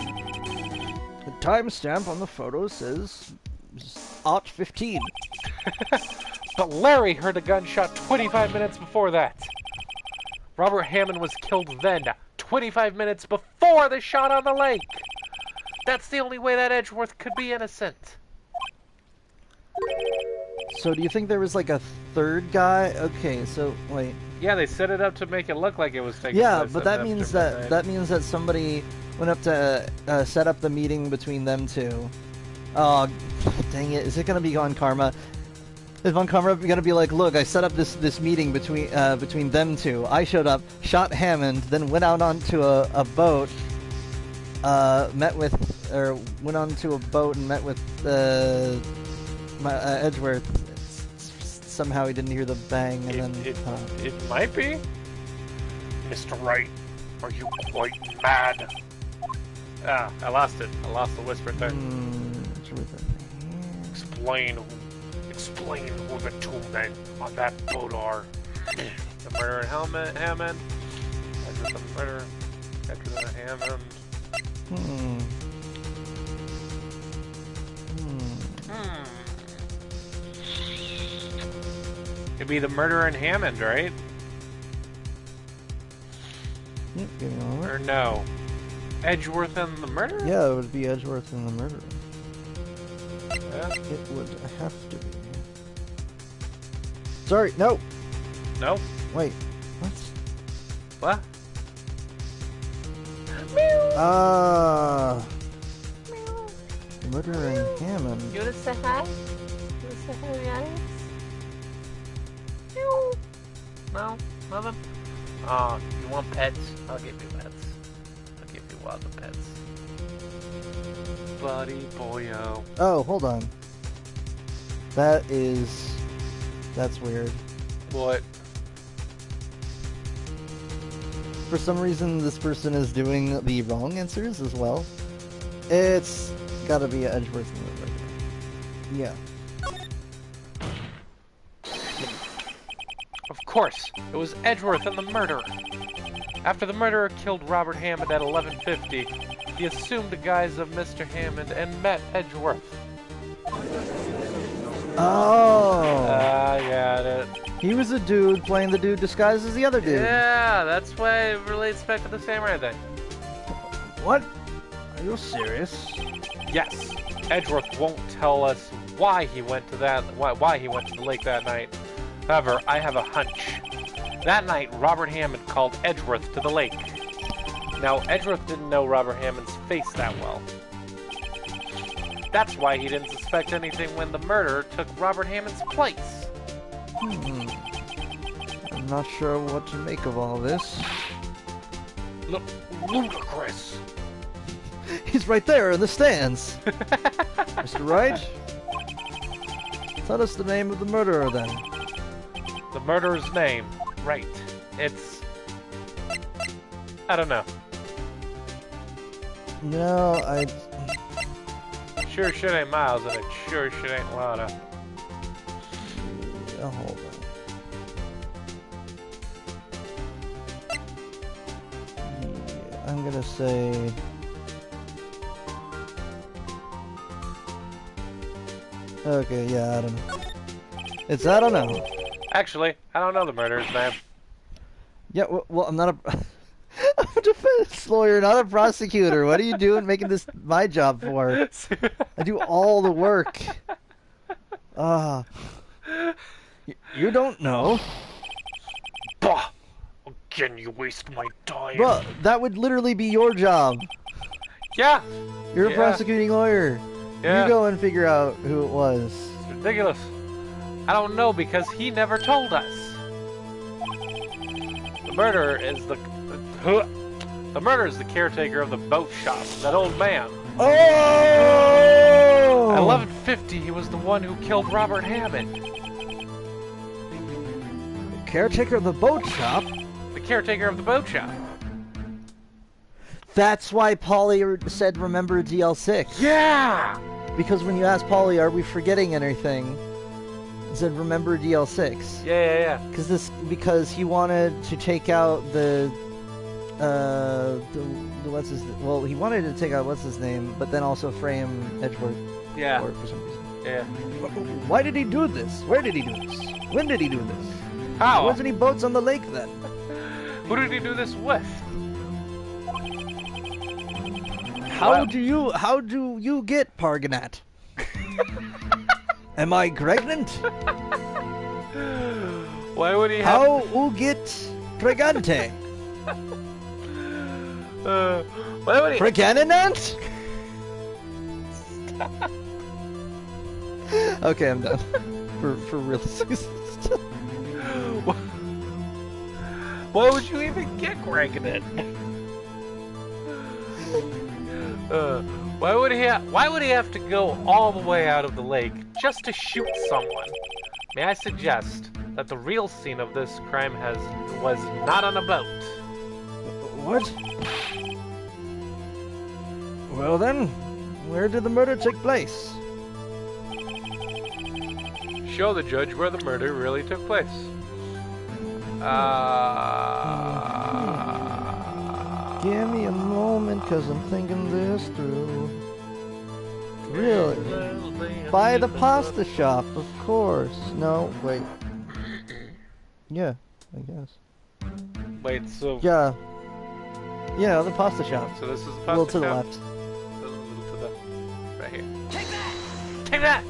Speaker 1: The timestamp on the photo says 15.
Speaker 3: But Larry heard a gunshot 25 minutes before that. Robert Hammond was killed then, 25 minutes before the shot on the lake. That's the only way that Edgeworth could be innocent.
Speaker 1: So do you think there was like a third guy? Okay, so wait.
Speaker 2: Yeah, they set it up to make it look like it was taking
Speaker 1: Yeah,
Speaker 2: place
Speaker 1: but
Speaker 2: at
Speaker 1: that means
Speaker 2: after
Speaker 1: that
Speaker 2: midnight.
Speaker 1: somebody went up to set up the meeting between them two. Oh, dang it! Is it gonna be on Karma? Is on Karma gonna be like, look, I set up this meeting between them two. I showed up, shot Hammond, then went out onto a boat, went onto a boat and met with Edgeworth. Somehow he didn't hear the bang, and
Speaker 3: It might be.
Speaker 4: Mr. Wright, are you quite mad?
Speaker 2: Ah, I lost it. I lost the whisper there.
Speaker 4: Explain who the two men on that boat are.
Speaker 2: The murderer and Hammond. Edgeworth the murderer. Edgeworth and Hammond. It'd be the murderer and Hammond, right? Or no? Edgeworth and the murderer?
Speaker 1: Yeah, it would be Edgeworth and the murderer.
Speaker 2: Yeah.
Speaker 1: It would have to be. Sorry, no.
Speaker 2: No?
Speaker 1: Wait, what?
Speaker 2: What?
Speaker 1: Murderer and Hammond.
Speaker 2: You wanna say hi? You wanna say hi to the audience? No? Nothing? Oh, you want pets? I'll give you pets. I'll give you lots of pets. Buddy boyo.
Speaker 1: Oh, hold on. That's weird.
Speaker 2: What?
Speaker 1: For some reason, this person is doing the wrong answers as well. It's gotta be Edgeworth and the murderer. Yeah.
Speaker 3: Of course, it was Edgeworth and the murderer. After the murderer killed Robert Hammond at 11:50, he assumed the guise of Mr. Hammond and met Edgeworth.
Speaker 1: Oh!
Speaker 3: I got it.
Speaker 1: He was a dude playing the dude disguised as the other dude.
Speaker 2: Yeah, that's why it relates back to the samurai thing.
Speaker 1: What? Are you serious?
Speaker 3: Yes, Edgeworth won't tell us why he went to why he went to the lake that night. However, I have a hunch. That night, Robert Hammond called Edgeworth to the lake. Now, Edgeworth didn't know Robert Hammond's face that well. That's why he didn't suspect anything when the murderer took Robert Hammond's place.
Speaker 1: I'm not sure what to make of all this.
Speaker 4: Look, ludicrous.
Speaker 1: He's right there in the stands. Mr. Wright? Tell us the name of the murderer then.
Speaker 3: The murderer's name, right? It's... I don't know.
Speaker 1: No, I...
Speaker 3: Sure shit ain't Miles, and it sure shit ain't Lana.
Speaker 1: Yeah, hold on. Yeah, I'm gonna say... Okay, yeah, I don't know. It's I don't know.
Speaker 3: Actually, I don't know the murderer's name.
Speaker 1: Yeah, well, I'm not a... I'm a defense lawyer, not a prosecutor. What are you doing making this my job for? I do all the work. You don't know.
Speaker 4: Bah! Again, you waste my time.
Speaker 1: Well, that would literally be your job.
Speaker 3: Yeah!
Speaker 1: You're a
Speaker 3: Yeah.
Speaker 1: prosecuting lawyer.
Speaker 3: Yeah.
Speaker 1: You go and figure out who it was.
Speaker 3: It's ridiculous. I don't know because he never told us. The murderer is the murderer is the caretaker of the boat shop, that old man.
Speaker 1: Oh!
Speaker 3: At 11:50, he was the one who killed Robert Hammond.
Speaker 1: Caretaker of the boat shop?
Speaker 3: the caretaker of the boat shop.
Speaker 1: That's why Polly said remember DL6.
Speaker 3: Yeah!
Speaker 1: Because when you asked Polly, are we forgetting anything? It said remember DL6.
Speaker 3: Yeah.
Speaker 1: Because he wanted to take out the what's his, well, he wanted to take out what's his name, but then also frame Edgeworth.
Speaker 3: Yeah.
Speaker 1: For some reason.
Speaker 3: Yeah.
Speaker 1: Why did he do this? Where did he do this? When did he do this?
Speaker 3: How?
Speaker 1: There wasn't any boats on the lake then.
Speaker 3: Who did he do this with?
Speaker 1: How do you get Parganat? Am I pregnant?
Speaker 3: Why would he have...
Speaker 1: How you get pregante?
Speaker 3: Why would he...
Speaker 1: Pregnant? Okay, I'm done. For real.
Speaker 3: Why would you even get pregnant? Why would he have to go all the way out of the lake just to shoot someone? May I suggest that the real scene of this crime was not on a boat?
Speaker 1: What? Well then, where did the murder take place?
Speaker 3: Show the judge where the murder really took place.
Speaker 1: Give me a moment, cause I'm thinking this through. Really? By the pasta shop, of course. No, wait. Yeah, I guess.
Speaker 3: Wait, so...
Speaker 1: Yeah. Yeah, the pasta shop.
Speaker 3: So this is the pasta
Speaker 1: A little to the
Speaker 3: shop?
Speaker 1: left.
Speaker 3: A little to the... right here. Take that! Take that!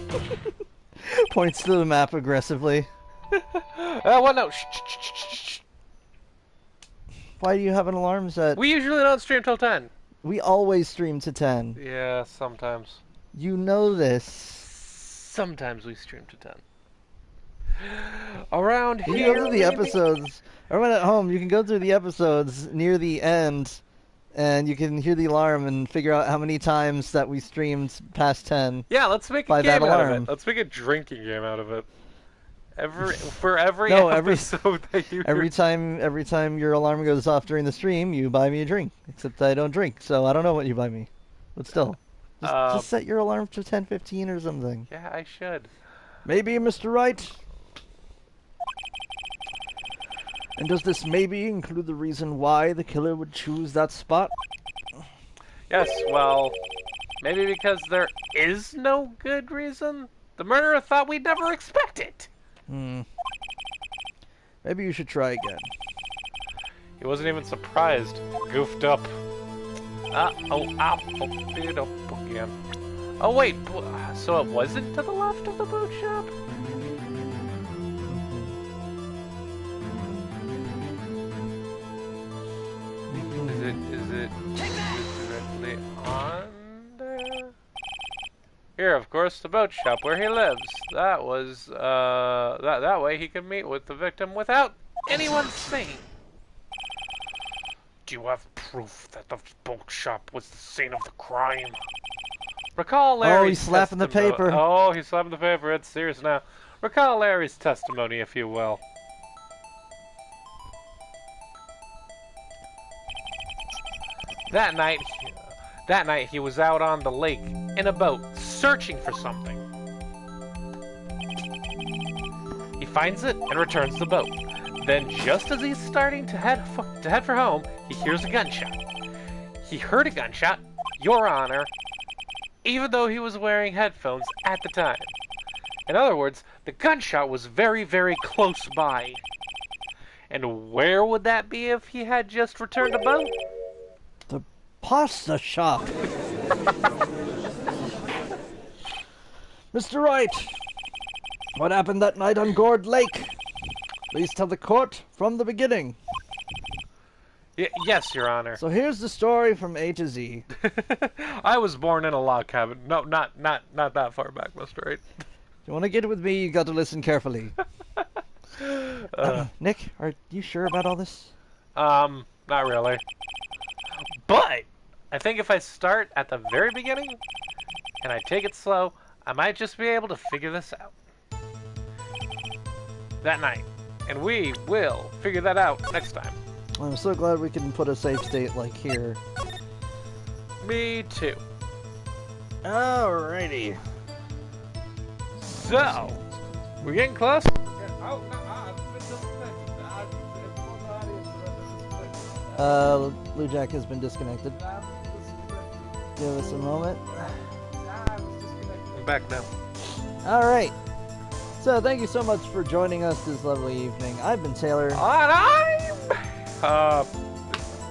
Speaker 1: Points to the map aggressively.
Speaker 3: What? No. Shh, shh, shh, shh, shh.
Speaker 1: Why do you have an alarm set?
Speaker 3: We usually don't stream till 10.
Speaker 1: We always stream to 10.
Speaker 3: Yeah, sometimes.
Speaker 1: You know this.
Speaker 3: Sometimes we stream to 10. Around
Speaker 1: You
Speaker 3: here.
Speaker 1: go through the episodes. Everyone at home, you can go through the episodes near the end, and you can hear the alarm and figure out how many times that we streamed past 10.
Speaker 3: Yeah, let's make a
Speaker 1: by that
Speaker 3: game out of
Speaker 1: alarm.
Speaker 3: it. Let's make a drinking game out of it. For every
Speaker 1: No,
Speaker 3: episode that you
Speaker 1: Every time your alarm goes off during the stream, you buy me a drink. Except I don't drink, so I don't know what you buy me. But still, just set your alarm to 10:15 or something.
Speaker 3: Yeah, I should.
Speaker 1: Maybe, Mr. Wright. And does this maybe include the reason why the killer would choose that spot?
Speaker 3: Yes, well, maybe because there is no good reason. The murderer thought we'd never expect it.
Speaker 1: Maybe you should try again.
Speaker 3: He wasn't even surprised. Goofed up. I'll fuck it up again. Oh wait, so it wasn't to the left of the boat shop? Is it directly on there? Here, of course, the boat shop where he lives. That was, that way he could meet with the victim without anyone seeing.
Speaker 4: Do you have proof that the boat shop was the scene of the crime?
Speaker 3: Recall Larry's
Speaker 1: he's slapping the
Speaker 3: testimony.
Speaker 1: paper.
Speaker 3: Oh, he's slapping the paper. It's serious now. Recall Larry's testimony, if you will. That night he was out on the lake in a boat, searching for something. He finds it and returns the boat. Then, just as he's starting to head for home, he hears a gunshot. He heard a gunshot, Your Honor, even though he was wearing headphones at the time. In other words, the gunshot was very, very close by. And where would that be if he had just returned a boat?
Speaker 1: The pasta shop. Mr. Wright, what happened that night on Gourd Lake? Please tell the court from the beginning.
Speaker 3: Yes, Your Honor.
Speaker 1: So here's the story from A to Z.
Speaker 3: I was born in a log cabin. No, not that far back, Mr. Wright.
Speaker 1: If you want to get with me, you got to listen carefully. Nick, are you sure about all this?
Speaker 3: Not really. But I think if I start at the very beginning and I take it slow, I might just be able to figure this out. That night. And we will figure that out next time
Speaker 1: I'm so glad we can put a save state like here.
Speaker 3: Me too.
Speaker 1: Alrighty.
Speaker 3: So, we're getting close.
Speaker 1: Blue Jack has been disconnected. Give us a moment.
Speaker 3: I'm back now.
Speaker 1: Alright. So, thank you so much for joining us this lovely evening. I've been Taylor.
Speaker 3: And I'm... I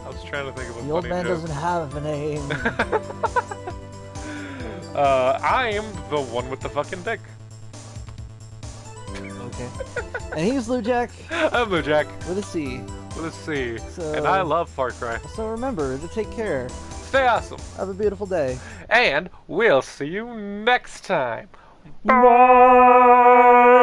Speaker 3: was trying to think of a
Speaker 1: The old
Speaker 3: funny
Speaker 1: man
Speaker 3: joke.
Speaker 1: doesn't have a name.
Speaker 3: I am the one with the fucking dick.
Speaker 1: Okay. And he's Blue Jack
Speaker 3: I'm Blue Jack
Speaker 1: with a C.
Speaker 3: with a C.
Speaker 1: So-
Speaker 3: And I love Far Cry.
Speaker 1: So remember to take care.
Speaker 3: Stay awesome.
Speaker 1: Have a beautiful day.
Speaker 3: And we'll see you next time. Bye!